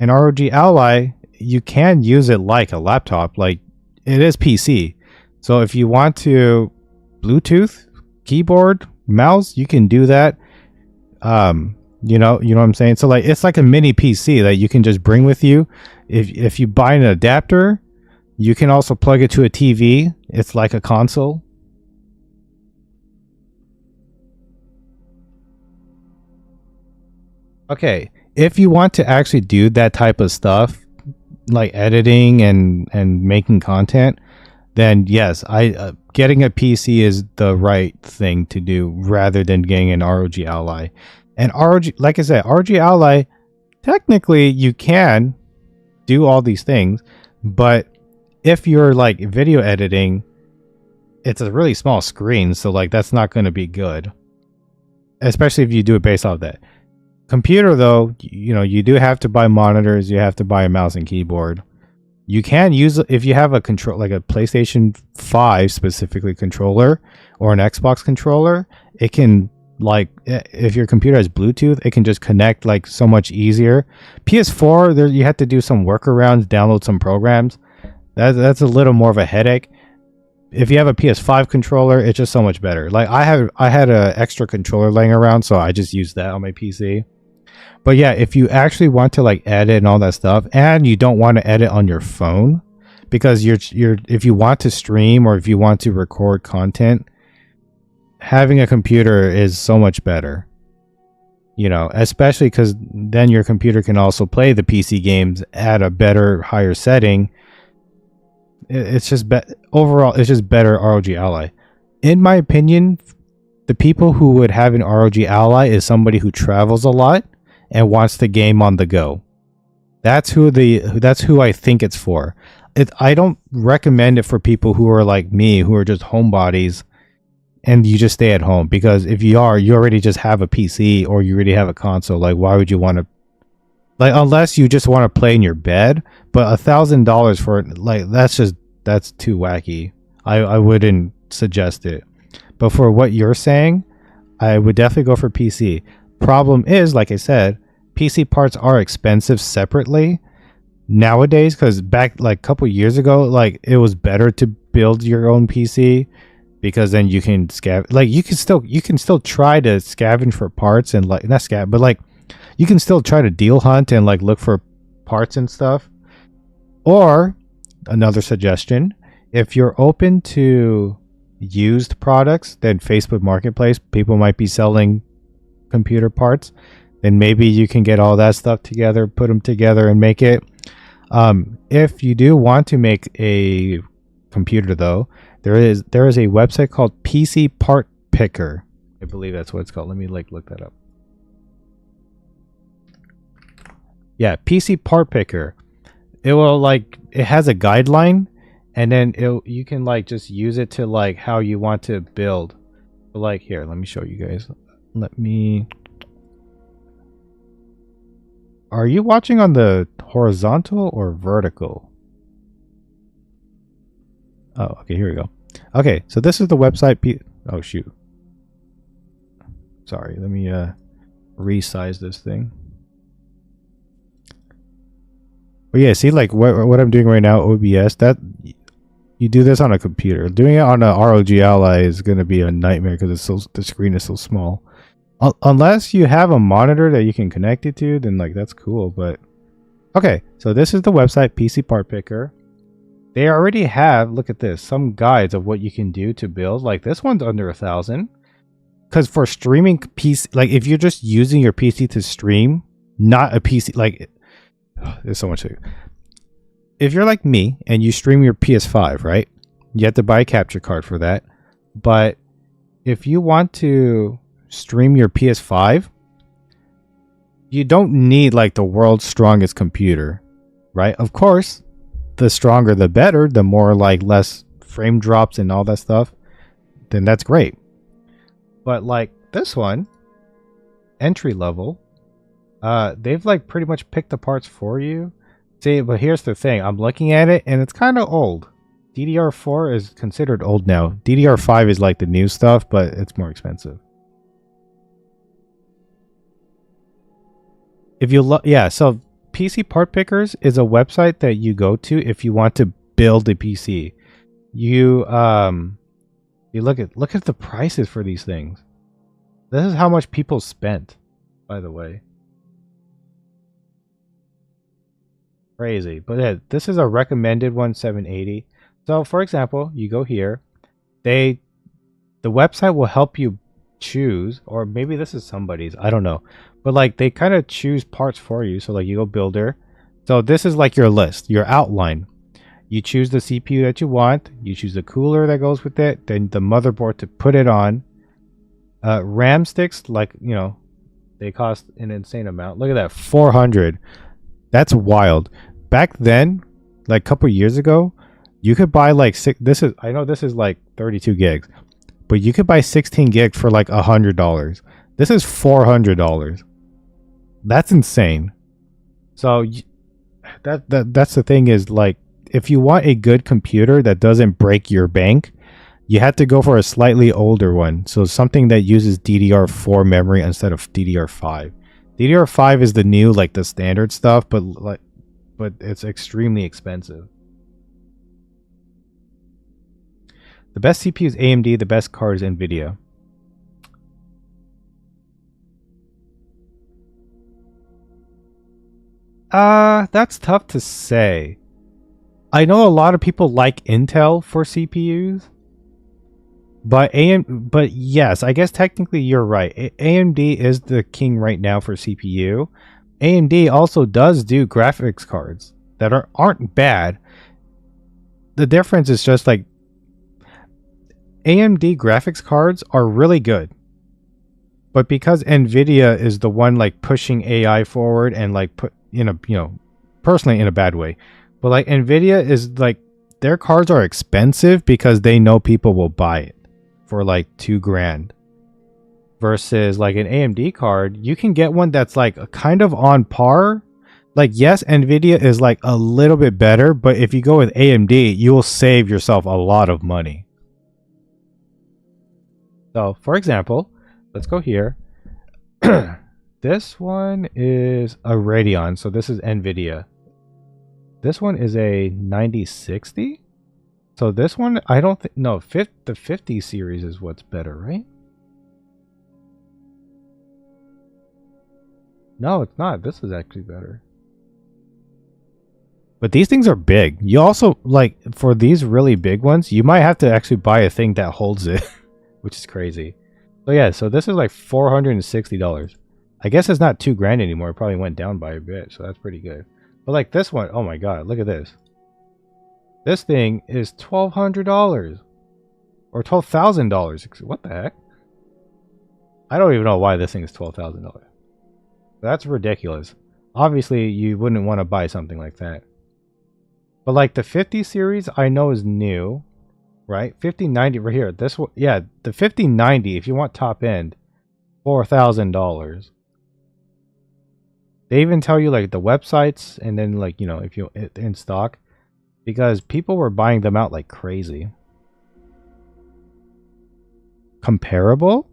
in ROG Ally, you can use it like a laptop. Like it is PC. So if you want to Bluetooth, keyboard, mouse, you can do that. You know what I'm saying? So like it's like a mini PC that you can just bring with you. If you buy an adapter, you can also plug it to a TV. It's like a console. Okay, if you want to actually do that type of stuff, like editing and making content, then yes, getting a PC is the right thing to do rather than getting an ROG Ally. And ROG, like I said, ROG Ally, technically you can do all these things, but if you're like video editing, it's a really small screen, so like that's not going to be good, especially if you do it based off that. Computer though, you know, you do have to buy monitors, you have to buy a mouse and keyboard. You can use, if you have a control, like a PlayStation 5 specifically controller or an Xbox controller, it can, like, if your computer has Bluetooth, it can just connect like so much easier. PS4, there you have to do some workarounds, download some programs. That's a little more of a headache. If you have a PS5 controller, it's just so much better. Like I had an extra controller laying around, so I just used that on my PC. But yeah, if you actually want to like edit and all that stuff, and you don't want to edit on your phone, because if you want to stream or if you want to record content, having a computer is so much better. You know, especially because then your computer can also play the PC games at a better, higher setting. It's just overall, it's just better ROG Ally. In my opinion, the people who would have an ROG Ally is somebody who travels a lot and wants the game on the go. That's who I think it's for. I don't recommend it for people who are like me, who are just homebodies and you just stay at home, because if you already just have a PC or you already have a console. Like why would you want to, like, unless you just want to play in your bed? But $1,000 for it, like, that's too wacky. I wouldn't suggest it. But for what you're saying, I would definitely go for PC. Problem is, like I said, PC parts are expensive separately. nowadays, because back like a couple years ago, like it was better to build your own PC because then you can like you can still try to scavenge for parts and like not scav but like you can still try to deal hunt and like look for parts and stuff. Or another suggestion, if you're open to used products, then Facebook Marketplace, people might be selling computer parts, then maybe you can get all that stuff together, put them together and make it. If you do want to make a computer though, there is a website called PC Part Picker. I believe that's what it's called. Let me like look that up. Yeah, PC Part Picker. It will like it has a guideline, and then you can like just use it to like how you want to build. But like here, let me show you guys. Are you watching on the horizontal or vertical? Oh, okay, here we go. Okay, so this is the website. Oh shoot. Sorry, let me resize this thing. But yeah, see like what I'm doing right now, OBS, that you do this on a computer. Doing it on a ROG Ally is going to be a nightmare because it's so the screen is so small. Unless you have a monitor that you can connect it to, then like that's cool. But okay, so this is the website PC Part Picker. They already have, look at this, some guides of what you can do to build. Like this one's under 1,000. Because for streaming PC, like if you're just using your PC to stream, not a PC, like there's so much. If you're like me and you stream your PS5, right? You have to buy a capture card for that. But if you want to stream your PS5, you don't need like the world's strongest computer, right? Of course, the stronger the better, the more like less frame drops and all that stuff, then that's great. But like this one, entry level, they've like pretty much picked the parts for you. See, but here's the thing, I'm looking at it and it's kind of old. DDR4 is considered old now. DDR5 is like the new stuff, but it's more expensive. If you yeah, so PC Part Pickers is a website that you go to if you want to build a PC. You look at the prices for these things. This is how much people spent, by the way. Crazy. But yeah, this is a recommended one, 780. So for example, you go here, the website will help you choose, or maybe this is somebody's, I don't know, but like they kind of choose parts for you. So like you go builder, so this is like your list, your outline. You choose the CPU that you want, you choose the cooler that goes with it, then the motherboard to put it on. RAM sticks, like, you know, they cost an insane amount. Look at that, 400. That's wild. Back then, like a couple years ago, you could buy like I know this is like 32 gigs, but you could buy 16 gigs for like $100. This is $400. That's insane. So that's the thing is, like, if you want a good computer that doesn't break your bank, you have to go for a slightly older one. So something that uses DDR4 memory instead of DDR5. DDR5 is the new, like the standard stuff, but it's extremely expensive. The best CPU is AMD, the best card is NVIDIA. That's tough to say. I know a lot of people like Intel for CPUs. But yes, I guess technically you're right. AMD is the king right now for CPU. AMD also does do graphics cards that aren't bad. The difference is just like AMD graphics cards are really good. But because Nvidia is the one like pushing AI forward and like put in a, you know, personally in a bad way. But like Nvidia is like, their cards are expensive because they know people will buy it for like $2,000. Versus like an AMD card, you can get one that's like kind of on par. Like, yes, Nvidia is like a little bit better, but if you go with AMD, you will save yourself a lot of money. So, for example, let's go here. This one is a Radeon, so this is Nvidia. This one is a 9060. So this one, I don't think, no, the 50 series is what's better, right? No, it's not. This is actually better. But these things are big. You also, like, for these really big ones, you might have to actually buy a thing that holds it, which is crazy. So yeah, so this is like $460. I guess it's not $2,000 anymore. It probably went down by a bit, so that's pretty good. But like this one, oh my god, look at this. This thing is $1,200 or $12,000. What the heck? I don't even know why this thing is $12,000. That's ridiculous. Obviously, you wouldn't want to buy something like that. But like the 50 series, I know is new, right? 5090 right here. This one, yeah, the 5090. If you want top end, $4,000. They even tell you like the websites, and then like, you know, if you in stock, because people were buying them out like crazy. Comparable?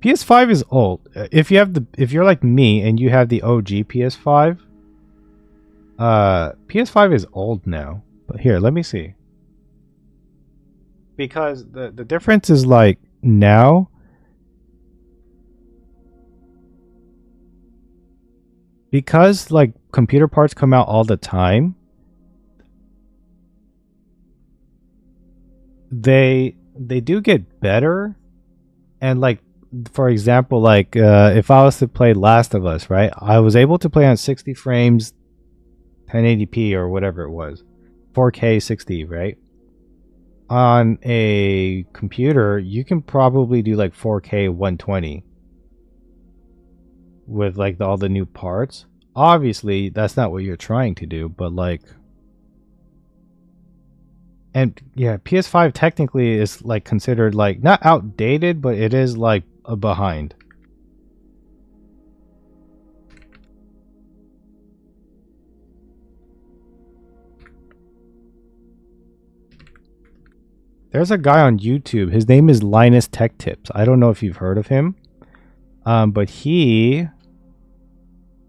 PS5 is old. If you're like me and you have the OG PS5, PS5 is old now. But here, let me see. Because the difference is like now, because like computer parts come out all the time, they do get better. And like, for example, like if I was to play Last of Us, right? I was able to play on 60 frames, 1080p or whatever it was, 4K 60, right? On a computer, you can probably do like 4K 120 with like all the new parts. Obviously, that's not what you're trying to do, but like, and yeah, PS5 technically is like considered like not outdated, but it is like a behind. There's a guy on YouTube. His name is Linus Tech Tips. I don't know if you've heard of him, but he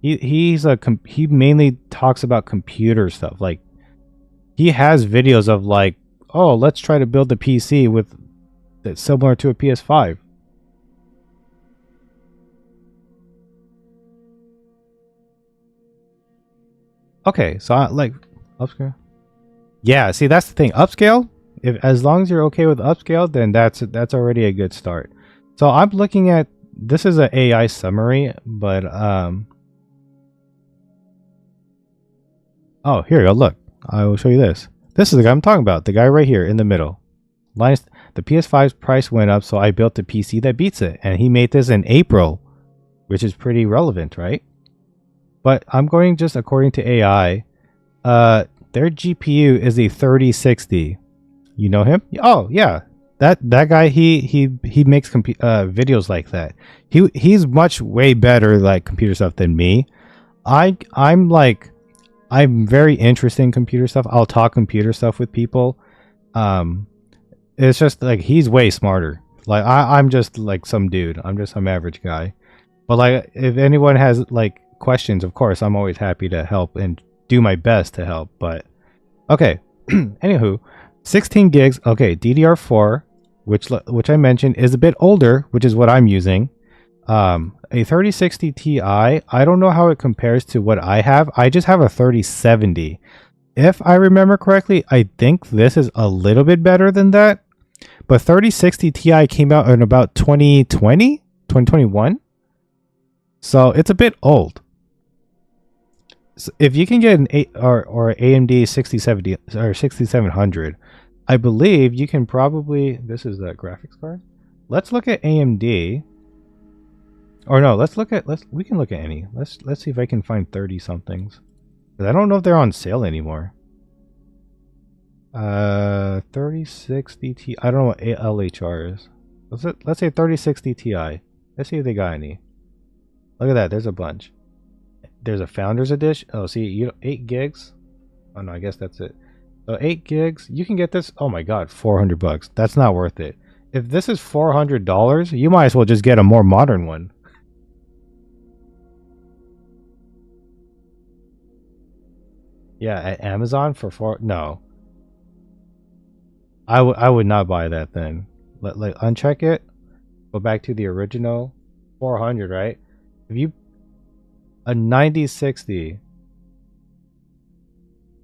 mainly talks about computer stuff. Like he has videos of like, oh, let's try to build a PC with that's similar to a PS5. Okay, so like upscale. Yeah, see that's the thing. Upscale, if as long as you're okay with upscale, then that's already a good start. So I'm looking at this is an AI summary, but oh, here you go. Look, I will show you this. This is the guy I'm talking about. The guy right here in the middle. Linus, the PS5's price went up, so I built a PC that beats it, and he made this in April, which is pretty relevant, right? But I'm going just according to AI. Their GPU is a 3060. You know him? Oh yeah, that guy. He makes videos like that. He's much way better like computer stuff than me. I'm very interested in computer stuff. I'll talk computer stuff with people. It's just like he's way smarter. Like I'm just like some dude. I'm just some average guy. But like if anyone has like questions, of course I'm always happy to help and do my best to help. But okay, anywho, 16 gigs. Okay, DDR4, which I mentioned is a bit older, which is what I'm using. A 3060 Ti. I don't know how it compares to what I have. I just have a 3070. If I remember correctly, I think this is a little bit better than that. But 3060 Ti came out in about 2020, 2021. So it's a bit old. So if you can get an or AMD 6070 or 6700, I believe you can probably. This is the graphics card. Let's look at AMD. Or no, we can look at any. Let's see if I can find 30 somethings. I don't know if they're on sale anymore. 3060 Ti. I don't know what LHR is. Let's say 3060 Ti. Let's see if they got any. Look at that. There's a bunch. There's a Founders Edition. Oh, see, 8 gigs. Oh no, I guess that's it. So 8 gigs. You can get this. Oh my god, $400. That's not worth it. If this is $400, you might as well just get a more modern one. Yeah, at Amazon for 4. No, I would not buy that then. Like uncheck it. Go back to the original 400, right? If you a 9060,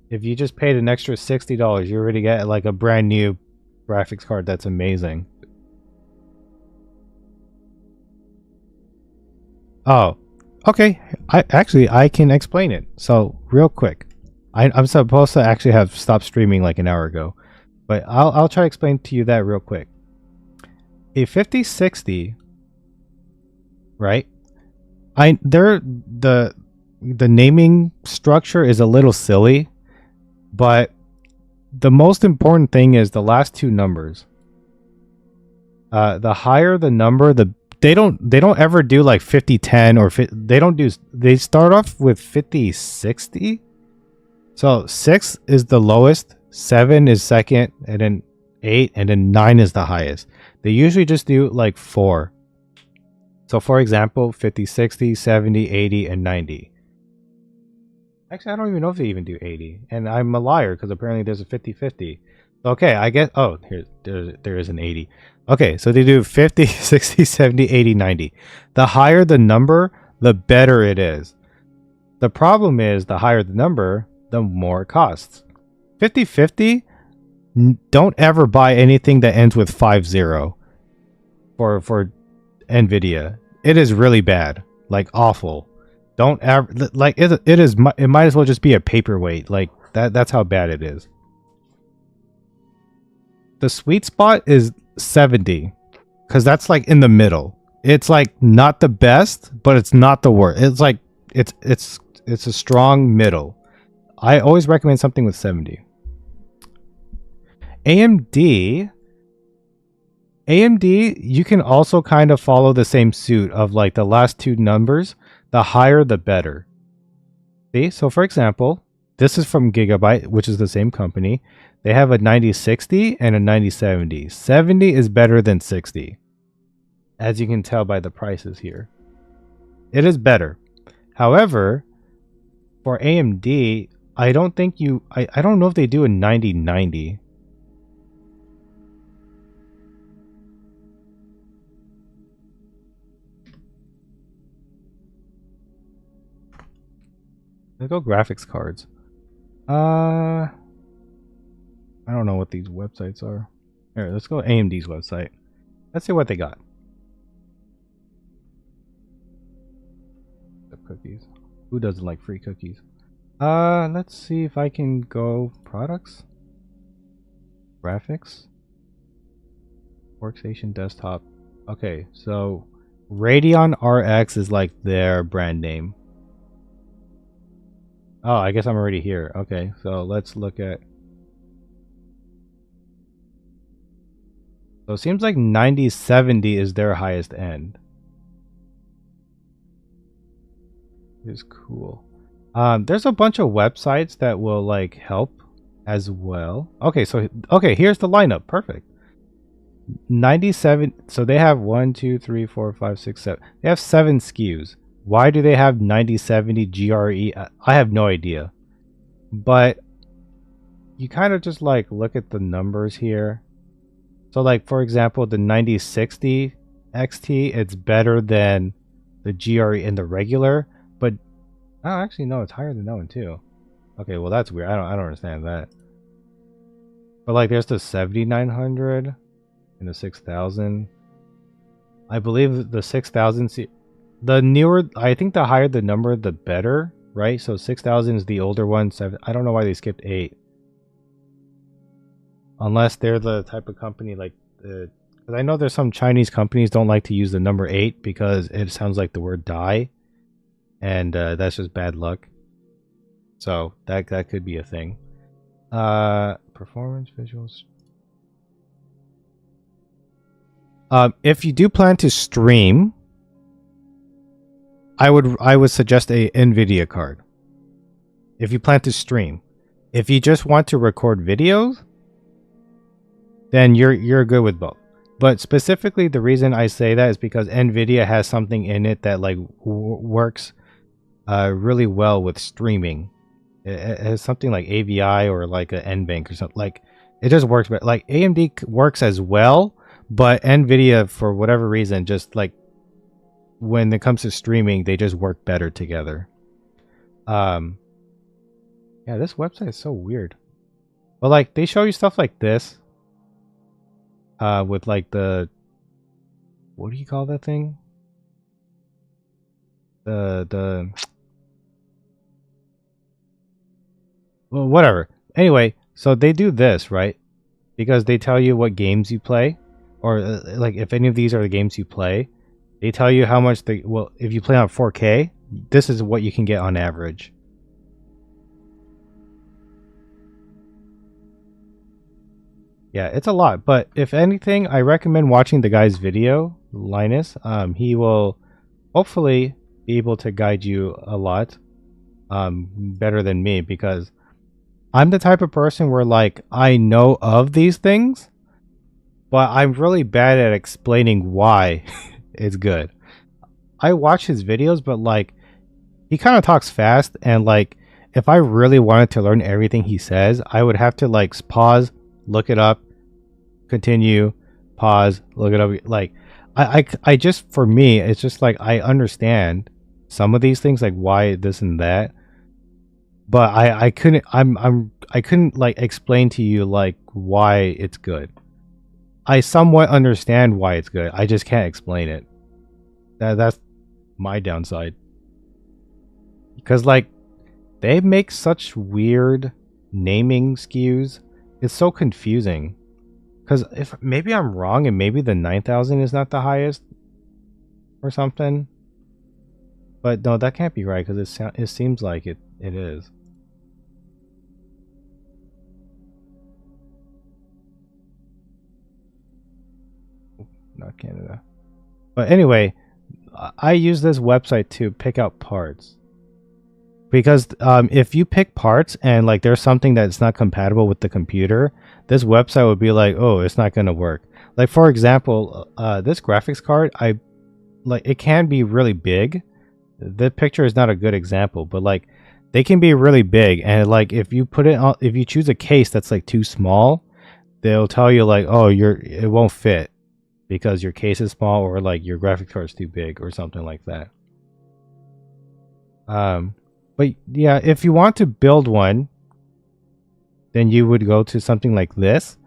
if you just paid an extra $60, you already get like a brand new graphics card that's amazing. Oh, okay. I can explain it. So real quick, I'm supposed to actually have stopped streaming like an hour ago, but I'll try to explain to you that real quick. A 5060, right? The naming structure is a little silly, but the most important thing is the last two numbers. The higher the number, they don't ever do like 5010 or they start off with 5060. So 6 is the lowest, 7 is second, and then 8, and then 9 is the highest. They usually just do like 4. So for example, 50, 60, 70, 80, and 90. Actually, I don't even know if they even do 80. And I'm a liar because apparently there's a 50-50. Okay, I guess... Oh, there is an 80. Okay, so they do 50, 60, 70, 80, 90. The higher the number, the better it is. The problem is the higher the number, the more it costs. 50-50, don't ever buy anything that ends with 50 for NVIDIA. It is really bad. Like, awful. Don't ever... Like, it might as well just be a paperweight. Like, that's how bad it is. The sweet spot is 70. Because that's, like, in the middle. It's, like, not the best, but it's not the worst. It's, like... It's a strong middle. I always recommend something with 70. AMD, you can also kind of follow the same suit of like the last two numbers. The higher, the better. See? So for example, this is from Gigabyte, which is the same company. They have a 9060 and a 9070. 70 is better than 60. As you can tell by the prices here. It is better. However, for AMD, I don't think I don't know if they do a 9090. Let's go graphics cards. I don't know what these websites are. Here, let's go AMD's website. Let's see what they got. The cookies. Who doesn't like free cookies? Let's see if I can go products. Graphics. Workstation desktop. Okay, so Radeon RX is like their brand name. Oh, I guess I'm already here. Okay, so let's look at... So it seems like 9070 is their highest end. Is cool. There's a bunch of websites that will like help as well. Okay, so here's the lineup. Perfect. 97. So they have 1, 2, 3, 4, 5, 6, 7. They have 7 SKUs. Why do they have 9070 GRE? I have no idea. But you kind of just like look at the numbers here. So like for example, the 9060 XT, it's better than the GRE and the regular, but oh, actually no, it's higher than that one too. Okay, well that's weird. I don't understand that. But like there's the 7900 and the 6000. I believe the 6000, the newer, I think the higher the number the better, right? So 6000 is the older one. I don't know why they skipped 8. Unless they're the type of company like, because I know there's some Chinese companies don't like to use the number 8 because it sounds like the word die, and that's just bad luck. So that could be a thing. Performance visuals. If you do plan to stream, I would suggest a NVIDIA card. If you plan to stream, if you just want to record videos, then you're good with both. But specifically, the reason I say that is because NVIDIA has something in it that like works really well with streaming. It has something like AVI or like a NVENC or something. Like it just works, but like AMD works as well, but Nvidia for whatever reason just like when it comes to streaming, they just work better together. Um, yeah, this website is so weird. But like they show you stuff like this, with like the what do you call that thing? The well, whatever. Anyway, so they do this right because they tell you what games you play, or like if any of these are the games you play, they tell you how much they. Well, if you play on 4K, this is what you can get on average. Yeah, it's a lot, but if anything, I recommend watching the guy's video, Linus. He will hopefully be able to guide you a lot better than me because I'm the type of person where like I know of these things, but I'm really bad at explaining why it's good. I watch his videos, but like he kind of talks fast and like if I really wanted to learn everything he says, I would have to like pause, look it up, continue, pause, look it up. Like I just for me, it's just like I understand some of these things, like why this and that, but I couldn't I couldn't like explain to you like why it's good. I somewhat understand why it's good. I just can't explain it. That's my downside. Because like they make such weird naming skews. It's so confusing. Because if maybe I'm wrong and maybe the 9000 is not the highest or something. But no, that can't be right because it seems like it is. Not Canada. But anyway, I use this website to pick out parts. Because if you pick parts and like there's something that's not compatible with the computer, this website would be like, oh, it's not going to work. Like for example, this graphics card, I like it can be really big. The picture is not a good example, but like they can be really big, and like if you put it on, if you choose a case that's like too small, they'll tell you like, oh, it won't fit because your case is small or like your graphics card is too big or something like that. But yeah, if you want to build one, then you would go to something like this.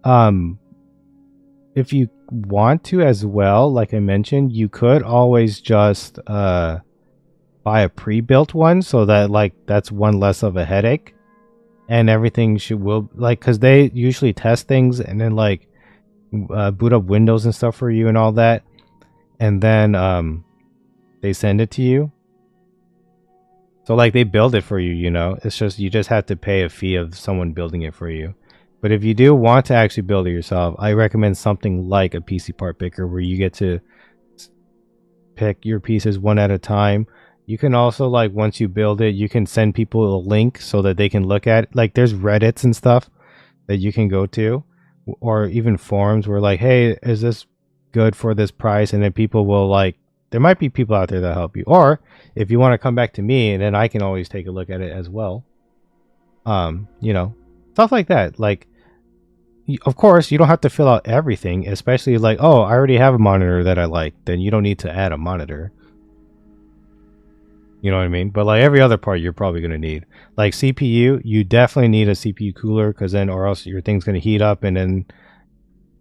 If you want to as well, like I mentioned, you could always just buy a pre-built one so that like that's one less of a headache, and everything will like because they usually test things and then like boot up Windows and stuff for you and all that, and then they send it to you. So like they build it for you, you know. It's just you just have to pay a fee of someone building it for you. But if you do want to actually build it yourself, I recommend something like a PC part picker where you get to pick your pieces one at a time. You can also like once you build it, you can send people a link so that they can look at it. Like there's Reddits and stuff that you can go to, or even forums where like, hey, is this good for this price? And then people will like there might be people out there that help you. Or if you want to come back to me, then I can always take a look at it as well. You know, stuff like that. Like, of course, you don't have to fill out everything, especially like, oh, I already have a monitor that I like. Then you don't need to add a monitor. You know what I mean? But like every other part, you're probably going to need. Like CPU, you definitely need a CPU cooler because then, or else your thing's going to heat up and then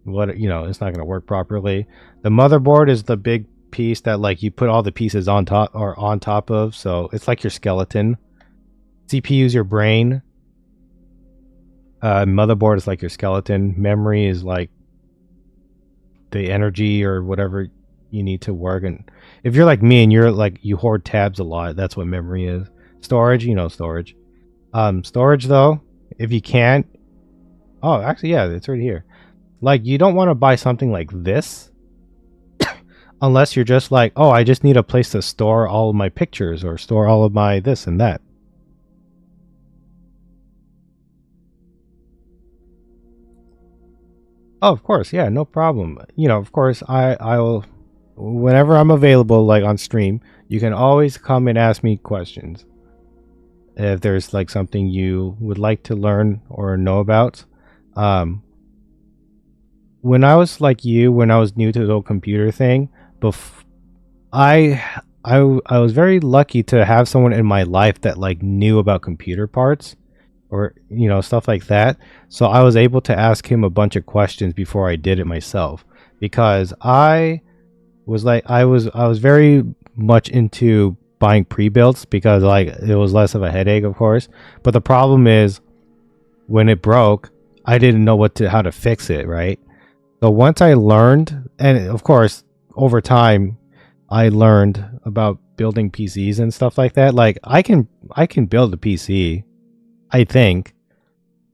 what, you know, it's not going to work properly. The motherboard is the big piece that like you put all the pieces on top or on top of, so it's like your skeleton. CPU is your brain. Motherboard is like your skeleton. Memory is like the energy or whatever you need to work. And if you're like me and you're like you hoard tabs a lot, that's what memory is. Storage, you know, storage. Storage though, if you can't, oh, actually, yeah, it's right here. Like you don't want to buy something like this unless you're just like, oh, I just need a place to store all of my pictures or store all of my this and that. Oh, of course, yeah, no problem. You know, of course, I will, whenever I'm available, like on stream, you can always come and ask me questions. if there's like something you would like to learn or know about. When I was like you, when I was new to the whole computer thing, I I was very lucky to have someone in my life that like knew about computer parts or stuff like that. So I was able to ask him a bunch of questions before I did it myself because I was very much into buying pre-builds because like it was less of a headache, of course. But the problem is when it broke, I didn't know how to fix it, right? So once I learned, and of course over time I learned about building PCs and stuff like that. Like I can build a PC. I think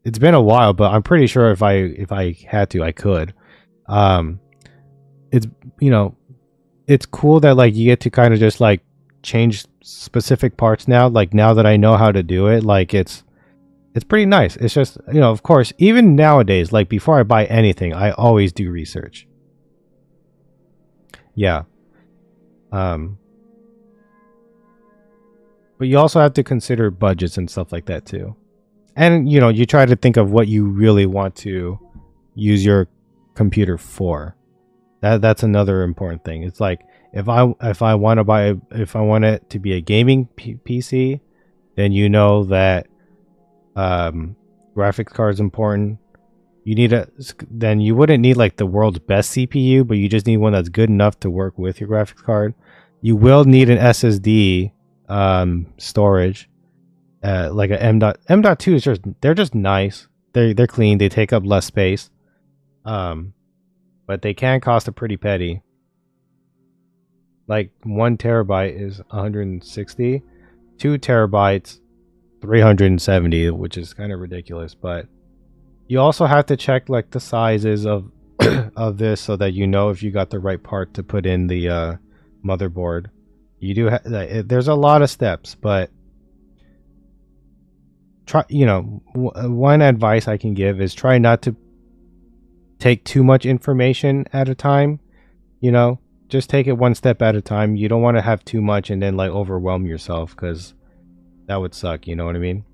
it's been a while, but I'm pretty sure if I had to, I could. Um, it's you know it's cool that like you get to kind of just like change specific parts now. Like now that I know how to do it, like it's pretty nice. It's just of course, even nowadays, like before I buy anything, I always do research. Yeah. Um, but you also have to consider budgets and stuff like that too. And you try to think of what you really want to use your computer for. That's another important thing. It's like if I want it to be a gaming PC, then you know that graphics card is important. Then you wouldn't need like the world's best CPU, but you just need one that's good enough to work with your graphics card. You will need an SSD storage, like a M.2 is they're just nice. They're clean. They take up less space, but they can cost a pretty penny. Like 1 terabyte is 160, 2 terabytes 370, which is kind of ridiculous. But you also have to check like the sizes of of this so that you know if you got the right part to put in the motherboard. You do there's a lot of steps, but try one advice I can give is try not to take too much information at a time. Just take it one step at a time. You don't want to have too much and then like overwhelm yourself, because that would suck, you know what I mean?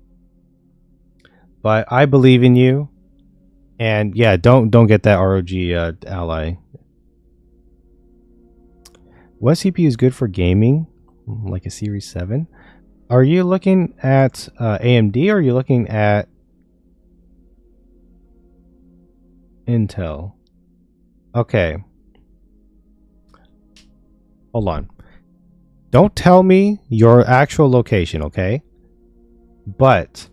But I believe in you. And yeah, don't get that ROG Ally. What CPU is good for gaming? Like a Series 7? Are you looking at AMD or are you looking at Intel? Okay. Hold on. Don't tell me your actual location, okay? But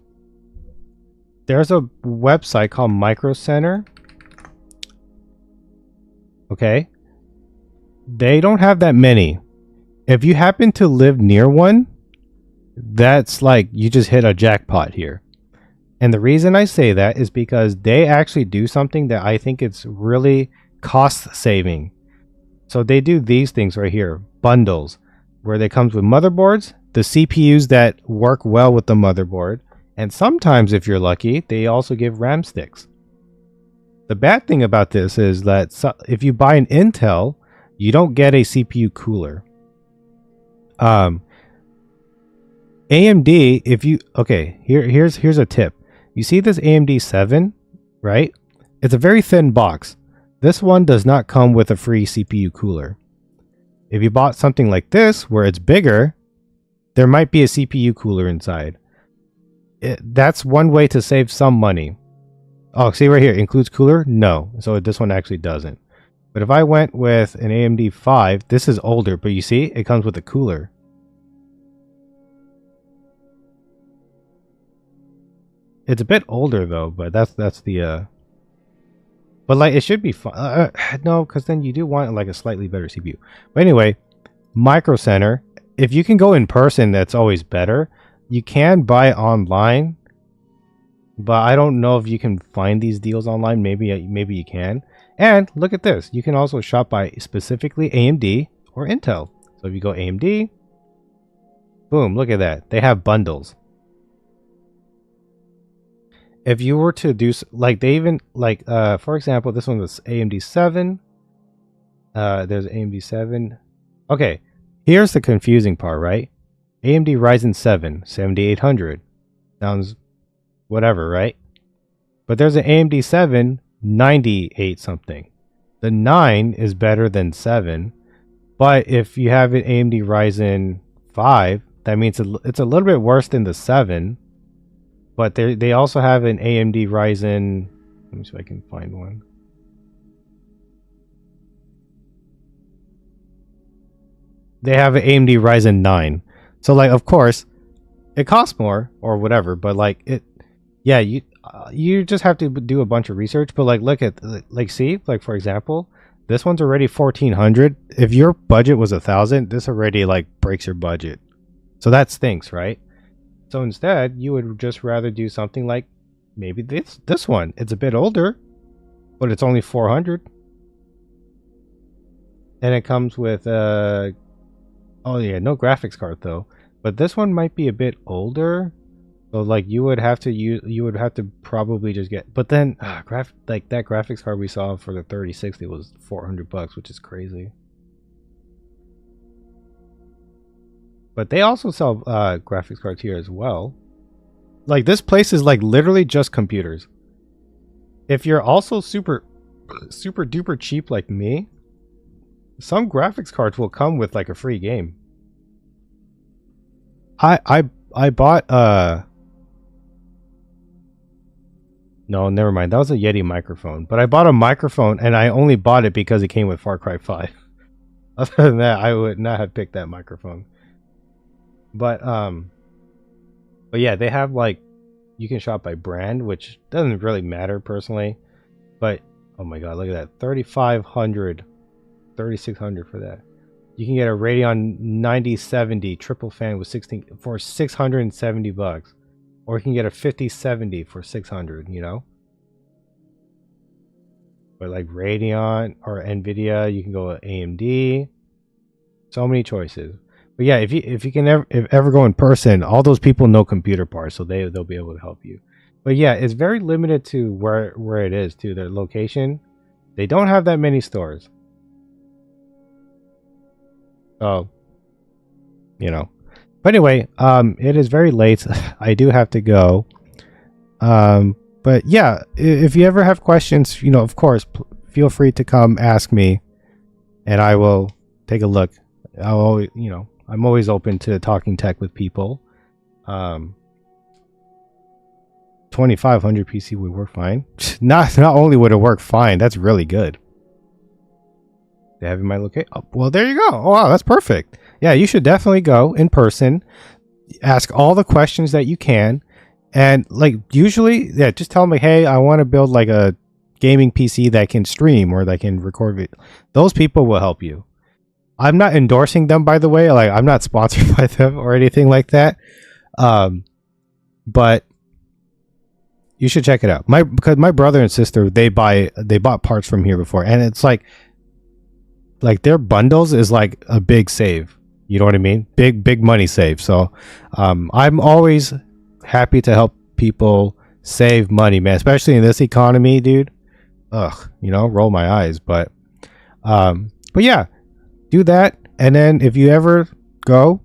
there's a website called Micro Center. Okay? They don't have that many. If you happen to live near one, that's like you just hit a jackpot here. And the reason I say that is because they actually do something that I think it's really cost saving. So they do these things right here, bundles, where they comes with motherboards, the CPUs that work well with the motherboard, and sometimes if you're lucky, they also give RAM sticks. The bad thing about this is that if you buy an Intel, you don't get a CPU cooler. AMD, here's a tip. You see this AMD 7, right? It's a very thin box. This one does not come with a free CPU cooler. If you bought something like this, where it's bigger, there might be a CPU cooler inside. That's one way to save some money. Oh, see right here, includes cooler? No. So this one actually doesn't. But if I went with an AMD 5, this is older, but you see, it comes with a cooler. It's a bit older though, but that's the but like it should be fun. No, because then you do want like a slightly better CPU. But anyway, Micro Center. If you can go in person, that's always better. You can buy online, but I don't know if you can find these deals online. Maybe you can. And look at this. You can also shop by specifically AMD or Intel. So if you go AMD, boom, look at that. They have bundles. If you were to do like they even like for example, this one was AMD 7. There's AMD 7. Okay, here's the confusing part, right? AMD Ryzen 7 7800 Sounds whatever, right? But there's an AMD 7 98 something. The 9 is better than 7, but if you have an AMD Ryzen 5, that means it's a little bit worse than the 7. But they also have an AMD Ryzen. Let me see if I can find one. They have an AMD Ryzen 9. So like, of course, it costs more or whatever, but like yeah, you just have to do a bunch of research. But like, look at like, see, like for example, this one's already 1400. If your budget was 1000, this already like breaks your budget. So that stinks, right? So instead, you would just rather do something like maybe this one. It's a bit older, but it's only 400, and it comes with oh yeah, no graphics card though. But this one might be a bit older, so like you would have to probably just get. But then like that graphics card we saw for the 3060 was $400, which is crazy. But they also sell graphics cards here as well. Like this place is like literally just computers. If you're also super duper cheap like me, some graphics cards will come with like a free game. I bought no, never mind. That was a Yeti microphone. But I bought a microphone and I only bought it because it came with Far Cry 5. Other than that, I would not have picked that microphone. But yeah, they have like, you can shop by brand, which doesn't really matter personally. But oh my god, look at that. 3500, 3600 for that. You can get a Radeon 9070 triple fan with 16 for $670, or you can get a 5070 for 600. You know, but like Radeon or Nvidia, you can go with AMD. So many choices. But yeah, if you can ever go in person, all those people know computer parts, so they'll be able to help you. But yeah, it's very limited to where it is, to their location. They don't have that many stores. So, you know. But anyway, it is very late. I do have to go. But yeah, if you ever have questions, you know, of course, feel free to come ask me, and I will take a look. I'll always, you know, I'm always open to talking tech with people. 2500 PC would work fine. Not only would it work fine, that's really good. They have in my location. Oh, well, there you go. Oh, wow, that's perfect. Yeah, you should definitely go in person. Ask all the questions that you can, and like usually, yeah, just tell me, hey, I want to build like a gaming PC that can stream or that can record video. Those people will help you. I'm not endorsing them, by the way. Like, I'm not sponsored by them or anything like that. But you should check it out. Because my brother and sister, they bought parts from here before, and it's like their bundles is like a big save. You know what I mean? Big money save. So I'm always happy to help people save money, man. Especially in this economy, dude. Ugh, you know, roll my eyes. But yeah. Do that, and then if you ever go,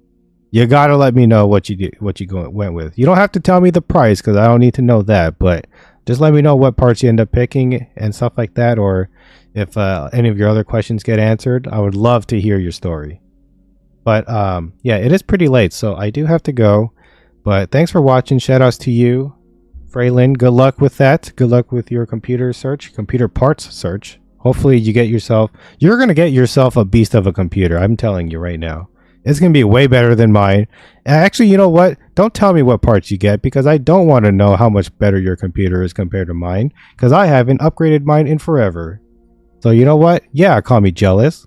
you gotta let me know what you went with. You don't have to tell me the price because I don't need to know that, but just let me know what parts you end up picking and stuff like that, or if any of your other questions get answered. I would love to hear your story. But yeah, it is pretty late, so I do have to go. But thanks for watching. Shout outs to you, Fraylin. Good luck with that. Good luck with your computer parts search. Hopefully you're going to get yourself a beast of a computer. I'm telling you right now. It's going to be way better than mine. And actually, you know what? Don't tell me what parts you get, because I don't want to know how much better your computer is compared to mine, because I haven't upgraded mine in forever. So you know what? Yeah, call me jealous.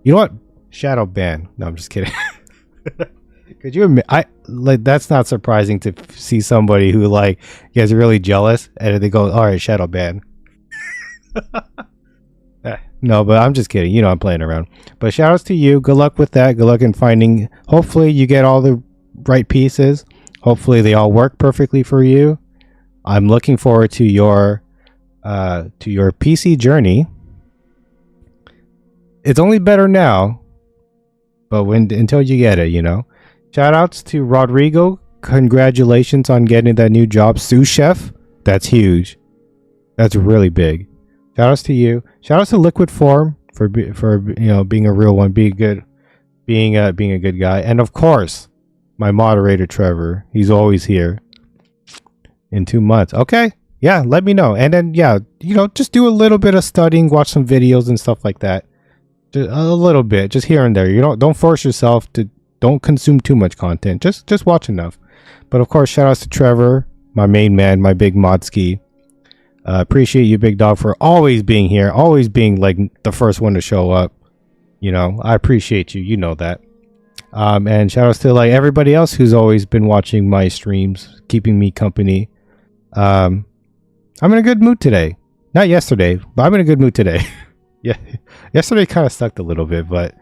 You know what? Shadow ban. No, I'm just kidding. Could you admit, that's not surprising to see somebody who like gets really jealous and they go, all right, shadow ban. No, but I'm just kidding. You know, I'm playing around. But shout outs to you. Good luck with that. Good luck in finding. Hopefully you get all the right pieces. Hopefully they all work perfectly for you. I'm looking forward to your PC journey. It's only better now, but until you get it, you know. Shout outs to Rodrigo. Congratulations on getting that new job, sous chef. That's huge. That's really big. Shout outs to you. Shout outs to Liquid Form for being a real one, being good, being a good guy, and of course my moderator Trevor. He's always here. In 2 months, okay. Yeah, let me know, and then just do a little bit of studying, watch some videos and stuff like that. Just a little bit, just here and there. Don't force yourself to. Don't consume too much content. Just watch enough. But of course, shout outs to Trevor, my main man, my big modski. Appreciate you, big dog, for always being here, always being like the first one to show up. I appreciate you. You know that. And shout outs to like everybody else who's always been watching my streams, keeping me company. I'm in a good mood today. Not yesterday, but I'm in a good mood today. Yeah, yesterday kind of sucked a little bit, but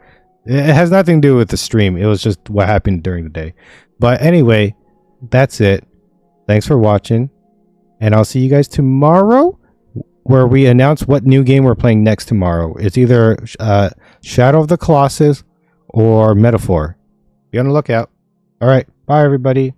it has nothing to do with the stream. It was just what happened during the day. But anyway, that's it. Thanks for watching. And I'll see you guys tomorrow, where we announce what new game we're playing next tomorrow. It's either Shadow of the Colossus or Metaphor. Be on the lookout. All right. Bye, everybody.